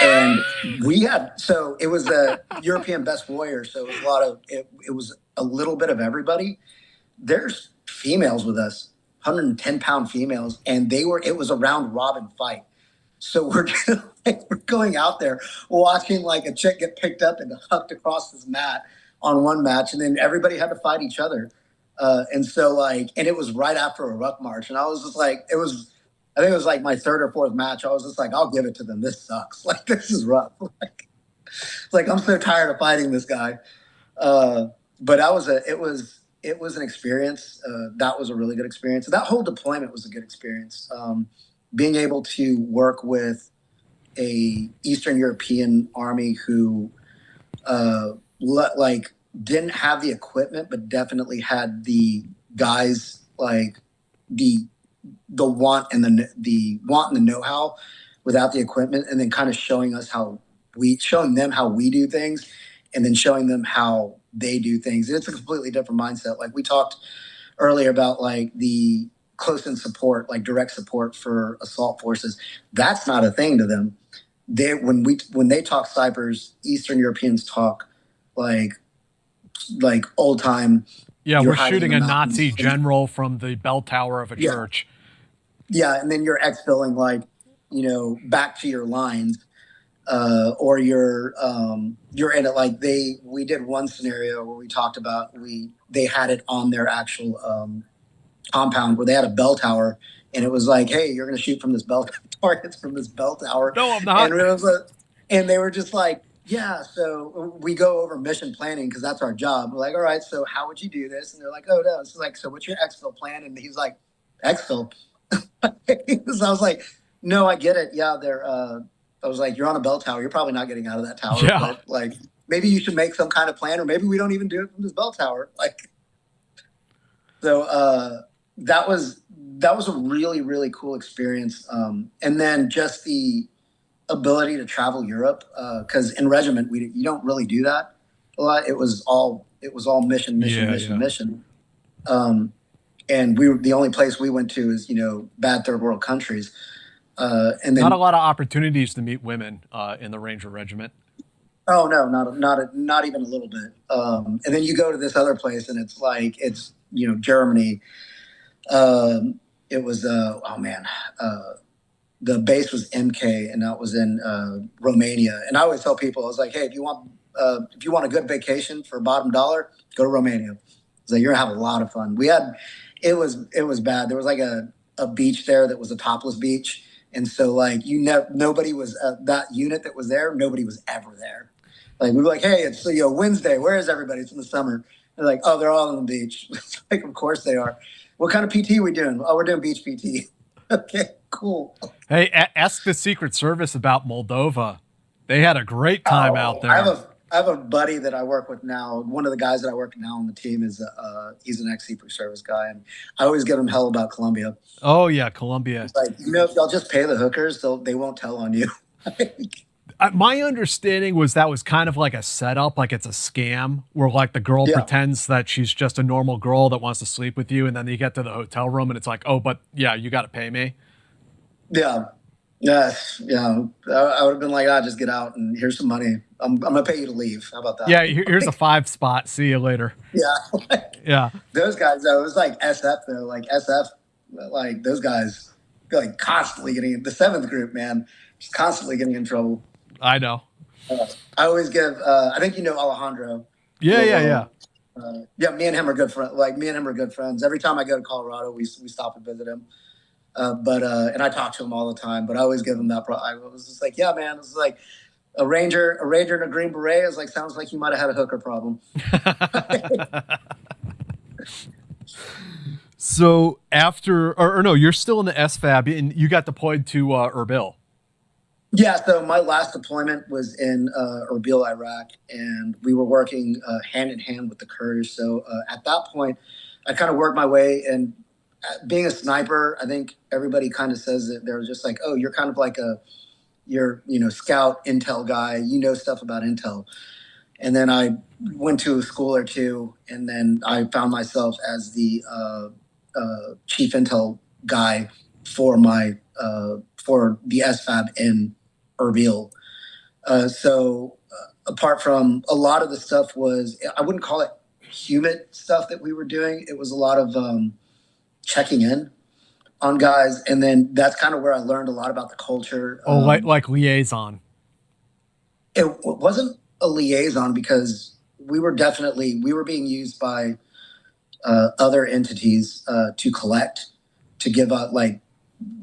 And it was a European Best Warrior, so it was it was a little bit of everybody. There's females with us. 110-pound females, and it was a round robin fight. So we're going out there watching like a chick get picked up and hucked across this mat on one match, and then everybody had to fight each other. And it was right after a ruck march, and I was just like, I think it was like my third or fourth match. I was just like, I'll give it to them. This sucks. Like, this is rough. Like I'm so tired of fighting this guy. But it it was an experience. That was a really good experience. That whole deployment was a good experience. Being able to work with a Eastern European army who like didn't have the equipment, but definitely had the guys, like the want and the want and the know-how without the equipment, and then kind of showing them how we do things, and then showing them how they do things. It's a completely different mindset. Like we talked earlier about like the close-in support, like direct support for assault forces. That's not a thing to them. When they talk snipers, Eastern Europeans talk like old time. Yeah, we're shooting a Nazi general from the bell tower of a church. Yeah, and then you're exfilling like, back to your lines, or you're in it like we did one scenario where we talked about they had it on their actual compound where they had a bell tower, and it was like, hey, you're going to shoot from this bell targets from this bell tower. No, I'm not. And they were just like, yeah, so we go over mission planning because that's our job. We're like, all right, so how would you do this? And they're like, oh, no. It's like, so what's your exfil plan? And he's like, exfil. So I was like, no, I get it. Yeah, I was like, you're on a bell tower. You're probably not getting out of that tower. Yeah. But like, maybe you should make some kind of plan, or maybe we don't even do it from this bell tower. Like, so that was a really, really cool experience. And then just the ability to travel Europe, because in regiment you don't really do that a lot. It was all mission. And the only place we went to is bad third world countries. And then not a lot of opportunities to meet women in the Ranger Regiment. Oh no, not even a little bit. And then you go to this other place, and it's like Germany. It was the base was MK, and that was in Romania. And I always tell people, I was like, hey, if you want a good vacation for bottom dollar, go to Romania. It's like you're gonna have a lot of fun. It was bad. There was like a beach there that was a topless beach. And so, like, nobody was that unit that was there. Nobody was ever there. Like, we were like, hey, it's Wednesday. Where is everybody? It's in the summer. They're like, oh, they're all on the beach. Like, of course they are. What kind of PT are we doing? Oh, we're doing beach PT. Okay, cool. Hey, ask the Secret Service about Moldova. They had a great time out there. I have a buddy that I work with now. One of the guys that I work with now on the team is he's an ex-Secret Service guy, and I always give him hell about Colombia. Oh yeah, Colombia. It's like, if y'all just pay the hookers, they won't tell on you. My understanding was that was kind of like a setup, like it's a scam where like the girl pretends that she's just a normal girl that wants to sleep with you, and then you get to the hotel room and it's like, oh, but yeah, you got to pay me. Yeah. Yes. Yeah. I would have been like, just get out and here's some money. I'm going to pay you to leave. How about that? Yeah. Here's a 5 spot. See you later. Yeah. Yeah. Those guys, though, it was like SF, though. Like SF, like those guys, like constantly getting the 7th group, man, just constantly getting in trouble. I know. I always give, I think Alejandro. Yeah. Yeah. Me and him are good friends. Like, me and him are good friends. Every time I go to Colorado, we stop and visit him. And I talk to him all the time, but I always give him that. I was just like, yeah, man, this is like a ranger in a green beret. Is like, sounds like you might have had a hooker problem. So after, or no, you're still in the SFAB and you got deployed to Erbil. Yeah. So my last deployment was in Erbil, Iraq, and we were working hand in hand with the Kurds. So at that point, I kind of worked my way, and being a sniper, I think everybody kind of says that they're just like, oh, you're kind of like you're scout intel guy, stuff about intel. And then I went to a school or two, and then I found myself as the chief intel guy for for the SFAB in Erbil. So apart from a lot of the stuff I wouldn't call it humid stuff that we were doing. It was a lot of checking in on guys, and then that's kind of where I learned a lot about the culture. Oh, like liaison. It wasn't a liaison because we were being used by other entities to collect, to give out like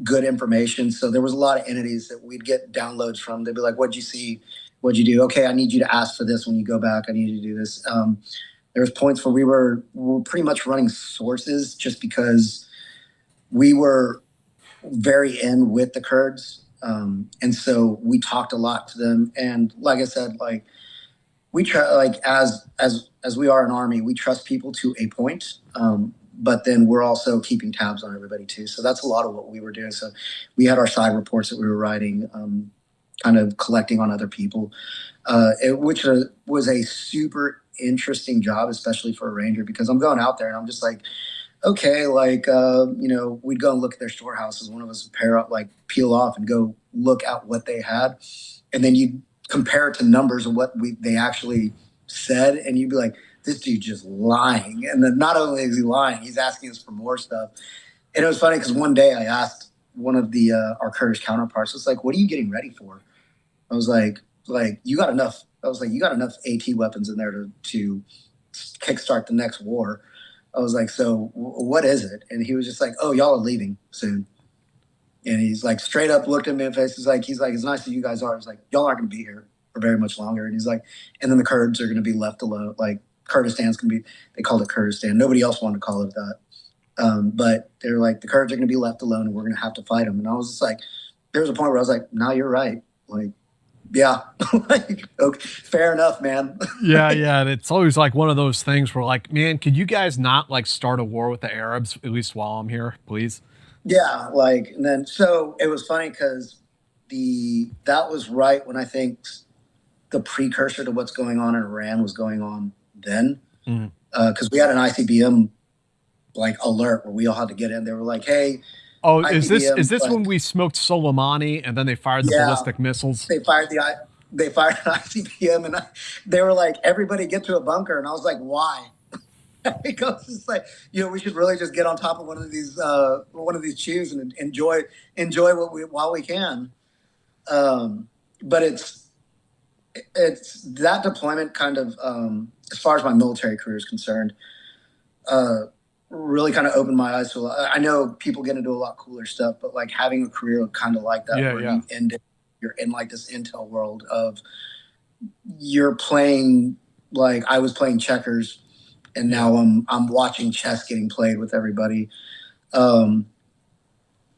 good information. So there was a lot of entities that we'd get downloads from. They'd be like, what'd you see? What'd you do? Okay, I need you to ask for this when you go back. I need you to do this. There was points where we were pretty much running sources just because we were very in with the Kurds. And so we talked a lot to them. And like I said, like we try, like as we are an army, we trust people to a point. But then we're also keeping tabs on everybody too. So that's a lot of what we were doing. So we had our side reports that we were writing, kind of collecting on other people, which was a super interesting job, especially for a Ranger, because I'm going out there and I'm just like, okay, like, we'd go and look at their storehouses. One of us would pair up, like peel off and go look at what they had. And then you compare it to numbers of what they actually said. And you'd be like, this dude just lying. And then not only is he lying, he's asking us for more stuff. And it was funny because one day I asked one of the our Kurdish counterparts, it's like, what are you getting ready for? I was like, you got enough. I was like, you got enough AT weapons in there to kickstart the next war. I was like, so what is it? And he was just like, oh, y'all are leaving soon. And he's like, straight up looked at me in the face. He's like, as nice as you guys are. I was like, y'all aren't going to be here for very much longer. And he's like, and then the Kurds are going to be left alone. Like Kurdistan's going to be, they called it Kurdistan. Nobody else wanted to call it that. But they're like, the Kurds are going to be left alone and we're going to have to fight them. And I was just like, there was a point where I was like, no, you're right. Like, yeah, like, okay, fair enough, man. Yeah. And it's always like one of those things where like, man, could you guys not like start a war with the Arabs, at least while I'm here, please? Yeah, like, and then, so it was funny because that was right when I think the precursor to what's going on in Iran was going on then. Because we had an ICBM like alert where we all had to get in. They were like, hey, oh, ICBM, is this when we smoked Soleimani and then they fired the ballistic missiles? They fired an ICBM and they were like, everybody get to a bunker. And I was like, why? Because it's like, we should really just get on top of one of these chews and enjoy while we can. But it's that deployment kind of, as far as my military career is concerned, really kind of opened my eyes to a lot. I know people get into a lot cooler stuff, but like having a career kind of like that, you're in like this intel world of you're playing, like I was playing checkers and now I'm watching chess getting played with everybody. And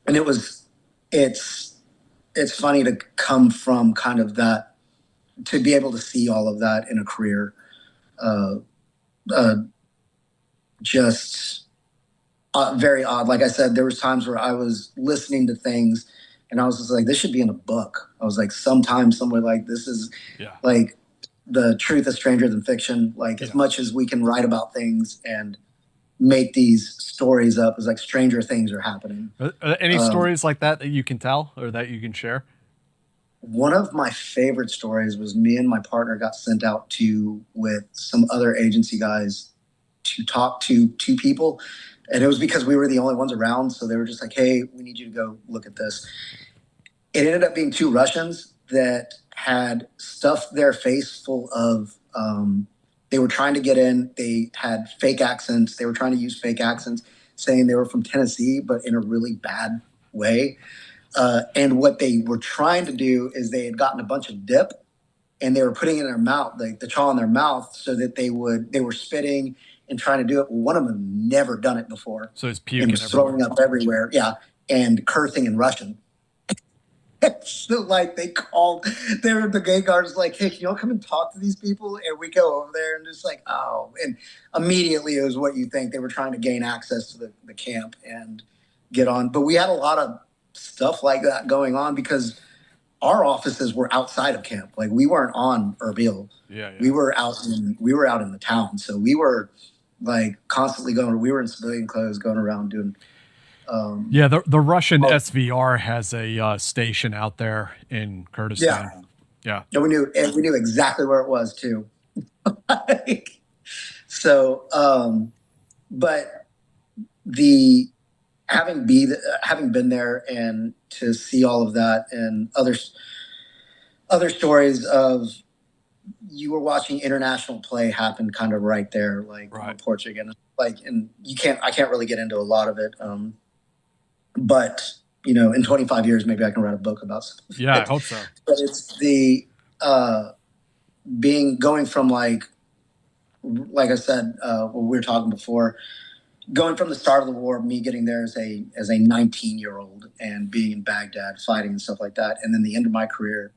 it's funny to come from kind of that, to be able to see all of that in a career. Just very odd. Like I said, there was times where I was listening to things and I was just like, this should be in a book. I was like, sometimes somewhere like this is like the truth is stranger than fiction. Like as much as we can write about things and make these stories up, it's like stranger things are happening. Any stories like that you can tell or that you can share? One of my favorite stories was me and my partner got sent out with some other agency guys to talk to two people. And it was because we were the only ones around. So they were just like, hey, we need you to go look at this. It ended up being two Russians that had stuffed their face full of, they were trying to get in. They had fake accents. They were trying to use fake accents, saying they were from Tennessee, but in a really bad way. And what they were trying to do is they had gotten a bunch of dip and they were putting it in their mouth, like the chaw in their mouth, so that they were spitting and trying to do it. One of them never done it before. So it's puking and was throwing up everywhere. Yeah. And cursing in Russian. So like the gay guards like, hey, can y'all come and talk to these people? And we go over there and just like, oh, and immediately it was what you think. They were trying to gain access to the camp and get on. But we had a lot of stuff like that going on because our offices were outside of camp. Like we weren't on Erbil. We were out in the town. So we were like constantly we were in civilian clothes going around doing. The Russian SVR has a station out there in Kurdistan. Yeah. We knew exactly where it was too. But having been there and to see all of that and other stories of you were watching international play happen kind of right there, like reports again, like, and I can't really get into a lot of it. But in 25 years, maybe I can write a book about stuff. Yeah, I hope so. But it's going from like like I said, when we were talking before, going from the start of the war, me getting there as a 19-year-old and being in Baghdad, fighting and stuff like that, and then the end of my career.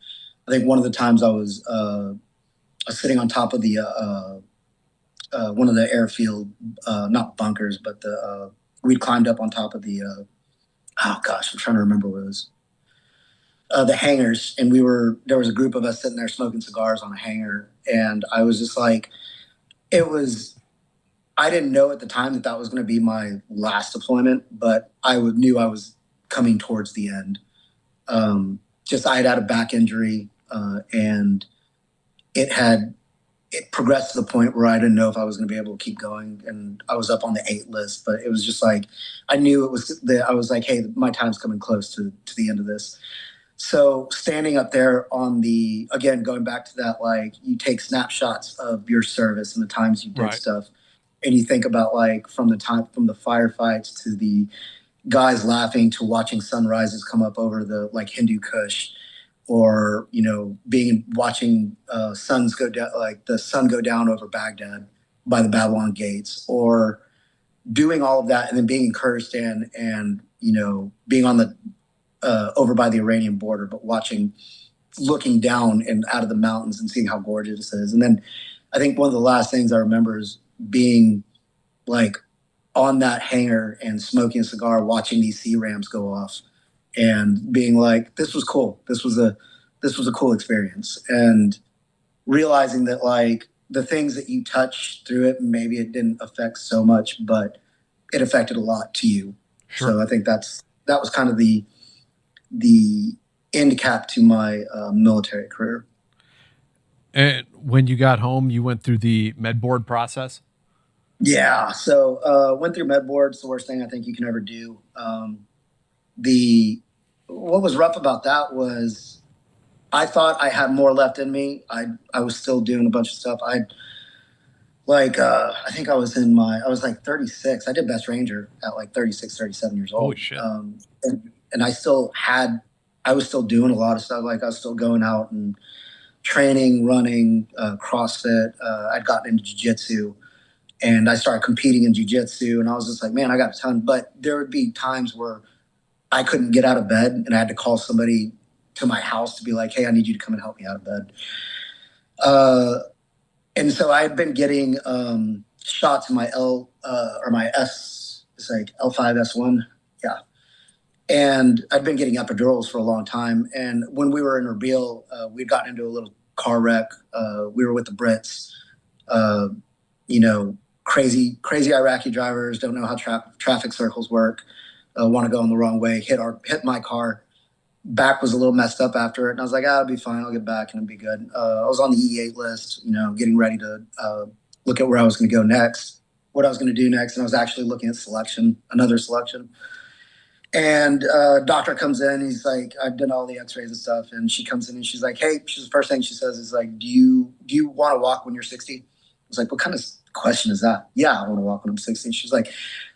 I think one of the times I was sitting on top of the one of the airfield, not bunkers, but we'd climbed up on top of the oh gosh, I'm trying to remember what it was. The hangars, and there was a group of us sitting there smoking cigars on a hangar, and I was just like, I didn't know at the time that was going to be my last deployment, but I knew I was coming towards the end. Just I had a back injury, and it progressed to the point where I didn't know if I was going to be able to keep going, and I was up on the 8 list. But it was just like I knew it was. I was like, hey, my time's coming close to the end of this. So standing up there again, going back to that, like you take snapshots of your service and the times you did stuff. And you think about like from the firefights to the guys laughing to watching sunrises come up over the like Hindu Kush, or watching suns go down, like the sun go down over Baghdad by the Babylon gates, or doing all of that and then being in Kurdistan and being on the over by the Iranian border, but looking down and out of the mountains and seeing how gorgeous it is. And then I think one of the last things I remember is being like on that hangar and smoking a cigar, watching these C-rams go off and being like, this was cool. This was a cool experience. And realizing that like the things that you touch through it, maybe it didn't affect so much, but it affected a lot to you. Sure. So I think that was kind of the end cap to my military career. And when you got home, you went through the med board process? Yeah. So went through med board. It's the worst thing I think you can ever do. What was rough about that was I thought I had more left in me. I was still doing a bunch of stuff. I think I was like 36. I did Best Ranger at like 36, 37 years old. Holy shit. And I was still doing a lot of stuff. Like I was still going out and training, running, CrossFit. I'd gotten into jiu-jitsu, and I started competing in jiu-jitsu, and I was just like, man, I got a ton. But there would be times where I couldn't get out of bed, and I had to call somebody to my house to be like, hey, I need you to come and help me out of bed. And so I had been getting shots in my my S, it's like L5S1. Yeah. And I'd been getting epidurals for a long time. And when we were in Erbil, we'd gotten into a little car wreck. We were with the Brits. Crazy Iraqi drivers don't know how traffic circles work. Want to go in the wrong way. Hit my car. Back was a little messed up after it, and I was like, I'll be fine. I'll get back and it'll be good. I was on the E8 list, getting ready to look at where I was going to go next, what I was going to do next, and I was actually looking at another selection. And doctor comes in. He's like, I've done all the X-rays and stuff, and she comes in and she's like, hey, the first thing she says is like, do you want to walk when you're 60? I was like, what kind of question is that? Yeah, I want to walk when I'm 60. She's like,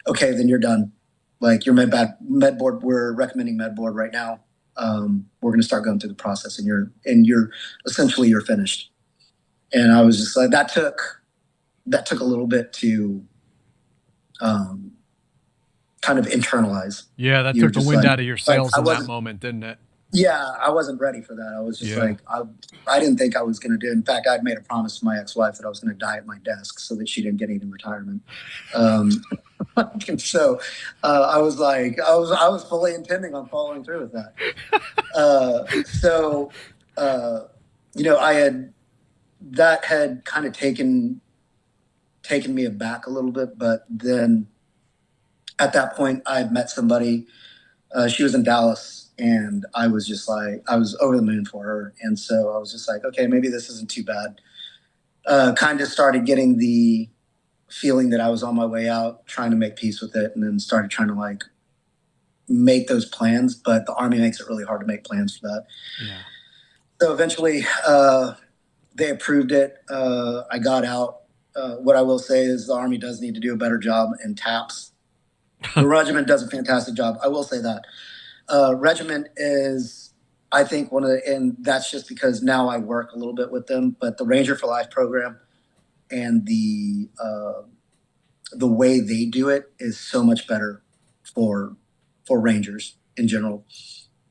okay, then you're done. Like your med board, we're recommending med board right now. We're going to start going through the process, and you're essentially finished. And I was just like, that took a little bit to kind of internalize. Yeah, that took the wind out of your sails in that moment, didn't it? Yeah, I wasn't ready for that. I was just like, I didn't think I was going to do it. In fact, I'd made a promise to my ex-wife that I was going to die at my desk so that she didn't get any retirement. And so I was like, I was fully intending on following through with that. That had kind of taken me aback a little bit, but then at that point I had met somebody. She was in Dallas. And I was just like, I was over the moon for her. And so I was just like, okay, maybe this isn't too bad. Kind of started getting the feeling that I was on my way out, trying to make peace with it, and then started trying to like make those plans. But the Army makes it really hard to make plans for that. Yeah. So eventually they approved it. I got out. What I will say is the Army does need to do a better job in TAPS. The regiment does a fantastic job. I will say that. Regiment is, I think, and that's just because now I work a little bit with them, but the Ranger for Life program and the way they do it is so much better for Rangers in general.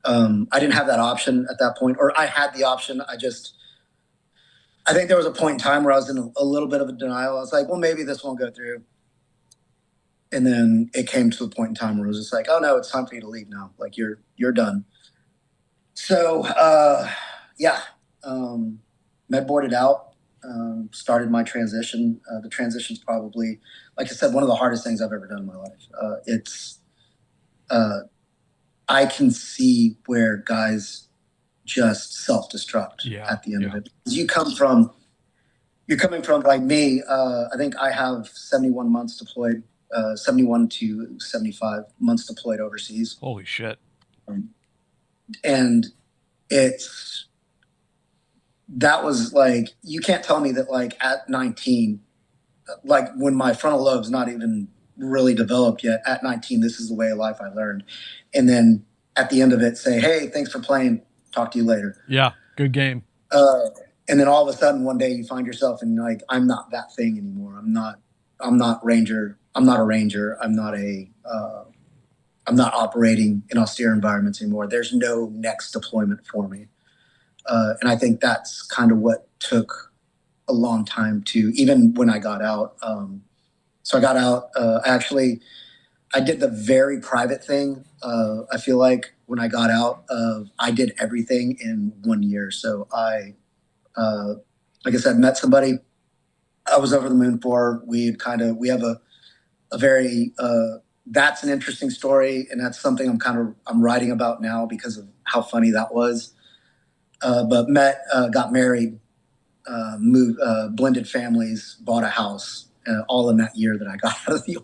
I didn't have that option at that point, or I had the option. I think there was a point in time where I was in a little bit of a denial. I was like, well, maybe this won't go through. And then it came to a point in time where it was just like, oh no, it's time for you to leave now. Like you're done. So med boarded out, started my transition. The transition's probably, like I said, one of the hardest things I've ever done in my life. I can see where guys just self-destruct at the end of it. You're coming from like me. I think I have 71 months deployed, 71 to 75 months deployed overseas. Holy shit. And that was like, you can't tell me that like at 19, like when my frontal lobe's not even really developed yet, at 19, this is the way of life I learned. And then at the end of it say, hey, thanks for playing. Talk to you later. Yeah. Good game. And then all of a sudden one day you find yourself in like, I'm not that thing anymore. I'm not Ranger. I'm not a Ranger. I'm not operating in austere environments anymore. There's no next deployment for me. And I think that's kind of what took a long time to, even when I got out. So I got out, I did the very private thing. I feel like when I got out, I did everything in 1 year. So I, like I said, met somebody I was over the moon for. We have a very, that's an interesting story. And that's something I'm writing about now because of how funny that was. But got married, moved, blended families, bought a house, all in that year that I got out of the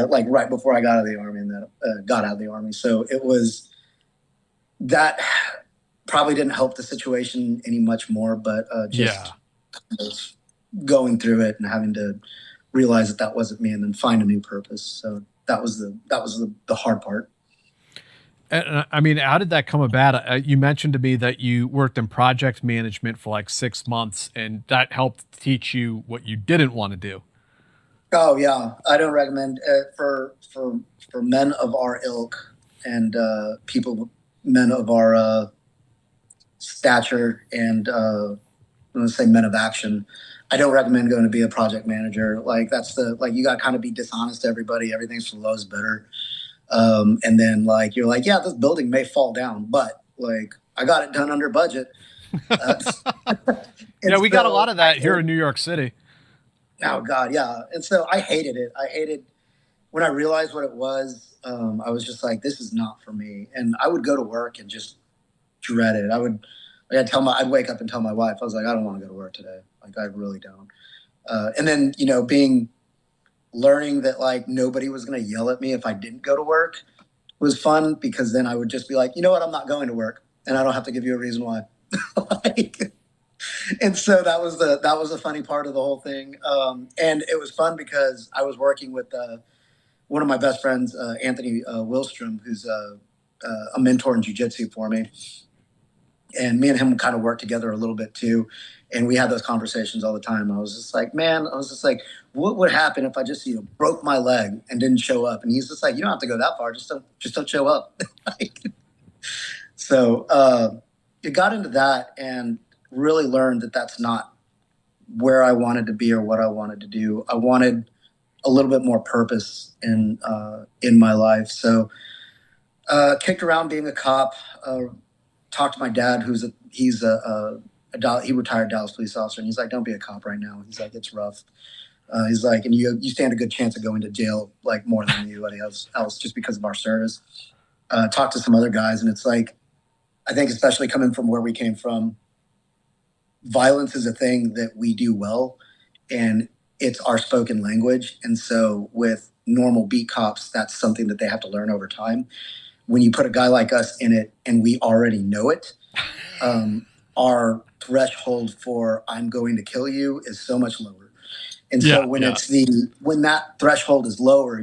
like right before I got out of the Army and that got out of the Army. So that probably didn't help the situation any much more, but going through it and having to realize that wasn't me and then find a new purpose. So that was the hard part. And I mean, how did that come about? You mentioned to me that you worked in project management for like 6 months, and that helped teach you what you didn't want to do. Oh yeah, I don't recommend for men of our ilk and men of our stature, and I'm gonna say men of action. I don't recommend going to be a project manager. Like you got to kind of be dishonest to everybody. Everything's for the lowest bidder. And then like, you're like, yeah, this building may fall down, but like I got it done under budget. Yeah, we got a lot of that here in New York City. Oh God. Yeah. And so I hated it. I hated when I realized what it was. I was just like, this is not for me. And I would go to work and just dread it. I'd wake up and tell my wife, I was like, I don't want to go to work today. Like, I really don't. And then, learning that like nobody was going to yell at me if I didn't go to work was fun, because then I would just be like, you know what, I'm not going to work, and I don't have to give you a reason why. And so that was the funny part of the whole thing. And it was fun because I was working with one of my best friends, Anthony Wilstrom, who's a mentor in jiu-jitsu for me. And me and him kind of worked together a little bit too. And we had those conversations all the time. I was just like, what would happen if I just, broke my leg and didn't show up? And he's just like, you don't have to go that far. Just don't show up. So it got into that and really learned that that's not where I wanted to be or what I wanted to do. I wanted a little bit more purpose in my life. So kicked around being a cop, talked to my dad, he retired Dallas police officer, and he's like, don't be a cop right now. He's like, it's rough. He's like, and you stand a good chance of going to jail, like more than anybody else just because of our service. Talked to some other guys, and it's like, I think especially coming from where we came from, violence is a thing that we do well, and it's our spoken language. And so with normal beat cops, that's something that they have to learn over time. When you put a guy like us in it and we already know it, our threshold for I'm going to kill you is so much lower. And so when that threshold is lower,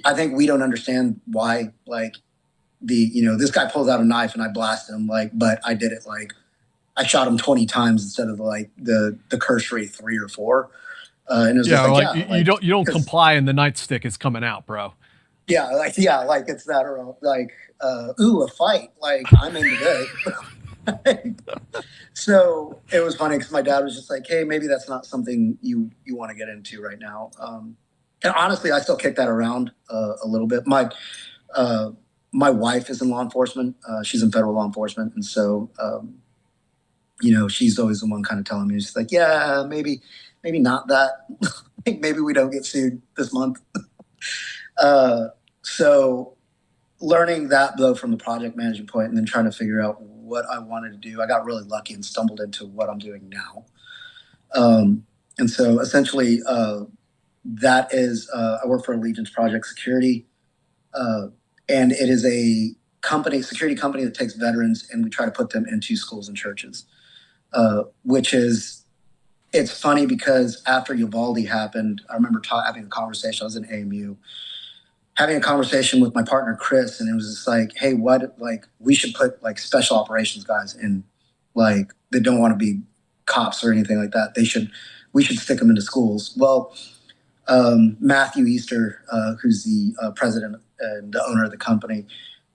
I think we don't understand why, like this guy pulls out a knife and I blast him, like, but I did it like I shot him 20 times instead of like the cursory 3 or 4. And it was just like, yeah, like, you don't comply and the nightstick is coming out, bro. Yeah, like it's that, or like, ooh, a fight. Like, I'm into this. So it was funny because my dad was just like, hey, maybe that's not something you want to get into right now. And honestly, I still kick that around a little bit. My wife is in law enforcement. She's in federal law enforcement. And so, she's always the one kind of telling me, she's like, yeah, maybe not that. Maybe we don't get sued this month. So learning that though from the project management point and then trying to figure out what I wanted to do, I got really lucky and stumbled into what I'm doing now. And so essentially, that is, I work for Allegiance Project Security, and it is a security company that takes veterans and we try to put them into schools and churches, it's funny because after Uvalde happened, I remember having a conversation. I was in AMU, having a conversation with my partner, Chris, and it was just like, hey, we should put like special operations guys in, like, they don't want to be cops or anything like that. We should stick them into schools. Well, Matthew Easter, who's the president and the owner of the company,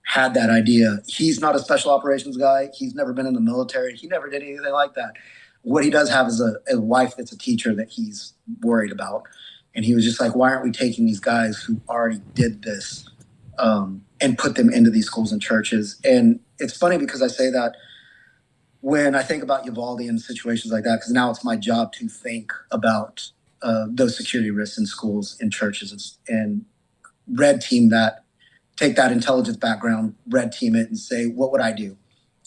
had that idea. He's not a special operations guy. He's never been in the military. He never did anything like that. What he does have is a wife that's a teacher that he's worried about. And he was just like, why aren't we taking these guys who already did this and put them into these schools and churches? And it's funny because I say that when I think about Uvalde and situations like that, because now it's my job to think about those security risks in schools and churches and red team that, take that intelligence background, red team it and say, what would I do?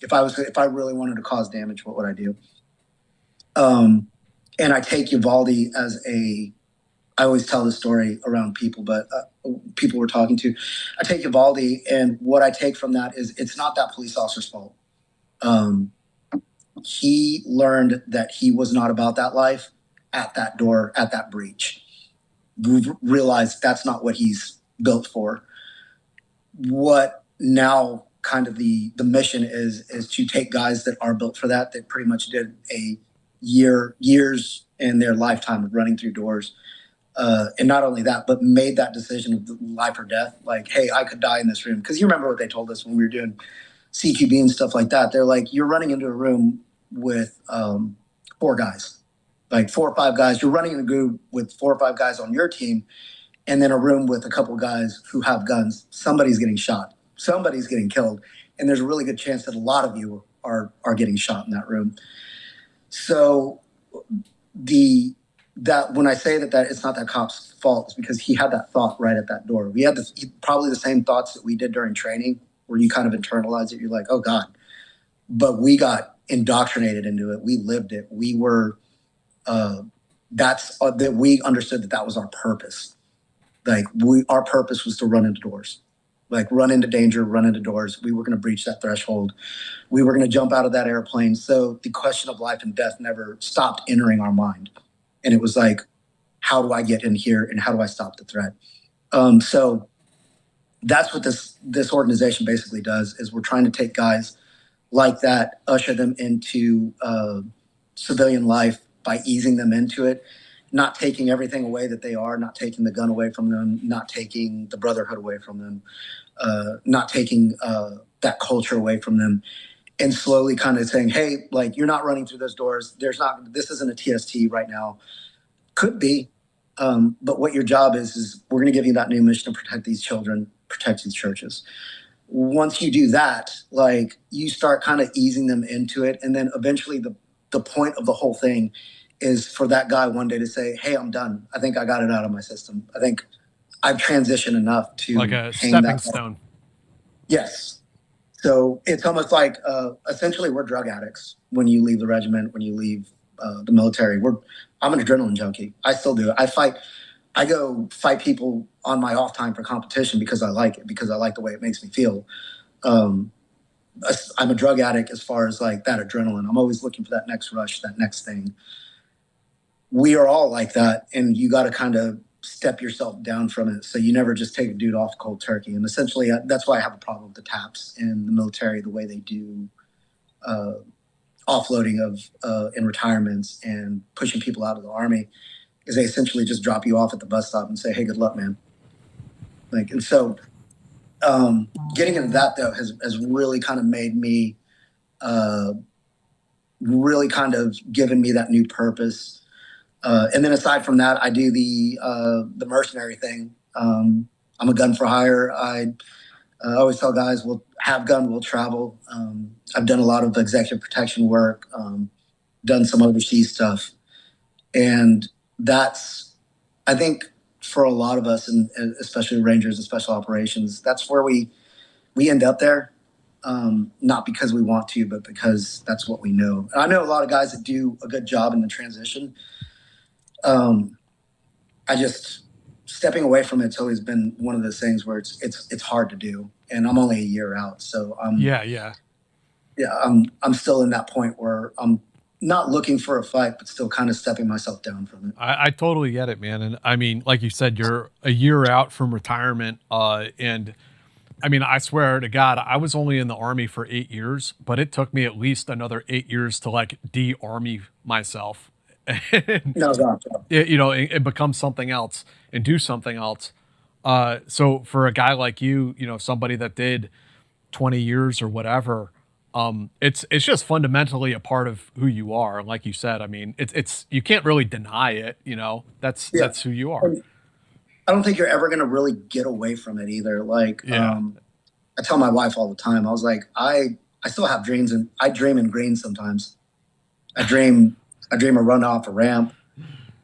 If I really wanted to cause damage, what would I do? And I take Uvalde as I always tell this story around people, but people we're talking to, I take Uvalde, and what I take from that is it's not that police officer's fault. He learned that he was not about that life at that door, at that breach. We realized that's not what he's built for. What now kind of the mission is to take guys that are built for that pretty much did a years in their lifetime of running through doors. And not only that, but made that decision of life or death. Like, hey, I could die in this room. Because you remember what they told us when we were doing CQB and stuff like that. They're like, you're running into a room with 4 guys, like 4 or 5 guys. You're running in a group with 4 or 5 guys on your team, and then a room with a couple guys who have guns. Somebody's getting shot. Somebody's getting killed. And there's a really good chance that a lot of you are getting shot in that room. So that when I say that it's not that cop's fault, it's because he had that thought right at that door. We had probably the same thoughts that we did during training, where you kind of internalize it. You're like, oh God, but we got indoctrinated into it. We lived it. We were, that we understood that was our purpose. Like our purpose was to run into doors, like run into danger, run into doors. We were going to breach that threshold. We were going to jump out of that airplane. So the question of life and death never stopped entering our mind. And it was like, how do I get in here and how do I stop the threat? So that's what this organization basically does, is we're trying to take guys like that, usher them into civilian life by easing them into it, not taking everything away that they are, not taking the gun away from them, not taking the brotherhood away from them, not taking that culture away from them, and slowly kind of saying, hey, like, you're not running through those doors. This isn't a TST right now. Could be. But what your job is we're going to give you that new mission to protect these children, protect these churches. Once you do that, like, you start kind of easing them into it. And then eventually the point of the whole thing is for that guy one day to say, hey, I'm done. I think I got it out of my system. I think I've transitioned enough to like a stepping stone. Yes. So it's almost like essentially we're drug addicts when you leave the regiment, when you leave the military. I'm an adrenaline junkie. I still do it. I go fight people on my off time for competition because I like it, because I like the way it makes me feel. I'm a drug addict as far as like that adrenaline. I'm always looking for that next rush, that next thing. We are all like that, and you got to kind of step yourself down from it. So you never just take a dude off cold turkey. And essentially that's why I have a problem with the TAPS in the military, the way they do offloading of in retirements and pushing people out of the Army is they essentially just drop you off at the bus stop and say, "Hey, good luck, man." Like, and so getting into that though has really kind of made me really kind of given me that new purpose. And then aside from that, I do the mercenary thing. I'm a gun for hire. I always tell guys, we'll have gun, we'll travel. I've done a lot of executive protection work, done some overseas stuff. And that's, I think for a lot of us, and especially Rangers and special operations, that's where we end up there. Not because we want to, but because that's what we know. And I know a lot of guys that do a good job in the transition. I just stepping away from it's always been one of those things where it's hard to do, and I'm only a year out, so I'm still in that point where I'm not looking for a fight, but still kind of stepping myself down from it. I totally get it, man. And I mean, like you said, you're a year out from retirement, and I mean, I swear to God, I was only in the Army for 8 years, but it took me at least another 8 years to like de-army myself. No, gotcha. And become something else and do something else. So for a guy like you, somebody that did 20 years or whatever, it's just fundamentally a part of who you are. And like you said, I mean, it's you can't really deny it. That's who you are. I don't think you're ever going to really get away from it either. Like, I tell my wife all the time, I was like, I still have dreams, and I dream in green sometimes. I dream a run off a ramp.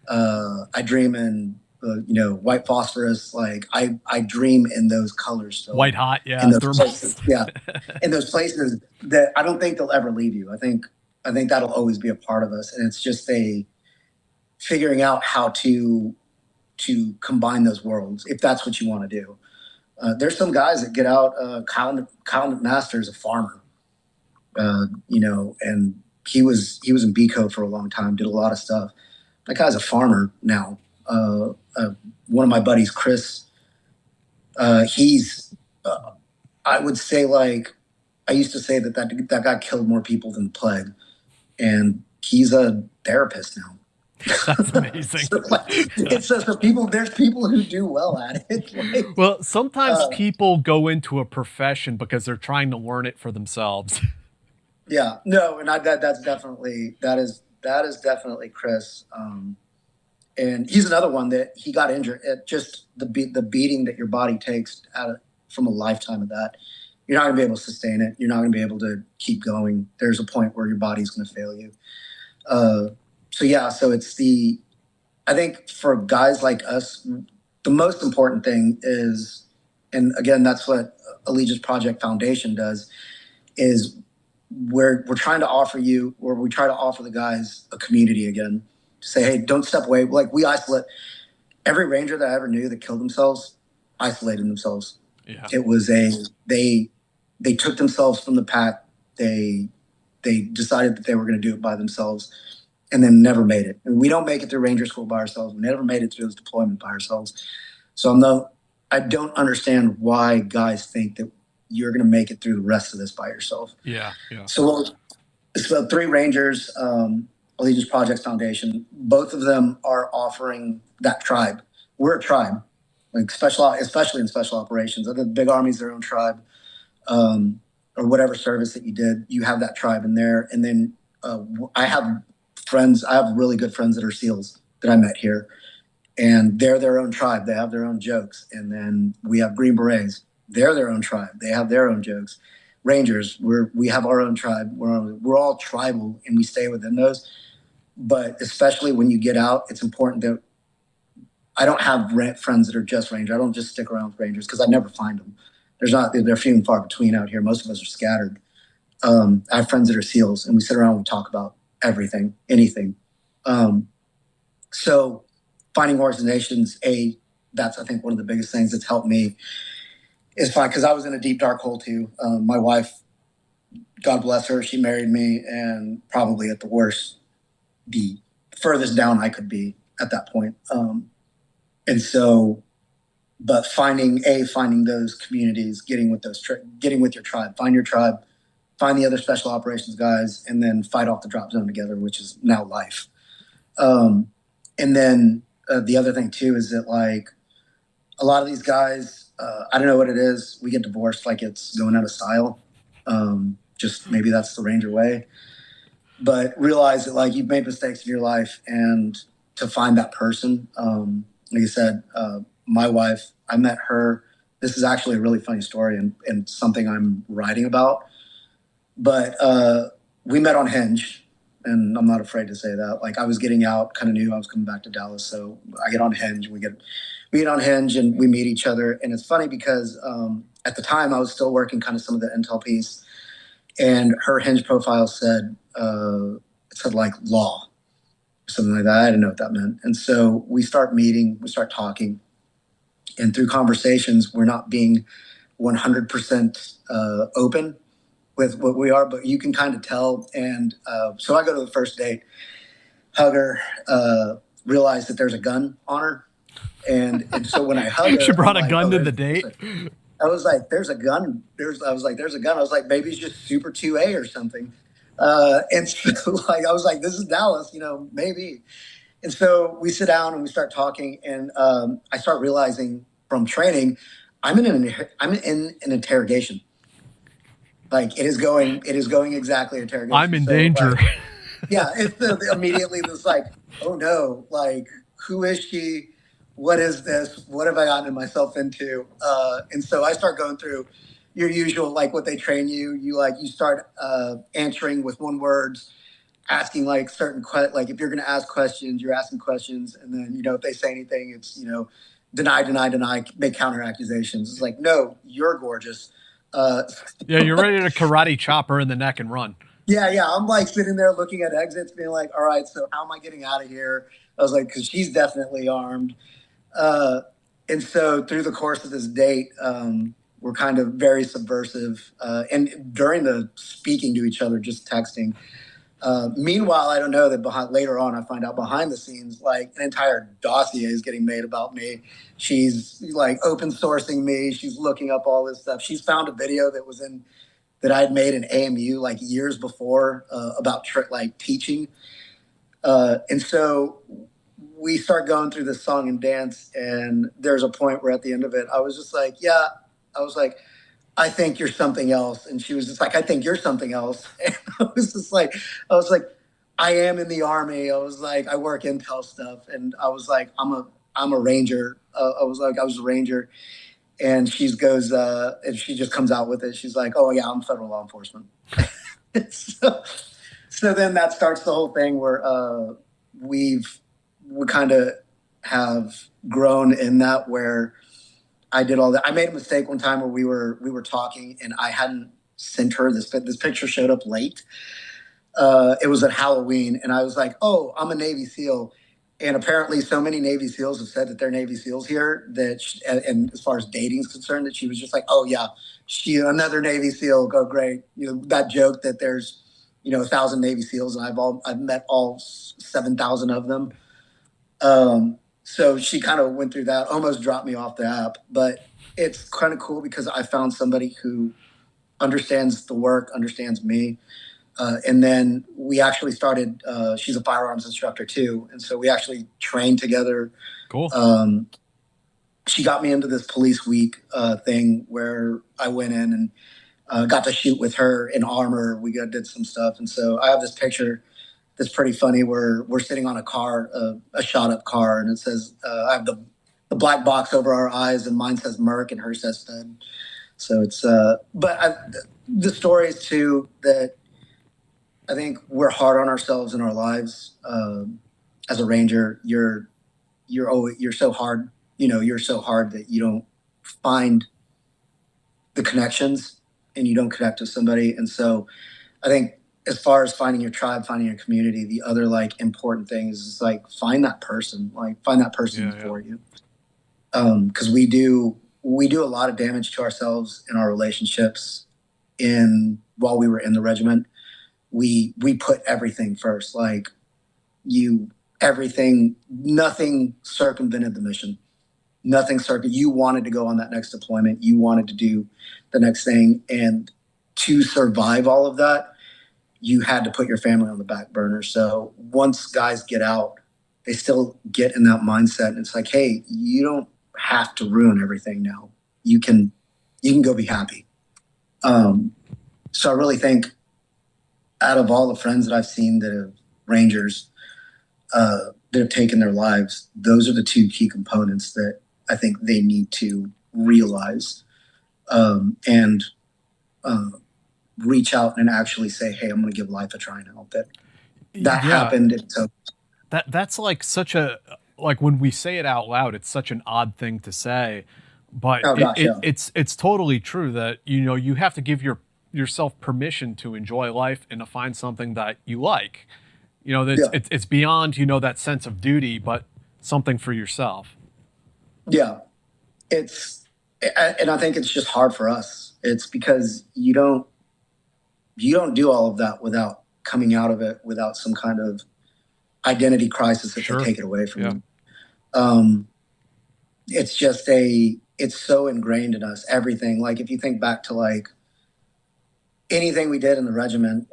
I dream in, white phosphorus. Like I dream in those colors. So white hot. Yeah. In those places, in those places that I don't think they'll ever leave you. I think that'll always be a part of us. And it's just figuring out how to combine those worlds, if that's what you want to do. There's some guys that get out. Kyle McMaster is a farmer, and he was in BCO for a long time, did a lot of stuff. That guy's a farmer now. One of my buddies, Chris, he's, I would say, like, I used to say that guy killed more people than the plague, and he's a therapist now. That's amazing. There's people who do well at it. Like, well, sometimes people go into a profession because they're trying to learn it for themselves. Yeah, no, and that's definitely that is definitely Chris. And he's another one that he got injured at just the beating that your body takes from a lifetime of that. You're not going to be able to sustain it. You're not going to be able to keep going. There's a point where your body's going to fail you. So it's I think for guys like us, the most important thing is, and again, that's what Allegiance Project Foundation does, is we're trying to offer you, or we try to offer the guys, a community again. To say, hey, don't step away. Like, we isolate. Every Ranger that I ever knew that killed themselves isolated themselves. Yeah. It was they took themselves from the pack. They decided that they were going to do it by themselves, and then never made it. And we don't make it through Ranger School by ourselves. We never made it through this deployment by ourselves. So I don't understand why guys think that you're going to make it through the rest of this by yourself. Yeah, yeah. So it's about 3 Rangers, Allegiance Project Foundation. Both of them are offering that tribe. We're a tribe, like especially in special operations. The big army's their own tribe, or whatever service that you did, you have that tribe in there. And then I have really good friends that are SEALs that I met here, and they're their own tribe. They have their own jokes. And then we have Green Berets. They're their own tribe. They have their own jokes. Rangers, we have our own tribe. We're all tribal, and we stay within those. But especially when you get out, it's important that I don't have friends that are just Ranger. I don't just stick around with Rangers because I never find them. They're few and far between out here. Most of us are scattered. I have friends that are SEALs, and we sit around and we talk about everything, anything. So finding organizations, that's, I think, one of the biggest things that's helped me is fine, because I was in a deep, dark hole too. My wife, God bless her, she married me, and probably at the worst, the furthest down I could be at that point. And so, but finding those communities, getting with your tribe, find your tribe, find the other special operations guys, and then fight off the drop zone together, which is now life. And then the other thing too is that like a lot of these guys, I don't know what it is. We get divorced like it's going out of style. Just maybe that's the Ranger way. But realize that like you've made mistakes in your life, and to find that person, like I said, my wife, I met her. This is actually a really funny story and something I'm writing about. But we met on Hinge, and I'm not afraid to say that. Like I was getting out, kind of knew I was coming back to Dallas, so I get on Hinge. We get on Hinge and we meet each other. And it's funny because at the time I was still working kind of some of the intel piece, and her Hinge profile said it said like law or something like that. I didn't know what that meant. And so we start meeting, we start talking, and through conversations, we're not being 100% open with what we are, but you can kind of tell. And so I go to the first date, hug her, realize that there's a gun on her. And so when I hug her, She brought I'm a like, gun oh, to the date. I was like, there's a gun. I was like, there's a gun. I was like, maybe it's just Super 2A or something. And so like, I was like, this is Dallas, maybe. And so we sit down and we start talking, and I start realizing from training, I'm in an interrogation. Like it is going exactly interrogation. I'm in danger. Like, yeah, it's immediately this like, oh no, like who is she? What is this? What have I gotten myself into? And so I start going through your usual, like what they train you. You start answering with one words, asking like certain like if you're going to ask questions, you're asking questions, and then if they say anything, it's deny, make counter accusations. It's like, no, you're gorgeous. Yeah, you're ready to karate chop her in the neck and run. Yeah. I'm like sitting there looking at exits, being like, all right, so how am I getting out of here? I was like, because she's definitely armed. And so through the course of this date, we're kind of very subversive. And during the speaking to each other, just texting. Meanwhile, I don't know that later on, I find out behind the scenes, like an entire dossier is getting made about me. She's like open sourcing me. She's looking up all this stuff. She's found a video that I had made in AMU like years before about teaching. And so we start going through this song and dance, and there's a point where at the end of it, I was just like, I think you're something else. And she was just like, I think you're something else. And I was like, I am in the Army. I was like, I work intel stuff. And I was like, I'm a Ranger. I was a Ranger. And she goes, and she just comes out with it. She's like, oh yeah, I'm federal law enforcement. So then that starts the whole thing where we kind of have grown in that, where I did all that. I made a mistake one time where we were talking, and I hadn't sent her this picture. Showed up late. It was at Halloween, and I was like, "Oh, I'm a Navy SEAL," and apparently, so many Navy SEAls have said that they're Navy SEAls here and as far as dating is concerned, that she was just like, "Oh yeah, another Navy SEAL. Go great." That joke that there's 1,000 Navy SEAls, and I've met all 7,000 of them. So she kind of went through that, almost dropped me off the app, but it's kind of cool because I found somebody who understands the work, understands me. And then we actually started, she's a firearms instructor too. And so we actually trained together. Cool. She got me into this police week thing where I went in and got to shoot with her in armor. We did some stuff. And so I have this picture that's pretty funny where we're sitting on a car, a shot up car, and it says, I have the black box over our eyes, and mine says Merc and hers says Fed. So it's, the story is too that I think we're hard on ourselves in our lives. As a Ranger, you're so hard, you're so hard that you don't find the connections and you don't connect with somebody. And so I think, as far as finding your tribe, finding your community, the other important thing is find that person, find that person for you. Because we do a lot of damage to ourselves in our relationships. While we were in the regiment, we put everything first, everything, nothing circumvented the mission. You wanted to go on that next deployment. You wanted to do the next thing. And to survive all of that, you had to put your family on the back burner. So once guys get out, they still get in that mindset. And it's like, hey, you don't have to ruin everything now. You can go be happy. So I really think out of all the friends that I've seen that have Rangers, that have taken their lives, those are the two key components that I think they need to realize, and reach out and actually say, hey, I'm going to give life a try now. That happened. And so that's like such a, like when we say it out loud, it's such an odd thing to say, but it's totally true that, you know, you have to give yourself permission to enjoy life and to find something that you like. You know, it's beyond, you know, that sense of duty, but something for yourself. Yeah. And I think it's just hard for us. It's because you don't do all of that without coming out of it without some kind of identity crisis if they take it away from you. It's just it's so ingrained in us, everything. Like if you think back to like anything we did in the regiment,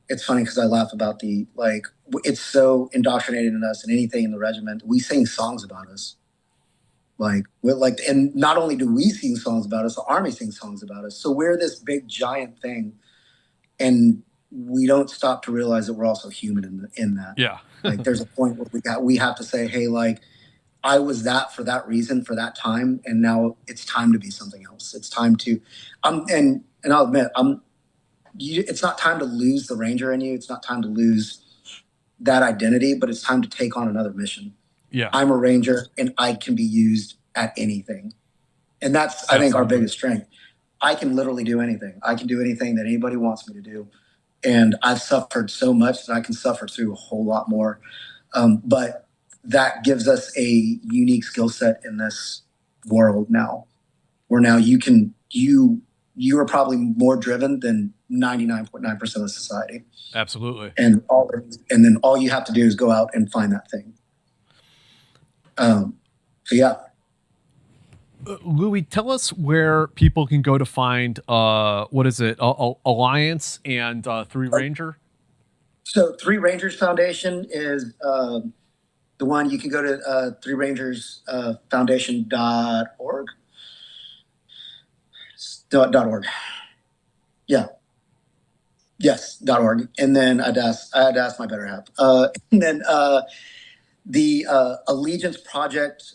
it's funny because I laugh about it's so indoctrinated in us, and anything in the regiment, we sing songs about us. And not only do we sing songs about us, the Army sings songs about us. So we're this big giant thing, and we don't stop to realize that we're also human in that. Yeah. Like there's a point where we have to say, hey, like I was that for that reason, for that time, and now it's time to be something else. It's time to, and I'll admit, it's not time to lose the Ranger in you. It's not time to lose that identity, but it's time to take on another mission. Yeah. I'm a Ranger and I can be used at anything. And that's, I think, our biggest strength. I can literally do anything. I can do anything that anybody wants me to do. And I've suffered so much that I can suffer through a whole lot more. But that gives us a unique skill set in this world now, where now you are probably more driven than 99.9% of society. Absolutely. And then all you have to do is go out and find that thing. So yeah. Louis, tell us where people can go to find what is it? Alliance and Three Ranger. So Three Rangers Foundation is the one. You can go to threerangersfoundation.org. .org. Yeah. Yes, .org. And then I had to ask my better half. And then the Allegiance Project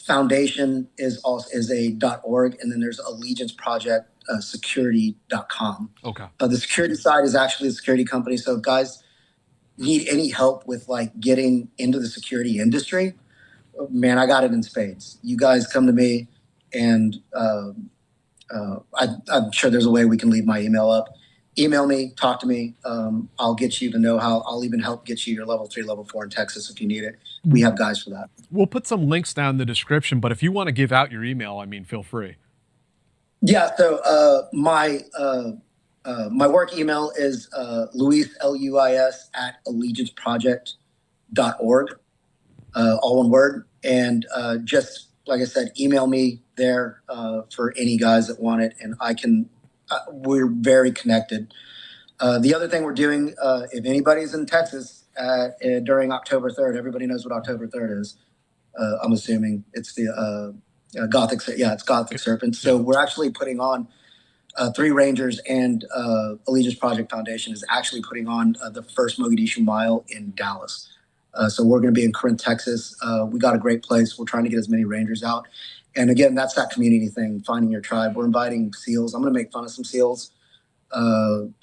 Foundation is a .org, and then there's Allegiance Project security.com. Okay. The security side is actually a security company. So if guys need any help with like getting into the security industry, man, I got it in spades. You guys come to me, and I'm sure there's a way we can leave my email up. Email me, talk to me. I'll get you the know-how. I'll even help get you your level 3, level 4 in Texas if you need it. We have guys for that. We'll put some links down in the description, but if you want to give out your email, I mean, feel free. Yeah. So my work email is Luis, Luis at allegianceproject.org, all one word. And just like I said, email me there for any guys that want it, and I can. We're very connected. The other thing we're doing, if anybody's in Texas during October 3rd, everybody knows what October 3rd is. I'm assuming it's the Gothic. Yeah, it's Gothic Serpent. So we're actually putting on Three Rangers and Allegiance Project Foundation is actually putting on the first Mogadishu Mile in Dallas. So we're going to be in Corinth, Texas. We got a great place. We're trying to get as many Rangers out. And again, that's that community thing, finding your tribe. We're inviting SEALs. I'm going to make fun of some SEALs. I'll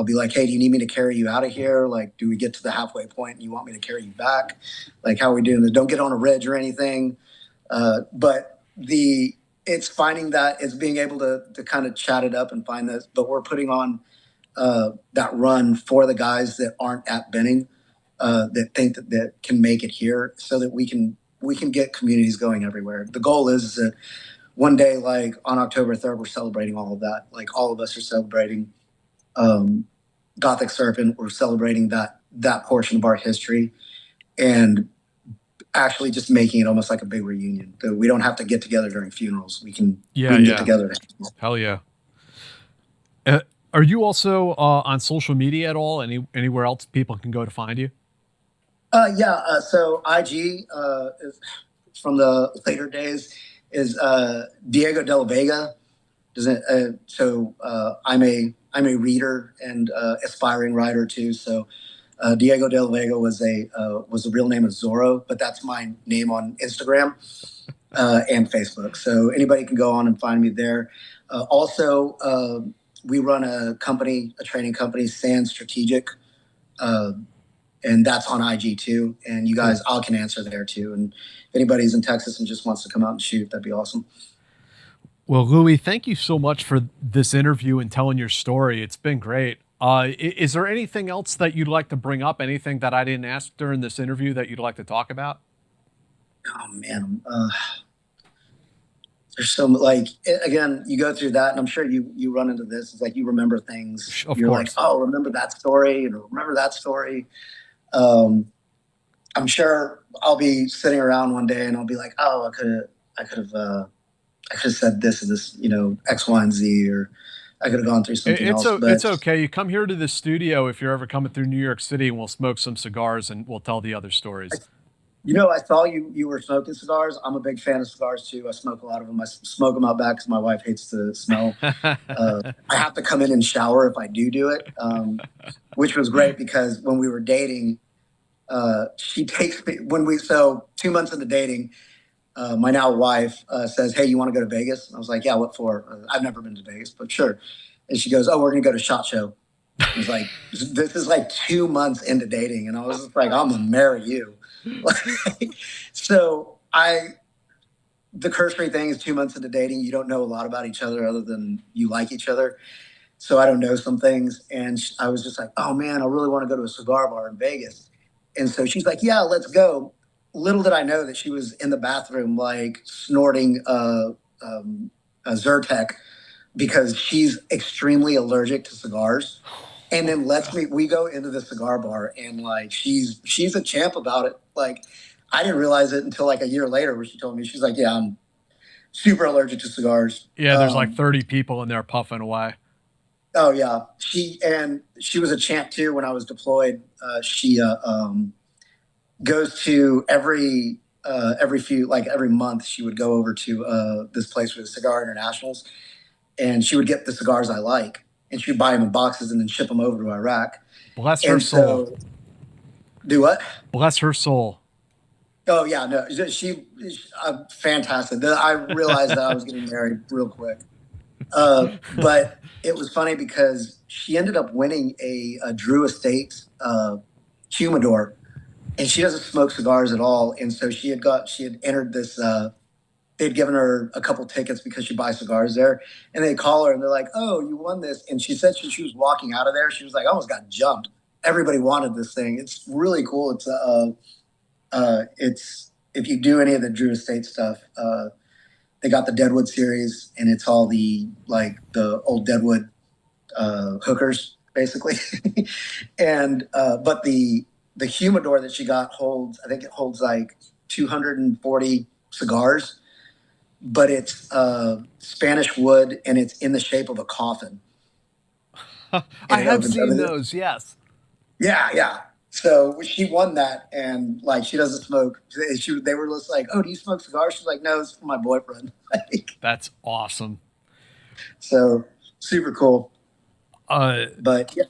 be like, hey, do you need me to carry you out of here? Like, do we get to the halfway point and you want me to carry you back? Like, how are we doing this? Don't get on a ridge or anything. But it's finding that, it's being able to kind of chat it up and find this. But we're putting on that run for the guys that aren't at Benning, that think that can make it here, so that we can get communities going everywhere. The goal is that one day, like on October 3rd, we're celebrating all of that. Like all of us are celebrating Gothic Serpent. We're celebrating that portion of our history, and actually just making it almost like a big reunion. So we don't have to get together during funerals. We can get together. Hell yeah. Uh, are you also on social media at all? Anywhere else people can go to find you? Yeah. So IG is from the later days is Diego de la Vega. Doesn't I'm a reader and aspiring writer too. So Diego de la Vega was the real name of Zorro, but that's my name on Instagram and Facebook. So anybody can go on and find me there. We run a training company, Sand Strategic. Uh, and that's on IG too. And you guys, I can answer there too. And if anybody's in Texas and just wants to come out and shoot, that'd be awesome. Well, Louis, thank you so much for this interview and telling your story. It's been great. Is there anything else that you'd like to bring up? Anything that I didn't ask during this interview that you'd like to talk about? Oh man, there's so like again, you go through that, and I'm sure you run into this. It's like you remember things. Of You're course. like, oh, remember that story, and remember that story. Um, I'm sure I'll be sitting around one day, and I'll be like, oh, I could have said this and this, X, Y, and Z, or I could have gone through something else. But It's okay. You come here to the studio if you're ever coming through New York City, and we'll smoke some cigars and we'll tell the other stories. I saw you were smoking cigars. I'm a big fan of cigars too. I smoke a lot of them. I smoke them out back because my wife hates the smell. I have to come in and shower if I do it, which was great because when we were dating, she takes me 2 months into dating. My now wife says, "Hey, you want to go to Vegas?" And I was like, "Yeah, what for?" I've never been to Vegas, but sure. And she goes, "Oh, we're going to go to SHOT Show." I was like, "This is like 2 months into dating," and I was just like, "I'm gonna marry you." So the cursory thing is 2 months into dating, you don't know a lot about each other other than you like each other. So I don't know some things, and I was just like, "Oh man, I really want to go to a cigar bar in Vegas." And so she's like, "Yeah, let's go." Little did I know that she was in the bathroom, like snorting a Zyrtec because she's extremely allergic to cigars. And then we go into the cigar bar and like, she's a champ about it. Like, I didn't realize it until like a year later where she told me, she's like, "Yeah, I'm super allergic to cigars." Yeah, there's like 30 people in there puffing away. Oh yeah. She was a champ too. When I was deployed, she goes to every month she would go over to this place with Cigar Internationals, and she would get the cigars I like, and she'd buy them in boxes and then ship them over to Iraq. Bless her soul. Do what? Bless her soul. Oh yeah, no, she fantastic. I realized that I was getting married real quick, but it was funny because she ended up winning a Drew Estates humidor. And she doesn't smoke cigars at all. And so she had entered this, they'd given her a couple tickets because she buys cigars there. And they call her and they're like, "Oh, you won this." And she said she was walking out of there, she was like, "I almost got jumped." Everybody wanted this thing. It's really cool. It's if you do any of the Drew Estate stuff, they got the Deadwood series, and it's all the old Deadwood hookers, basically. And but the humidor that she got I think it holds like 240 cigars, but it's Spanish wood and it's in the shape of a coffin. I have seen those, yes. Yeah. So she won that, and like she doesn't smoke. They were just like, "Oh, do you smoke cigars?" She's like, "No, it's for my boyfriend." That's awesome. So super cool. But yeah.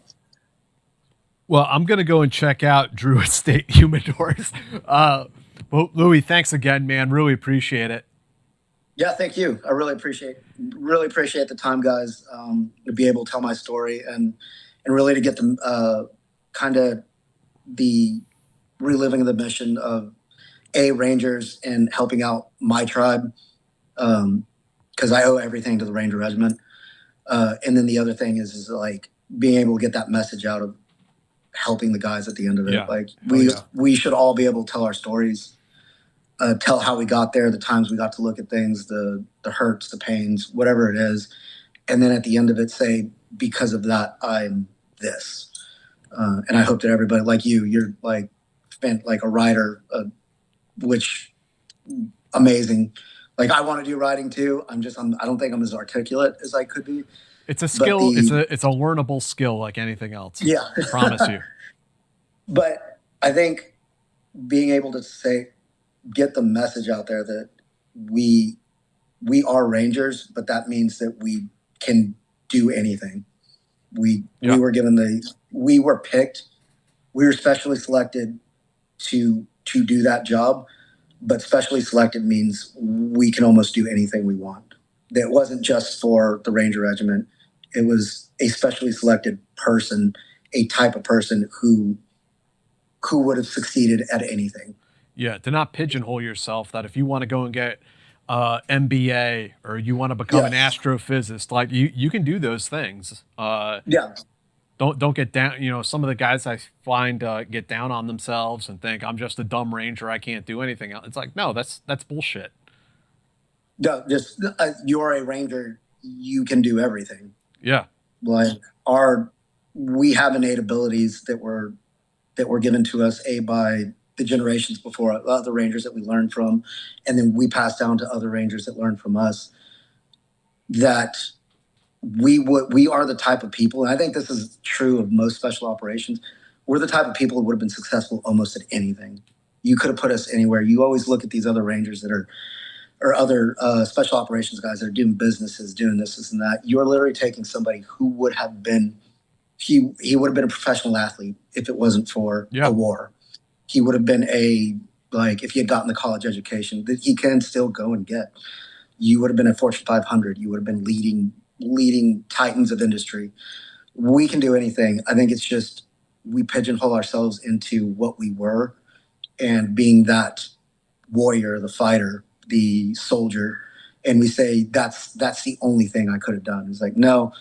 Well, I'm going to go and check out Drew Estate humidors. Well, Louis, thanks again, man. Really appreciate it. Yeah, thank you. I really appreciate the time, guys, to be able to tell my story and really to get them kind of the reliving of the mission of Rangers and helping out my tribe, because I owe everything to the Ranger Regiment. And then the other thing is like being able to get that message out of helping the guys at the end of it. Yeah. Like we should all be able to tell our stories, tell how we got there, the times we got to look at things, the hurts, the pains, whatever it is. And then at the end of it, say, because of that, I'm this. And I hope that everybody like you're like a writer, which amazing. Like I want to do writing too. I don't think I'm as articulate as I could be. It's a skill. It's a learnable skill like anything else. Yeah. I promise you. But I think being able to get the message out there that we are Rangers, but that means that we can do anything. We were given we were picked, we were specially selected to do that job, but specially selected means we can almost do anything we want. That wasn't just for the Ranger Regiment. It was a specially selected person, a type of person who would have succeeded at anything. Yeah, to not pigeonhole yourself that if you want to go and get MBA or you want to become an astrophysicist, like you can do those things. Don't get down. You know, some of the guys I find get down on themselves and think I'm just a dumb ranger. I can't do anything else. It's like, no, that's bullshit. No, just you're a ranger. You can do everything. Yeah. Like we have innate abilities that were given to us by the generations before, other rangers that we learned from, and then we passed down to other rangers that learned from us. That we are the type of people, and I think this is true of most special operations. We're the type of people who would have been successful almost at anything. You could have put us anywhere. You always look at these other rangers that are, or other special operations guys that are doing businesses, doing this and that. You're literally taking somebody who would have been, he would have been a professional athlete if it wasn't for a war. He would have been if he had gotten the college education that he can still go and get. You would have been a Fortune 500. You would have been leading titans of industry. We can do anything. I think it's just we pigeonhole ourselves into what we were, and being that warrior, the fighter, the soldier, and we say that's the only thing I could have done. It's like, no,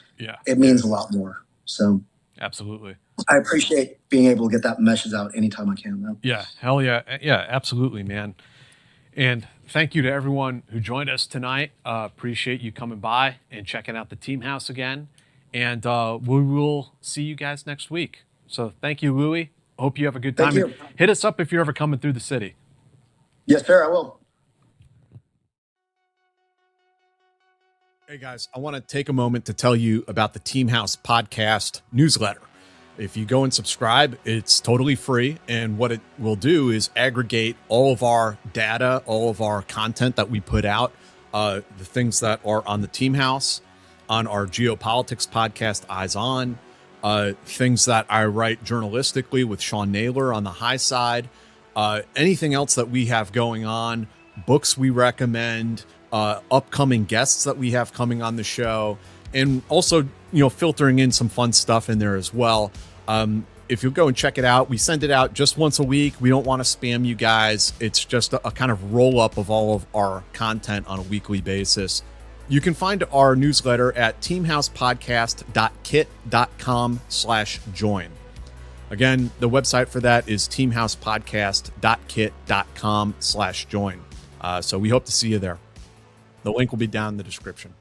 it means a lot more. So absolutely, I appreciate being able to get that message out anytime I can, though. Yeah, hell yeah, absolutely, man. And thank you to everyone who joined us tonight. Appreciate you coming by and checking out the Team House again. And we will see you guys next week. So thank you, Louie. Hope you have a good time. Thank you. Hit us up if you're ever coming through the city. Yes, sir, I will. Hey, guys, I want to take a moment to tell you about the Team House podcast newsletter. If you go and subscribe, it's totally free. And what it will do is aggregate all of our data, all of our content that we put out, the things that are on the Team House, on our geopolitics podcast, Eyes On, things that I write journalistically with Sean Naylor on the high side, anything else that we have going on, books we recommend, upcoming guests that we have coming on the show, and also, filtering in some fun stuff in there as well. If you'll go and check it out, we send it out just once a week. We don't want to spam you guys. It's just a kind of roll up of all of our content on a weekly basis. You can find our newsletter at teamhousepodcast.kit.com/join. Again, the website for that is teamhousepodcast.kit.com/join. So we hope to see you there. The link will be down in the description.